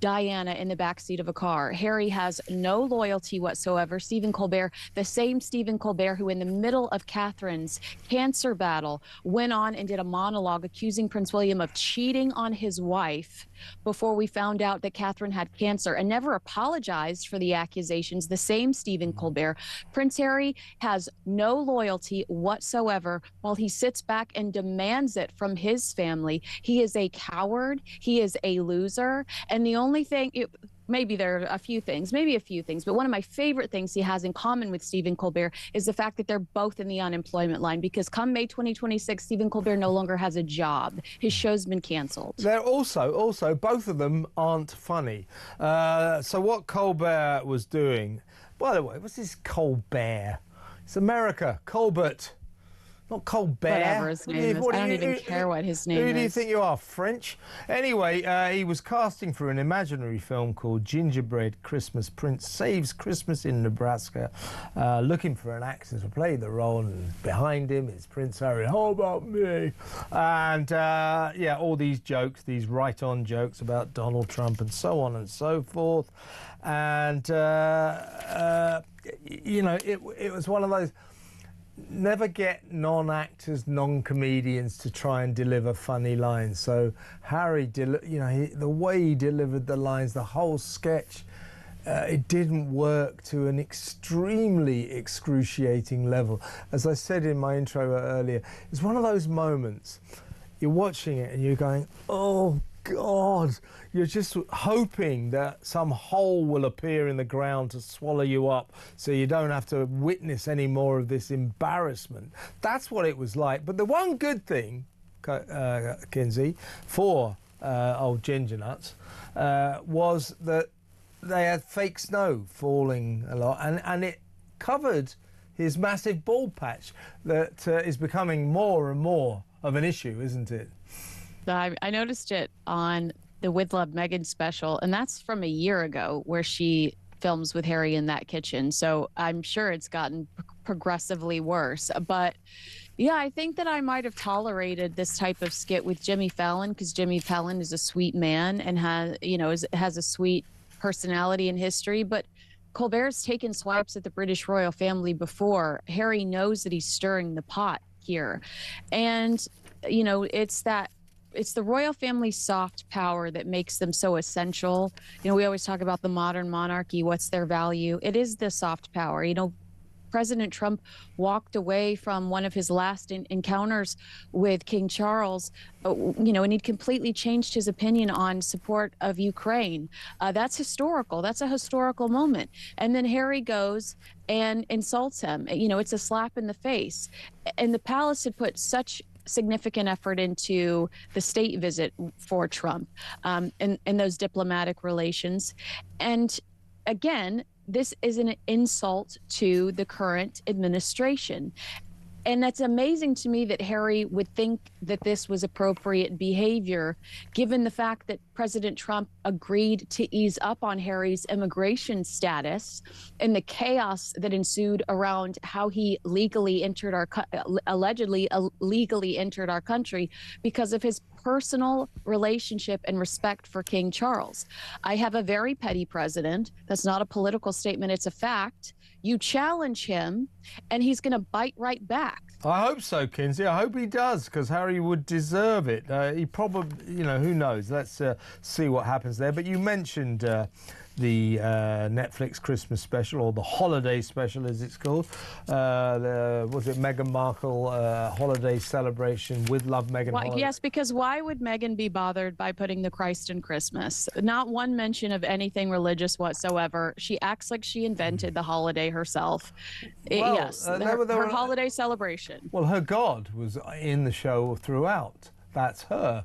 Diana in the backseat of a car. Harry has no loyalty whatsoever. Stephen Colbert, the same Stephen Colbert who in the middle of Catherine's cancer battle went on and did a monologue accusing Prince William of cheating on his wife before we found out that Catherine had cancer, and never apologized for the accusations. The same Stephen Colbert. Prince Harry has no loyalty whatsoever while he sits back and demands it from his family. He is a coward. He is a loser. And the only thing, maybe there are a few things, but one of my favorite things he has in common with Stephen Colbert is the fact that they're both in the unemployment line, because come May 2026, Stephen Colbert no longer has a job. His show's been canceled. They're also, both of them aren't funny. So what Colbert was doing, by the way, what's this Colbert? It's America, Colbert. Not Colbert. Whatever his name is. I don't even care what his name is. Who do you think you are, French? Anyway, he was casting for an imaginary film called Gingerbread Christmas Prince Saves Christmas in Nebraska, looking for an actor to play the role, and behind him is Prince Harry. How about me? And all these jokes, these right-on jokes about Donald Trump and so on and so forth. And, it was one of those. Never get non-actors, non-comedians to try and deliver funny lines. So Harry, the way he delivered the lines, the whole sketch, it didn't work to an extremely excruciating level. As I said in my intro earlier, it's one of those moments, you're watching it and you're going, oh God, you're just hoping that some hole will appear in the ground to swallow you up so you don't have to witness any more of this embarrassment. That's what it was like. But the one good thing, Kinsey, for old Ginger Nuts, was that they had fake snow falling a lot, and it covered his massive bald patch that is becoming more and more of an issue, isn't it? I noticed it on the With Love Meghan special, and that's from a year ago, where she films with Harry in that kitchen. So I'm sure it's gotten progressively worse. But yeah, I think that I might have tolerated this type of skit with Jimmy Fallon, because Jimmy Fallon is a sweet man and has a sweet personality and history. But Colbert's taken swipes at the British royal family before. Harry knows that he's stirring the pot here. And, it's the royal family's soft power that makes them so essential. We always talk about the modern monarchy. What's their value? It is the soft power. President Trump walked away from one of his last encounters with King Charles, and he'd completely changed his opinion on support of Ukraine. That's historical. That's a historical moment. And then Harry goes and insults him. It's a slap in the face. And the palace had put such significant effort into the state visit for Trump and those diplomatic relations. And again, this is an insult to the current administration. And that's amazing to me that Harry would think that this was appropriate behavior, given the fact that President Trump agreed to ease up on Harry's immigration status and the chaos that ensued around how he allegedly illegally entered our country because of his personal relationship and respect for King Charles. I have a very petty president. That's not a political statement. It's a fact. You challenge him, and he's going to bite right back. I hope so, Kinsey. I hope he does, because Harry would deserve it. He probably, you know, who knows? Let's see what happens there. But you mentioned the Netflix Christmas special, or the holiday special as it's called. Was it Meghan Markle holiday celebration with Love Meghan? Well, yes, because why would Meghan be bothered by putting the Christ in Christmas? Not one mention of anything religious whatsoever. She acts like she invented the holiday herself. Well, yes, her holiday celebration. Well, her God was in the show throughout. That's her.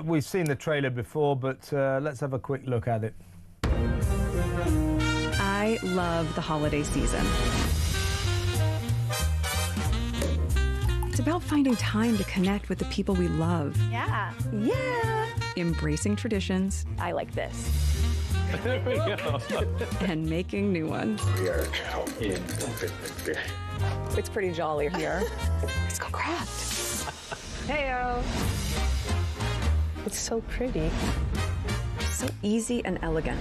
We've seen the trailer before, but let's have a quick look at it. I love the holiday season. It's about finding time to connect with the people we love. Yeah. Yeah. Embracing traditions. I like this. There we go. And making new ones. We are now in It's pretty jolly here. Let's go craft. Heyo. It's so pretty. So easy and elegant.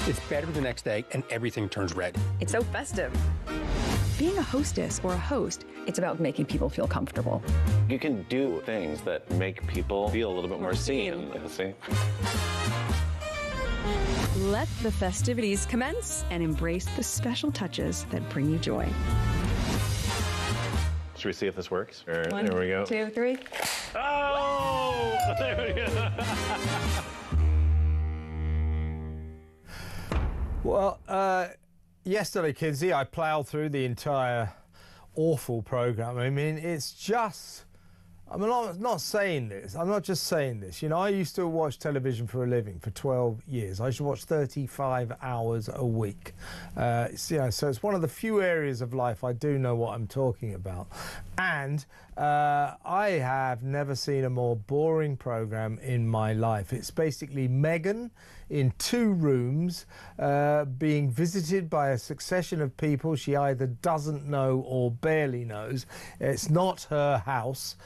It's better the next day and everything turns red. It's so festive. Being a hostess or a host, it's about making people feel comfortable. You can do things that make people feel a little bit more seen. See? Let the festivities commence and embrace the special touches that bring you joy. Should we see if this works? There One, we go. 2, 3. Oh! There we go. Well, yesterday, Kinsey, I ploughed through the entire awful programme. I mean, it's just... I'm not saying this. I'm not just saying this. You know, I used to watch television for a living for 12 years. I used to watch 35 hours a week. So it's one of the few areas of life I do know what I'm talking about. And I have never seen a more boring programme in my life. It's basically Meghan in 2 rooms being visited by a succession of people she either doesn't know or barely knows. It's not her house.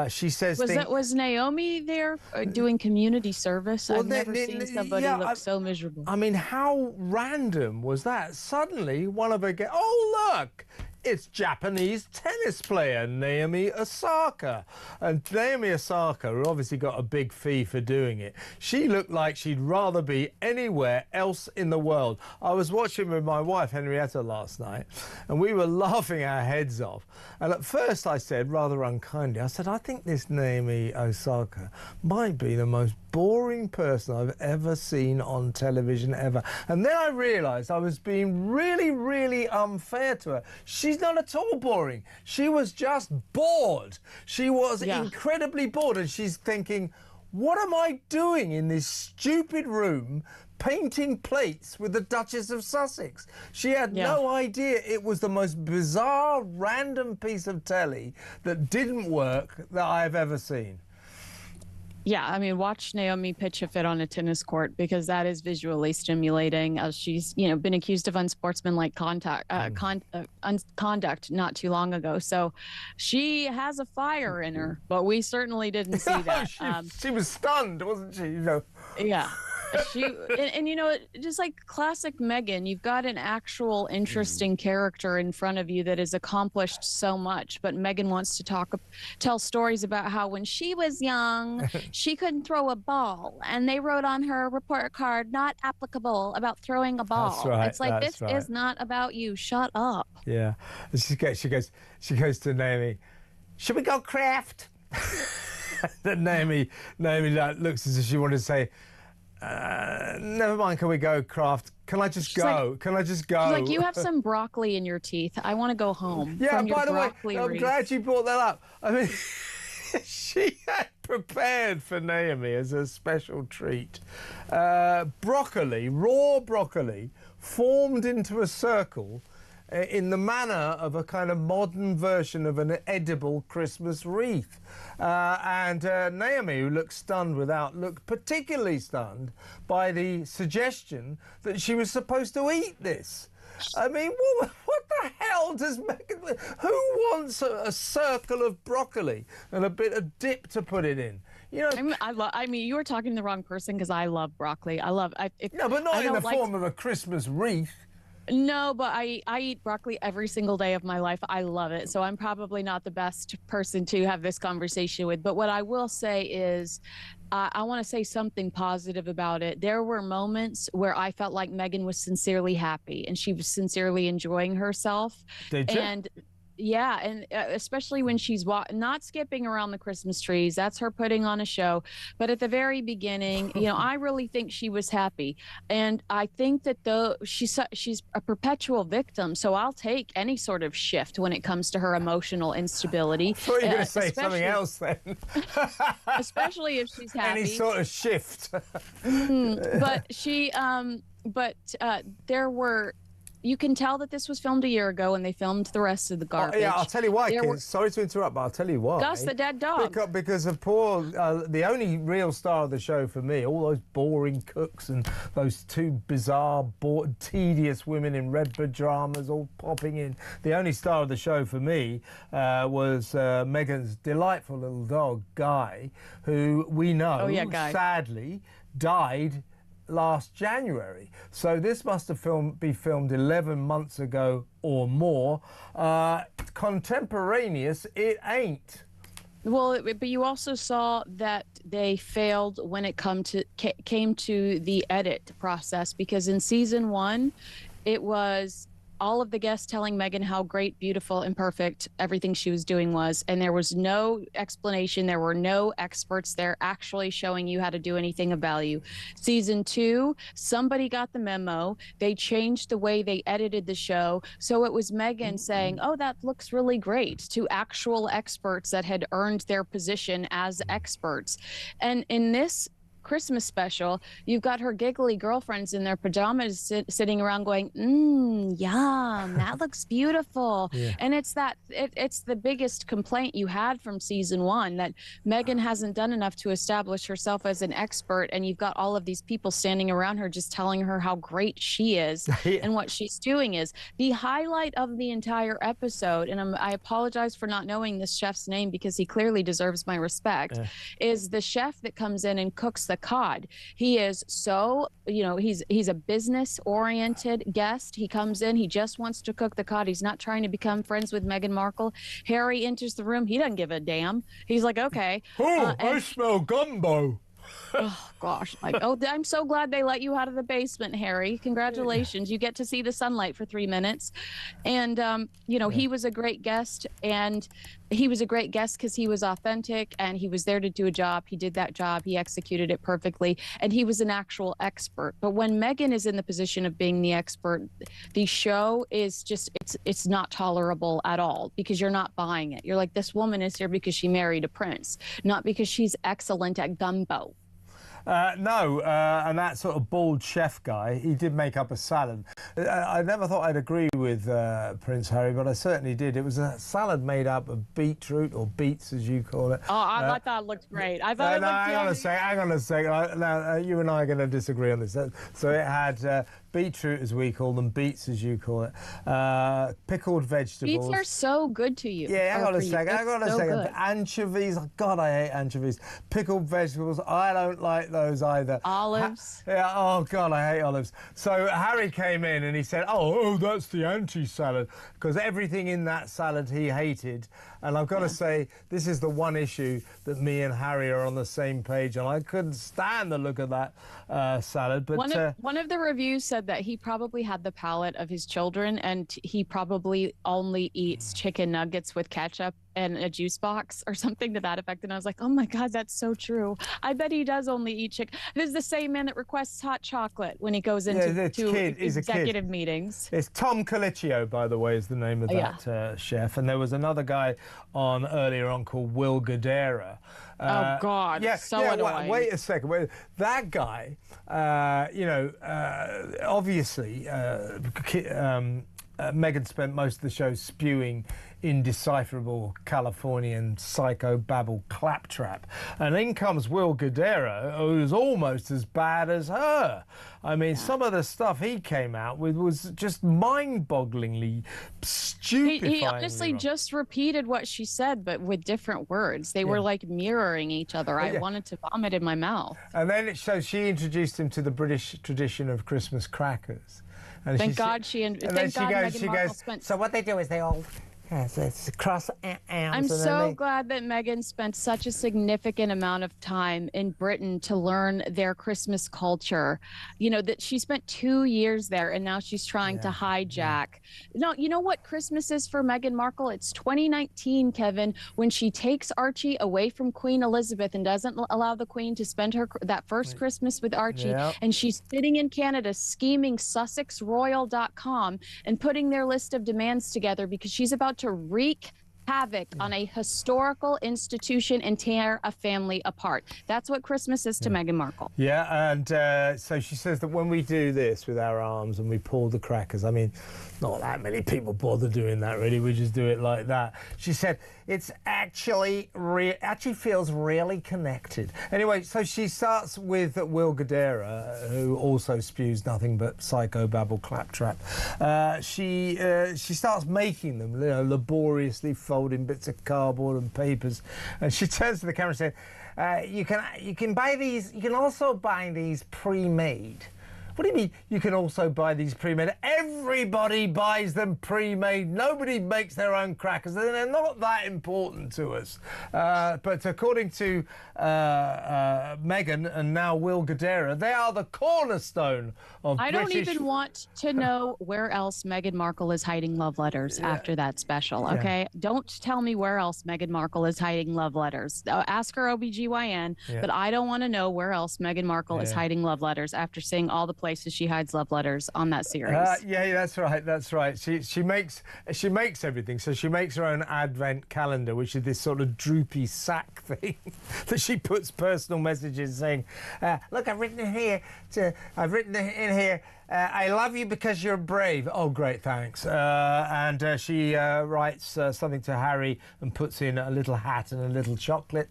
She says was Naomi there doing community service? I've never seen somebody look so miserable. I mean, how random was that? Suddenly, one of her oh, look! It's Japanese tennis player Naomi Osaka. And Naomi Osaka, who obviously got a big fee for doing it, she looked like she'd rather be anywhere else in the world. I was watching with my wife, Henrietta, last night, and we were laughing our heads off. And at first I said, rather unkindly, I said, I think this Naomi Osaka might be the most boring person I've ever seen on television ever. And then I realised I was being really, really unfair to her. She's not at all boring. She was just bored. She was incredibly bored, and she's thinking, what am I doing in this stupid room painting plates with the Duchess of Sussex? She had no idea it was the most bizarre, random piece of telly that didn't work that I've ever seen. Yeah, I mean, watch Naomi pitch a fit on a tennis court, because that is visually stimulating. She's, been accused of unsportsmanlike conduct not too long ago. So she has a fire in her, but we certainly didn't see that. She was stunned, wasn't she? Yeah. And just like classic Meghan, you've got an actual interesting character in front of you that has accomplished so much. But Meghan wants to tell stories about how when she was young, she couldn't throw a ball, and they wrote on her report card, "Not applicable," about throwing a ball. That's right, it's like, this is not about you. Shut up. Yeah. She goes to Naomi, should we go craft? Then Naomi looks as if she wanted to say, never mind, can we go craft? Can I just go? Can I just go? She's like, you have some broccoli in your teeth. I want to go home. Yeah, from by the way, I'm wreath. glad you brought that up. I mean, she had prepared for Naomi as a special treat broccoli, raw broccoli, formed into a circle in the manner of a kind of modern version of an edible Christmas wreath. And Naomi, who looked particularly stunned by the suggestion that she was supposed to eat this. I mean, what the hell does Meghan... Who wants a circle of broccoli and a bit of dip to put it in? You know, I mean, you were talking to the wrong person because I love broccoli. No, but not in the form of a Christmas wreath. No, but I eat broccoli every single day of my life. I love it. So I'm probably not the best person to have this conversation with. But what I will say is I want to say something positive about it. There were moments where I felt like Megan was sincerely happy and she was sincerely enjoying herself. Did you? And yeah, and especially when she's not skipping around the Christmas trees. That's her putting on a show. But at the very beginning, I really think she was happy. And I think that she's a perpetual victim. So I'll take any sort of shift when it comes to her emotional instability. I thought you were going to say something else then. Especially if she's happy. Any sort of shift. But there were... You can tell that this was filmed a year ago, and they filmed the rest of the garbage. Yeah, I'll tell you why, kids. Sorry to interrupt, but I'll tell you why. Gus, the dead dog. Because of the only real star of the show for me, all those boring cooks and those two bizarre, tedious women in red pajamas all popping in. The only star of the show for me was Megan's delightful little dog, Guy, who we know sadly died last January. So this must have been filmed 11 months ago or more. Contemporaneous, it ain't. Well, but you also saw that they failed when it came to the edit process, because in season 1, it was all of the guests telling Megan how great, beautiful, and perfect everything she was doing was, and there was no explanation. There were no experts there actually showing you how to do anything of value. Season 2, somebody got the memo. They changed the way they edited the show, so it was Megan saying, "Oh, that looks really great," to actual experts that had earned their position as experts. And in this Christmas special, you've got her giggly girlfriends in their pajamas sitting around going, yum, that looks beautiful. Yeah. And it's the biggest complaint you had from season 1, that Megan hasn't done enough to establish herself as an expert, and you've got all of these people standing around her just telling her how great she is and what she's doing is. The highlight of the entire episode, and I apologize for not knowing this chef's name because he clearly deserves my respect, is the chef that comes in and cooks the cod. He is so, he's a business-oriented guest. He comes in, he just wants to cook the cod. He's not trying to become friends with Meghan Markle. Harry enters the room. He doesn't give a damn. He's like, okay. I smell gumbo. Oh gosh, I'm so glad they let you out of the basement, Harry. Congratulations. You get to see the sunlight for 3 minutes. And he was a great guest, and he was a great guest because he was authentic and he was there to do a job. He did that job. He executed it perfectly, and he was an actual expert. But when Megan is in the position of being the expert, the show is just, it's not tolerable at all, because you're not buying it. You're like, this woman is here because she married a prince, not because she's excellent at gumbo. No, and that sort of bald chef guy, he did make up a salad. I never thought I'd agree with Prince Harry, but I certainly did. It was a salad made up of beetroot, or beets as you call it. Oh, I thought it looked great. I thought it looked hang on a second. Now, you and I are going to disagree on this. So it had beetroot, as we call them, beets, as you call it, pickled vegetables. Beets are so good to you. Yeah, hang on a second. Anchovies. God, I hate anchovies. Pickled vegetables. I don't like those either. Olives. Oh, God, I hate olives. So Harry came in and he said, oh, that's the anti-salad, because everything in that salad he hated. And I've got to say, this is the one issue that me and Harry are on the same page, and I couldn't stand the look of that salad. But one of the reviews said that he probably had the palate of his children, and he probably only eats chicken nuggets with ketchup and a juice box or something to that effect. And I was like, oh my God, that's so true. I bet he does only eat chicken. This is the same man that requests hot chocolate when he goes into executive meetings. It's Tom Colicchio, by the way, is the name of that chef. And there was another guy on earlier on called Will Guidera. Oh God, so annoying. Wait a second. That guy, obviously, Megan spent most of the show spewing indecipherable Californian psychobabble claptrap, and in comes Will Guidera, who's almost as bad as her. I mean, some of the stuff he came out with was just mind-bogglingly stupefyingly He honestly wrong. just repeated what she said, but with different words. They were like mirroring each other. I wanted to vomit in my mouth. And then she introduced him to the British tradition of Christmas crackers. And Thank God Meghan Markle spent. So what they do is they all it's cross arms. I'm so glad that Meghan spent such a significant amount of time in Britain to learn their Christmas culture. You know, that she spent 2 years there and now she's trying to hijack. No, you know what Christmas is for Meghan Markle? It's 2019, Kevin, when she takes Archie away from Queen Elizabeth and doesn't allow the Queen to spend that first Christmas with Archie. Yep. And she's sitting in Canada scheming SussexRoyal.com and putting their list of demands together because she's about to wreak havoc on a historical institution and tear a family apart. That's what Christmas is to Meghan Markle. Yeah, and so she says that when we do this with our arms and we pull the crackers, I mean, not that many people bother doing that, really. We just do it like that. She said it's actually feels really connected. Anyway, so she starts with Will Guidera, who also spews nothing but psychobabble claptrap. She starts making them, laboriously folding bits of cardboard and papers, and she turns to the camera and says, "You can buy these. You can also buy these pre-made." What do you mean you can also buy these pre-made? Everybody buys them pre-made. Nobody makes their own crackers. They're not that important to us. But according to Meghan and now Will Guidera, they are the cornerstone of I British... don't even want to know where else Meghan Markle is hiding love letters after that special, okay? Don't tell me where else Meghan Markle is hiding love letters. Ask her OBGYN, but I don't want to know where else Meghan Markle is hiding love letters after seeing all the places she hides love letters on that series. Yeah, that's right. She makes everything. So she makes her own advent calendar, which is this sort of droopy sack thing that she puts personal messages saying, "Look, I've written in here. I love you because you're brave." Oh, great, thanks. And she writes something to Harry and puts in a little hat and a little chocolate,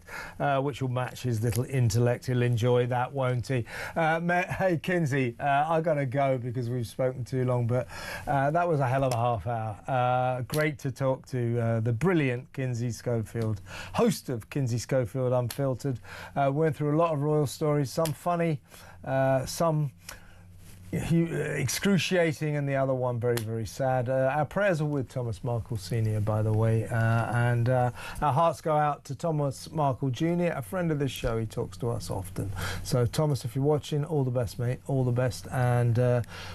which will match his little intellect. He'll enjoy that, won't he? Hey, Kinsey, I got to go because we've spoken too long, but that was a hell of a half hour. Great to talk to the brilliant Kinsey Schofield, host of Kinsey Schofield Unfiltered. Went through a lot of royal stories, some funny, some excruciating, and the other one very, very sad. Our prayers are with Thomas Markle Sr., by the way, and our hearts go out to Thomas Markle Jr., a friend of this show. He talks to us often. So, Thomas, if you're watching, all the best, mate, all the best, and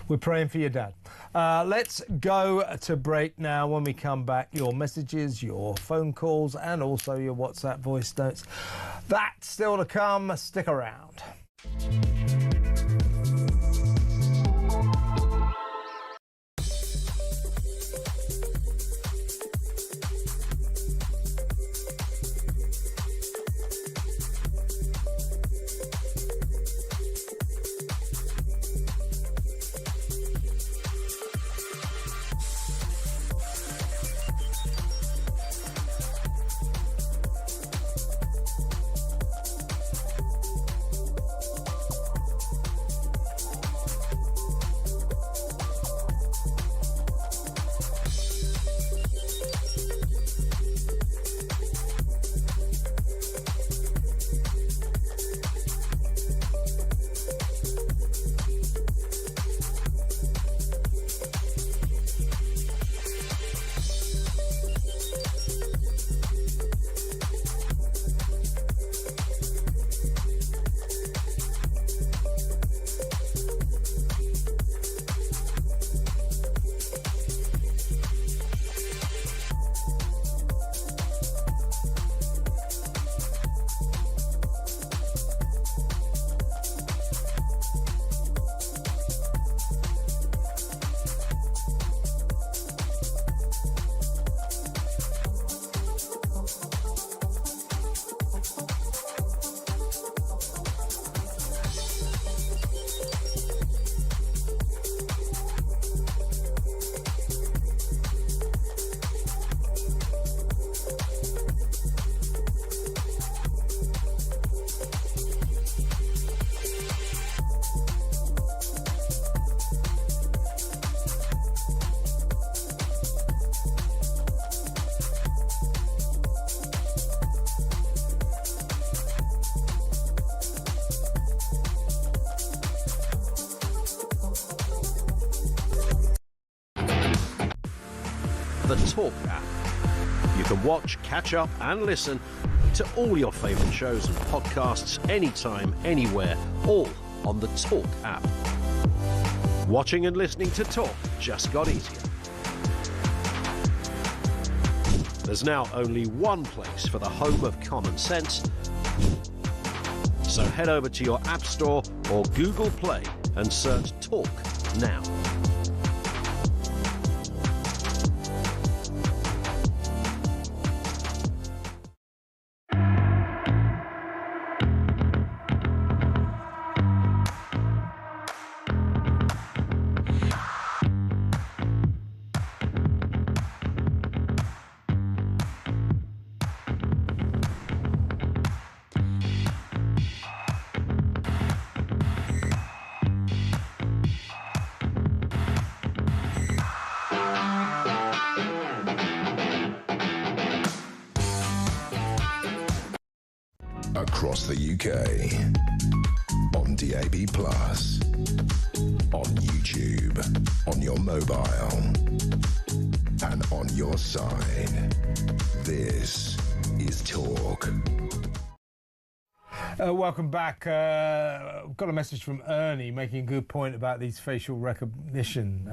we're praying for your dad. Let's go to break now. When we come back, your messages, your phone calls, and also your WhatsApp voice notes. That's still to come. Stick around. the Talk app. You can watch, catch up and listen to all your favourite shows and podcasts anytime, anywhere, all on the Talk app. Watching and listening to Talk just got easier. There's now only one place for the home of common sense. So head over to your App Store or Google Play and search Talk now. Across the UK, on DAB+, on YouTube, on your mobile, and on your side. This is Talk. Welcome back. I've got a message from Ernie making a good point about these facial recognition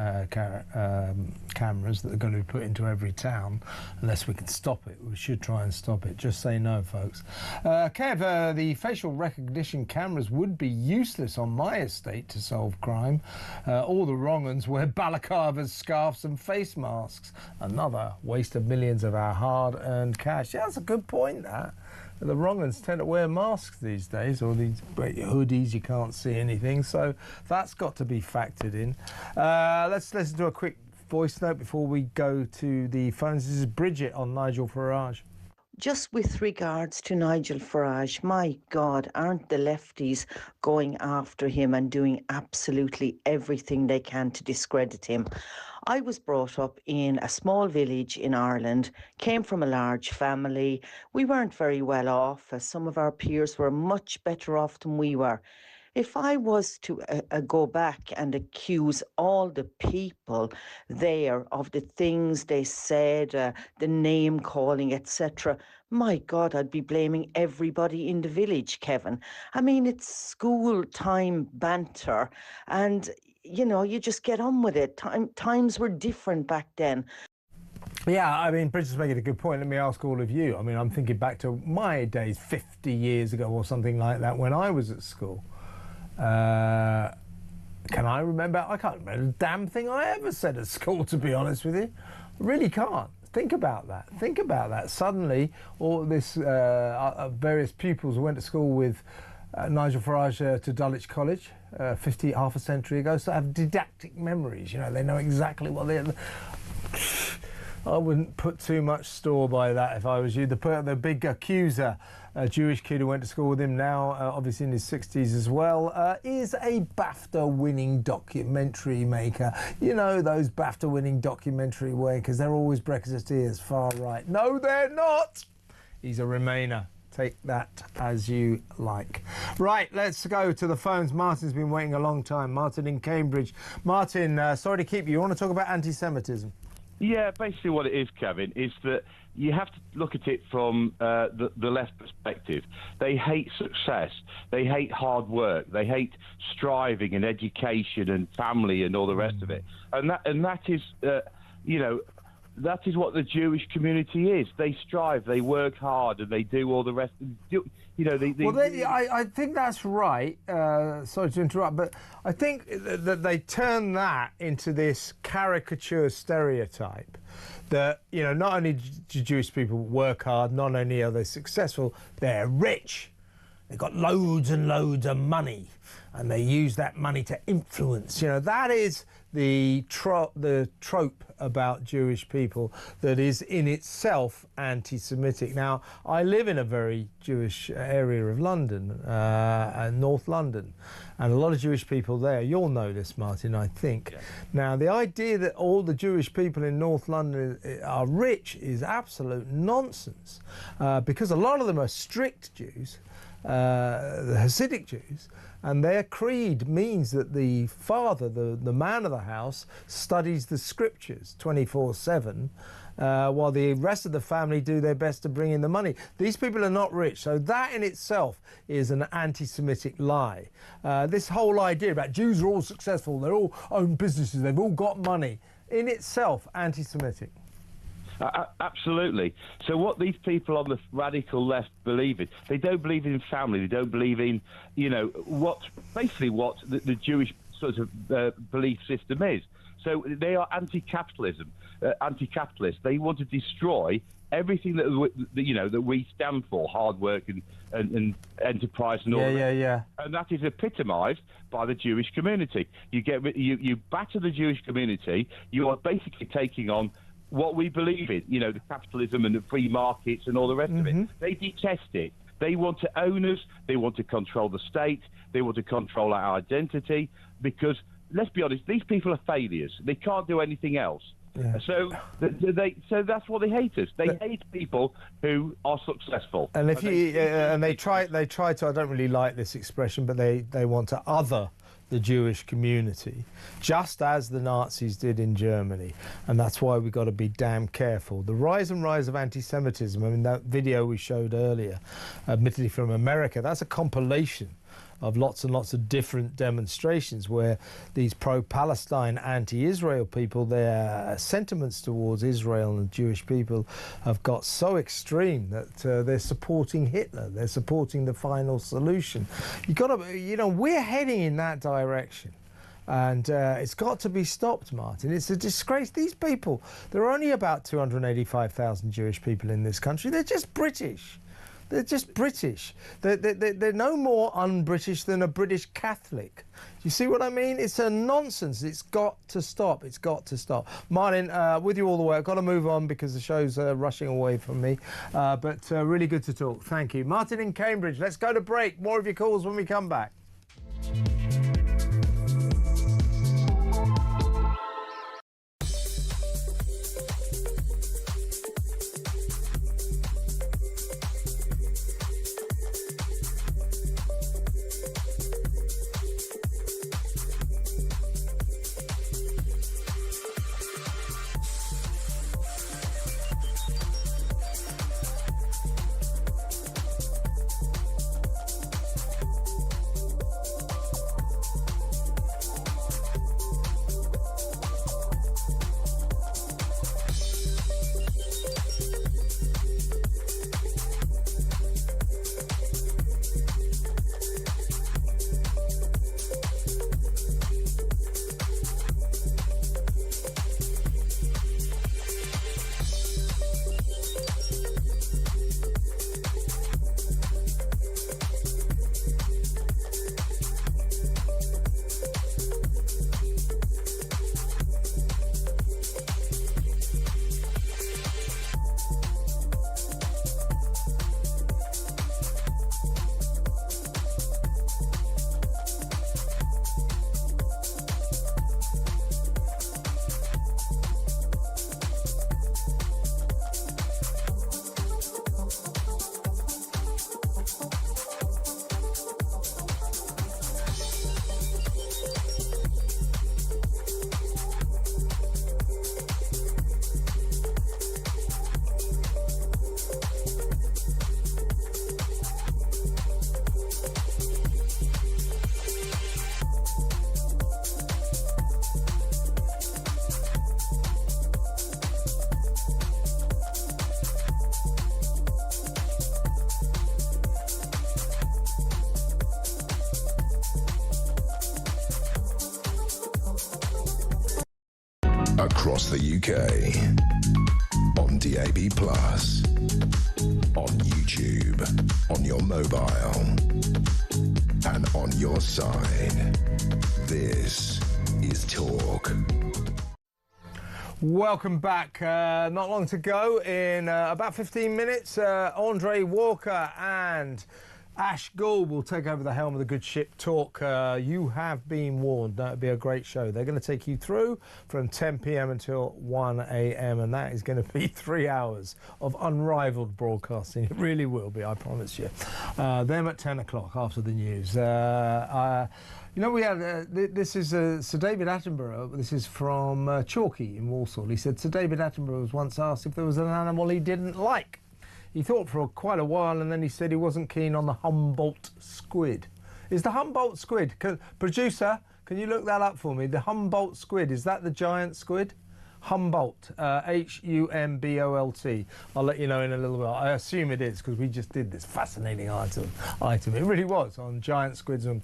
cameras that are going to be put into every town unless we can stop it. We should try and stop it. Just say no, folks. Kev, the facial recognition cameras would be useless on my estate to solve crime. All the wrong uns wear balaclavas, scarves and face masks. Another waste of millions of our hard-earned cash. Yeah, that's a good point, that. The wrong uns tend to wear masks these days, or these hoodies, you can't see anything, so that's got to be factored in. Let's listen to a quick voice note before we go to the phones. This is Bridget on Nigel Farage. Just with regards to Nigel Farage, my God, aren't the lefties going after him and doing absolutely everything they can to discredit him? I was brought up in a small village in Ireland, came from a large family. We weren't very well off, as some of our peers were much better off than we were. If I was to go back and accuse all the people there of the things they said, the name calling, etc., my God, I'd be blaming everybody in the village, Kevin. I mean, it's school time banter, and you know, you just get on with it. Times were different back then. Yeah, I mean, Bridget's making a good point. Let me ask all of you. I mean, I'm thinking back to my days 50 years ago or something like that when I was at school. Can I remember? I can't remember a damn thing I ever said at school, to be honest with you. I really can't. Think about that. Think about that. Suddenly, all this various pupils who went to school with Nigel Farage to Dulwich College half a century ago, so have didactic memories. You know, they know exactly what they're... I wouldn't put too much store by that if I was you. The big accuser, a Jewish kid who went to school with him now, obviously in his 60s as well, is a BAFTA-winning documentary maker. You know, those BAFTA-winning documentary makers, they're always Brexiteers, far right. No, they're not! He's a Remainer. Take that as you like. Right, let's go to the phones. Martin's been waiting a long time. Martin in Cambridge. Martin, sorry to keep you. You want to talk about anti-Semitism? Yeah, basically what it is, Kevin, is that you have to look at it from the left perspective. They hate success. They hate hard work. They hate striving and education and family and all the rest of it. And that is, you know, that is what the Jewish community is. They strive, they work hard, and they do all the rest. You know, I think that's right. Sorry to interrupt, but I think that they turn that into this caricature stereotype that, you know, not only do Jewish people work hard, not only are they successful, they're rich. They've got loads and loads of money, and they use that money to influence. You know, that is the trope about Jewish people that is in itself anti-Semitic. Now, I live in a very Jewish area of London, North London, and a lot of Jewish people there. You'll know this, Martin, I think. Yeah. Now, the idea that all the Jewish people in North London are rich is absolute nonsense, because a lot of them are strict Jews. the Hasidic Jews, and their creed means that the father, the man of the house, studies the scriptures 24/7, while the rest of the family do their best to bring in the money. These people are not rich, so that in itself is an anti-Semitic lie. This whole idea about Jews are all successful, they all own businesses, they've all got money, in itself anti-Semitic. Absolutely. So what these people on the radical left believe in, they don't believe in family, they don't believe in, what the Jewish sort of belief system is. So they are anti-capitalism, anti-capitalist. They want to destroy everything that we stand for, hard work and enterprise and all that. Yeah. And that is epitomised by the Jewish community. You batter the Jewish community, you are basically taking on what we believe in, the capitalism and the free markets and all the rest of it. They detest it. They want to own us. They want to control the state. They want to control our identity because, let's be honest, these people are failures. They can't do anything else. Yeah. So that's what they hate us. They hate people who are successful. And if they try to, I don't really like this expression, but they want to other the Jewish community, just as the Nazis did in Germany. And that's why we've got to be damn careful. The rise of anti-Semitism, I mean, that video we showed earlier, admittedly from America, that's a compilation of lots and lots of different demonstrations where these pro-Palestine, anti-Israel people, their sentiments towards Israel and Jewish people have got so extreme that they're supporting Hitler, they're supporting the final solution. We're heading in that direction. And it's got to be stopped, Martin. It's a disgrace. These people, there are only about 285,000 Jewish people in this country. They're just British. They're just British. They're no more un-British than a British Catholic. You see what I mean? It's a nonsense. It's got to stop. It's got to stop. Martin, with you all the way. I've got to move on because the show's rushing away from me. But really good to talk. Thank you. Martin in Cambridge. Let's go to break. More of your calls when we come back. Across the UK, on DAB+, on YouTube, on your mobile, and on your side. This is Talk. Welcome back. Not long to go. In about 15 minutes, Andre Walker and Ash Gould will take over the helm of the Good Ship Talk. You have been warned. That'll be a great show. They're going to take you through from 10 p.m. until 1 a.m. and that is going to be 3 hours of unrivaled broadcasting. It really will be, I promise you. Them at 10 o'clock after the news. You know, we had, this is Sir David Attenborough. This is from Chalky in Walsall. He said, Sir David Attenborough was once asked if there was an animal he didn't like. He thought for quite a while and then he said he wasn't keen on the Humboldt squid. Is the Humboldt squid, producer, can you look that up for me? The Humboldt squid, is that the giant squid? Humboldt, Humbolt. I'll let you know in a little bit. I assume it is because we just did this fascinating item. It really was on giant squids and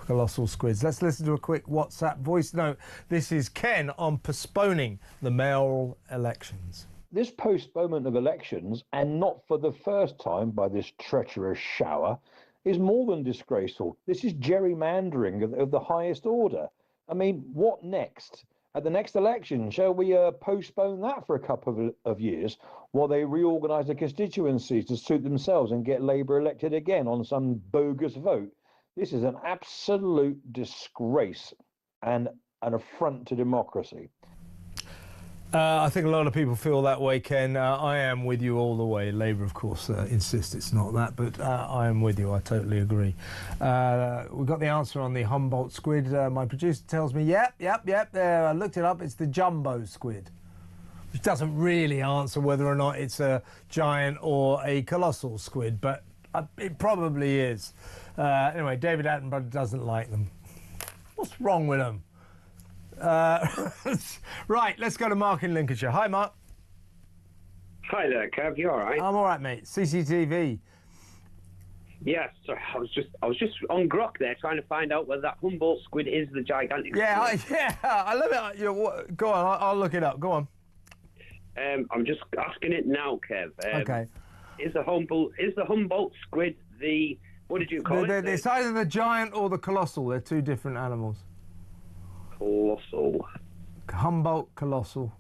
colossal squids. Let's listen to a quick WhatsApp voice note. This is Ken on postponing the mayoral elections. This postponement of elections, and not for the first time by this treacherous shower, is more than disgraceful. This is gerrymandering of the highest order. I mean, what next? At the next election, shall we postpone that for a couple of years while they reorganise the constituencies to suit themselves and get Labour elected again on some bogus vote? This is an absolute disgrace and an affront to democracy. I think a lot of people feel that way, Ken. I am with you all the way. Labour, of course, insists it's not that, but I am with you. I totally agree. We've got the answer on the Humboldt squid. My producer tells me, yep, there. I looked it up. It's the jumbo squid, which doesn't really answer whether or not it's a giant or a colossal squid, but it probably is. Anyway, David Attenborough doesn't like them. What's wrong with them? Right, let's go to Mark in Lincolnshire. Hi, Mark. Hi there, Kev. You all right? I'm all right, mate. CCTV. Yes, sorry, I was just on Grok there trying to find out whether that Humboldt squid is the gigantic. Yeah, squid. I love it. Go on, I'll look it up. Go on. I'm just asking it now, Kev. Okay. Is the Humboldt squid the, what did you call it? It's either the giant or the colossal. They're two different animals. Colossal. Humboldt colossal.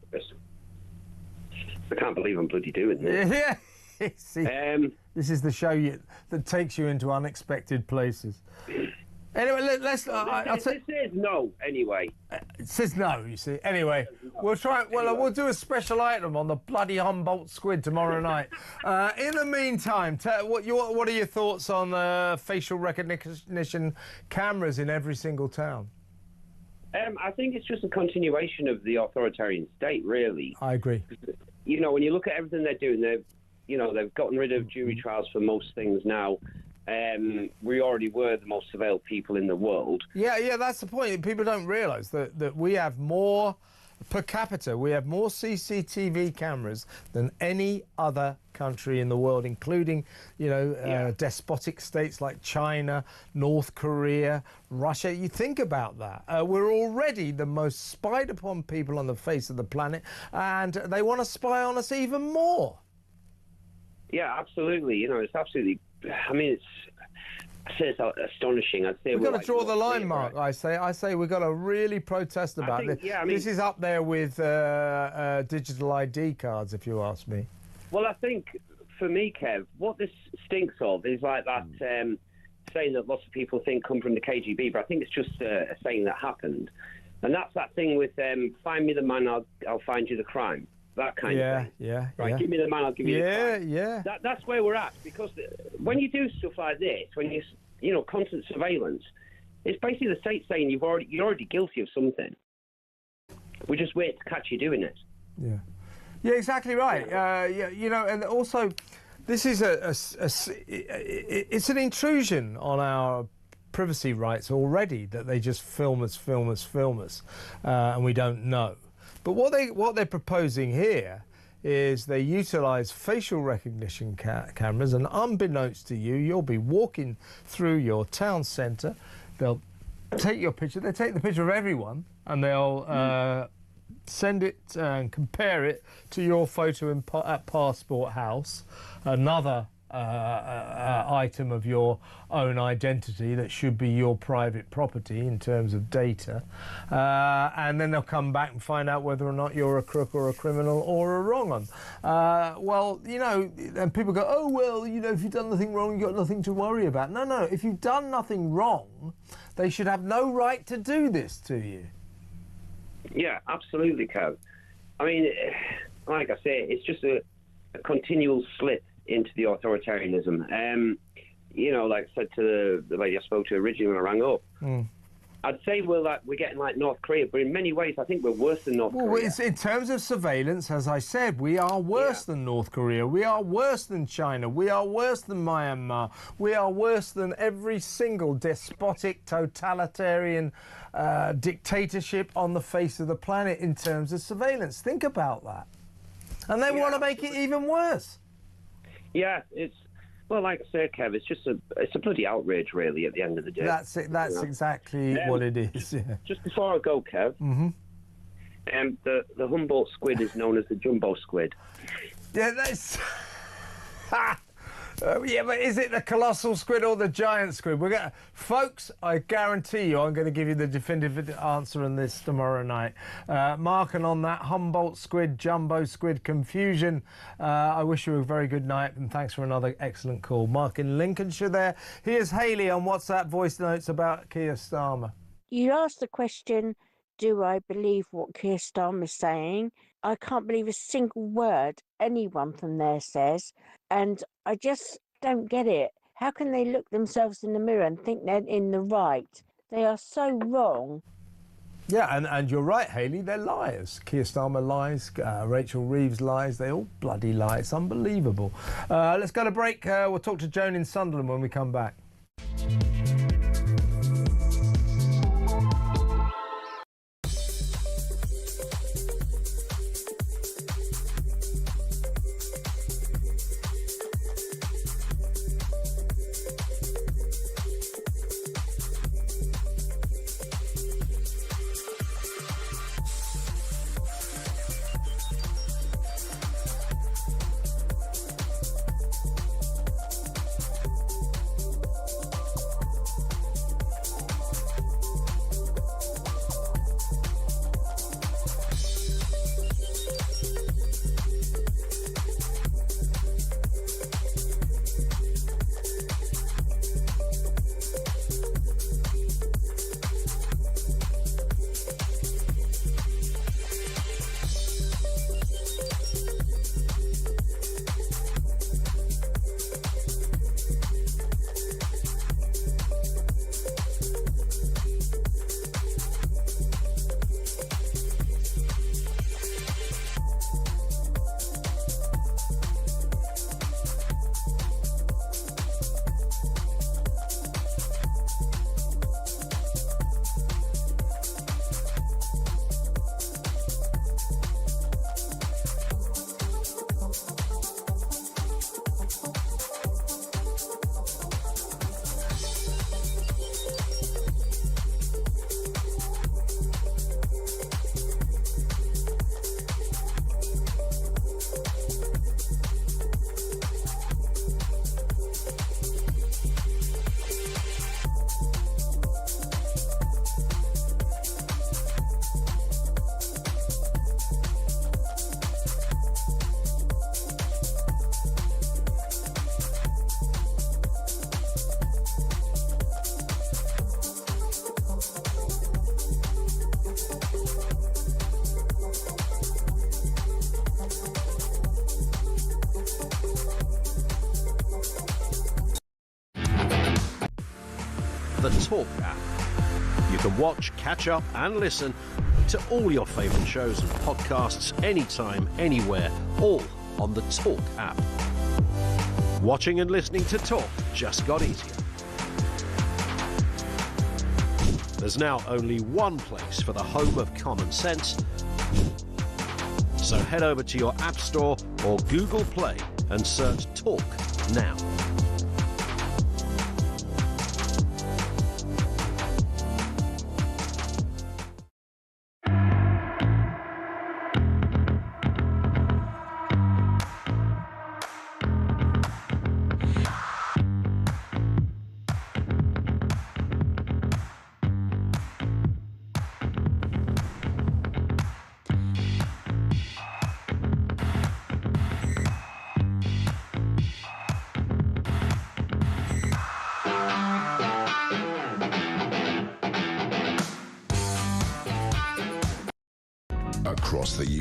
I can't believe I'm bloody doing this. Yeah. See, this is the show that takes you into unexpected places. Anyway, let's. This says no. Anyway, it says no. You see. Anyway, we'll try. Well, we'll do a special item on the bloody Humboldt squid tomorrow night. In the meantime, what are your thoughts on facial recognition cameras in every single town? I think it's just a continuation of the authoritarian state, really. I agree. You know, when you look at everything they're doing, they've gotten rid of jury trials for most things now. We already were the most surveilled people in the world. Yeah, that's the point. People don't realise that we have more, per capita, we have more CCTV cameras than any other country in the world, including, despotic states like China, North Korea, Russia. You think about that. We're already the most spied upon people on the face of the planet, and they want to spy on us even more. Yeah, absolutely. It's absolutely. I mean, I say it's astonishing. I'd say we've got to draw the line, Mark. I say we've got to really protest about this. Yeah, this is up there with digital ID cards, if you ask me. Well, I think for me, Kev, what this stinks of is like that saying that lots of people think come from the KGB, but I think it's just a saying that happened, and that's that thing with find me the man, I'll find you the crime. That kind of thing. Yeah. Right, give me the man, I'll give you the crime. Yeah. That's where we're at, because when you do stuff like this, when you constant surveillance, it's basically the state saying you're already guilty of something. We just wait to catch you doing it. Yeah, exactly right. And also, this is it's an intrusion on our privacy rights already that they just film us, and we don't know. But what they're proposing here is they utilise facial recognition cameras, and unbeknownst to you, you'll be walking through your town centre. They'll take your picture. They take the picture of everyone, and they'll send it and compare it to your photo at Passport House, another item of your own identity that should be your private property in terms of data, and then they'll come back and find out whether or not you're a crook or a criminal or a wrong un. Well, you know, and people go, oh, well, you know, if you've done nothing wrong, you've got nothing to worry about. No, no, if you've done nothing wrong, they should have no right to do this to you. Yeah, absolutely, Kev. I mean, like I say, it's just a continual slip into the authoritarianism. You know, like I said to the lady I spoke to originally when I rang up, I'd say we're getting like North Korea, but in many ways I think we're worse than North Korea. Well, in terms of surveillance, as I said, we are worse than North Korea. We are worse than China. We are worse than Myanmar. We are worse than every single despotic, totalitarian dictatorship on the face of the planet in terms of surveillance. Think about that. And they want to make it even worse. Yeah, well, like I said, Kev, it's a bloody outrage, really, at the end of the day. That's it. That's exactly what it is. Yeah. Just before I go, Kev, the Humboldt squid is known as the jumbo squid. Yeah, that's. Yeah, but is it the colossal squid or the giant squid? Folks, I guarantee you I'm going to give you the definitive answer on this tomorrow night. Marking on that Humboldt squid, jumbo squid confusion. I wish you a very good night and thanks for another excellent call. Mark in Lincolnshire there. Here's Hayley on WhatsApp voice notes about Keir Starmer. You asked the question, do I believe what Keir Starmer is saying? I can't believe a single word anyone from there says, and I just don't get it. How can they look themselves in the mirror and think they're in the right? They are so wrong. Yeah, and you're right, Hayley, they're liars. Keir Starmer lies, Rachel Reeves lies, they all bloody lie. It's unbelievable. Let's go to break. We'll talk to Joan in Sunderland when we come back. The Talk app. You can watch, catch up and listen to all your favourite shows and podcasts anytime, anywhere, all on the Talk app. Watching and listening to Talk just got easier. There's now only one place for the home of common sense. So head over to your App Store or Google Play and search Talk now.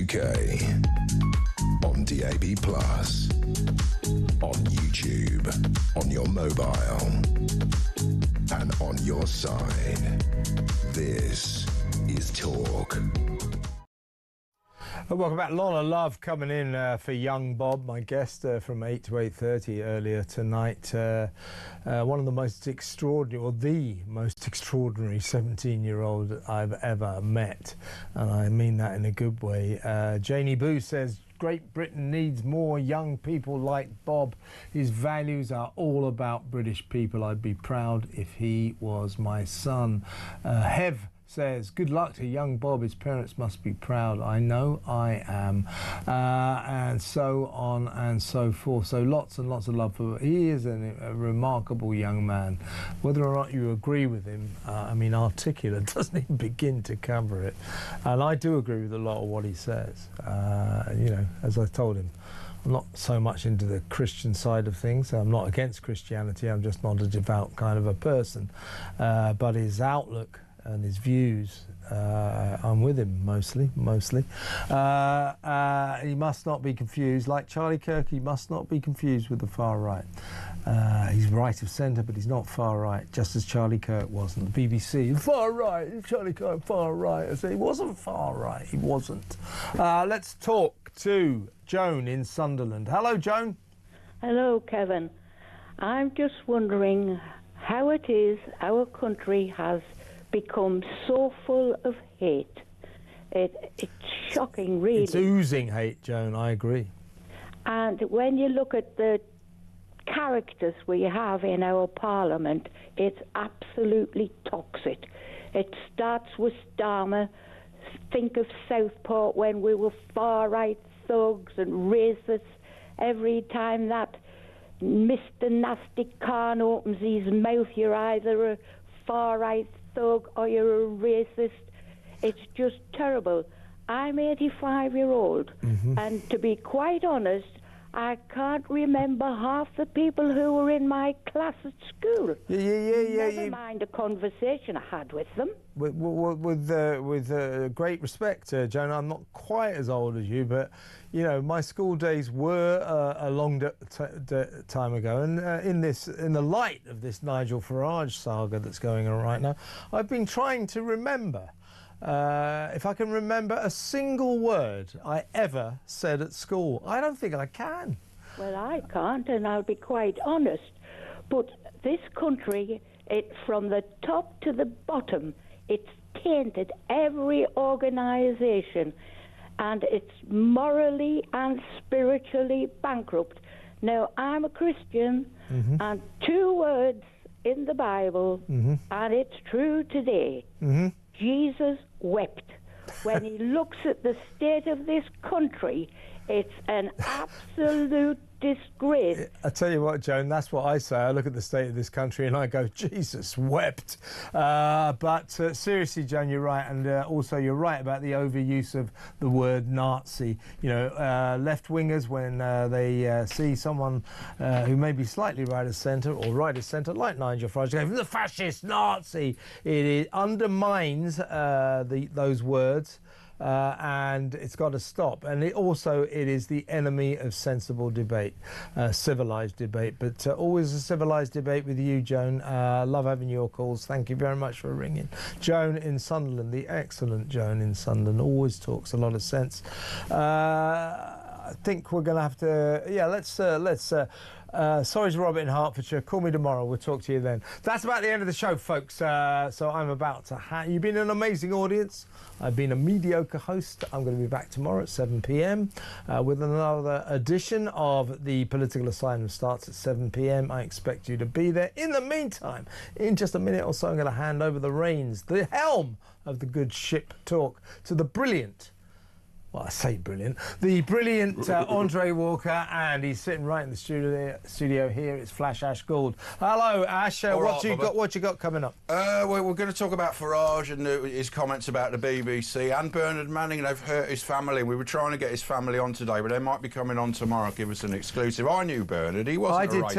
UK. On DAB+, on YouTube, on your mobile, and on your side. This is Talk. Welcome back. Lorna Love coming in for Young Bob, my guest, from 8 to 8:30 earlier tonight. One of the most extraordinary, or the most extraordinary 17-year-old I've ever met. And I mean that in a good way. Janie Boo says, Great Britain needs more young people like Bob. His values are all about British people. I'd be proud if he was my son. Hev says, good luck to young Bob. His parents must be proud. I know I am. And so on and so forth. So lots and lots of love for him. He is a remarkable young man. Whether or not you agree with him, I mean, articulate doesn't even begin to cover it. And I do agree with a lot of what he says. You know, as I told him, I'm not so much into the Christian side of things. I'm not against Christianity. I'm just not a devout kind of a person. But his outlook and his views, I'm with him mostly. He must not be confused, like Charlie Kirk, he must not be confused with the far right. He's right of centre, but he's not far right, just as Charlie Kirk wasn't. The BBC, far right, Charlie Kirk, far right. I say he wasn't far right, he wasn't. Let's talk to Joan in Sunderland. Hello, Joan. Hello, Kevin. I'm just wondering how it is our country has become so full of hate. It's shocking, really. It's oozing hate, Joan, I agree. And when you look at the characters we have in our parliament, it's absolutely toxic. It starts with Starmer. Think of Southport when we were far-right thugs and racists. Every time that Mr. Nasty Khan opens his mouth, you're either a far-right thug or you're a racist. It's just terrible. I'm 85-year-old, and to be quite honest, I can't remember half the people who were in my class at school. Never mind a conversation I had with them. With great respect, Joan, I'm not quite as old as you, but you know, my school days were a long time ago, and in the light of this Nigel Farage saga that's going on right now, I've been trying to remember. If I can remember a single word I ever said at school. I don't think I can. Well, I can't, and I'll be quite honest. But this country, from the top to the bottom, it's tainted every organisation, and it's morally and spiritually bankrupt. Now, I'm a Christian, and 2 words in the Bible, and it's true today. Jesus wept. When he looks at the state of this country, it's an absolute disgrace. I tell you what, Joan, that's what I say. I look at the state of this country and I go, Jesus wept. But seriously, Joan, you're right. And also you're right about the overuse of the word Nazi. You know, left-wingers, when they see someone who may be slightly right of centre or right of centre, like Nigel Farage, going, the fascist Nazi, it undermines those words. And it's got to stop. And it is the enemy of sensible debate, civilised debate. But always a civilised debate with you, Joan. Love having your calls. Thank you very much for ringing. Joan in Sunderland, the excellent Joan in Sunderland, always talks a lot of sense. I think we're going to have to... Yeah, let's sorry to Robert in Hertfordshire. Call me tomorrow. We'll talk to you then. That's about the end of the show, folks. So I'm about to... You've been an amazing audience. I've been a mediocre host. I'm going to be back tomorrow at 7 p.m. With another edition of the Political Asylum. Starts at 7 p.m. I expect you to be there. In the meantime, in just a minute or so, I'm going to hand over the reins, the helm of the good ship talk, to the brilliant... Well, I say brilliant. The brilliant Andre Walker, and he's sitting right in the studio here. It's Flash Ash Gould. Hello, Ash. What you got coming up? We're going to talk about Farage and his comments about the BBC and Bernard Manning. They've hurt his family. We were trying to get his family on today, but they might be coming on tomorrow. Give us an exclusive. I knew Bernard. He wasn't a racist.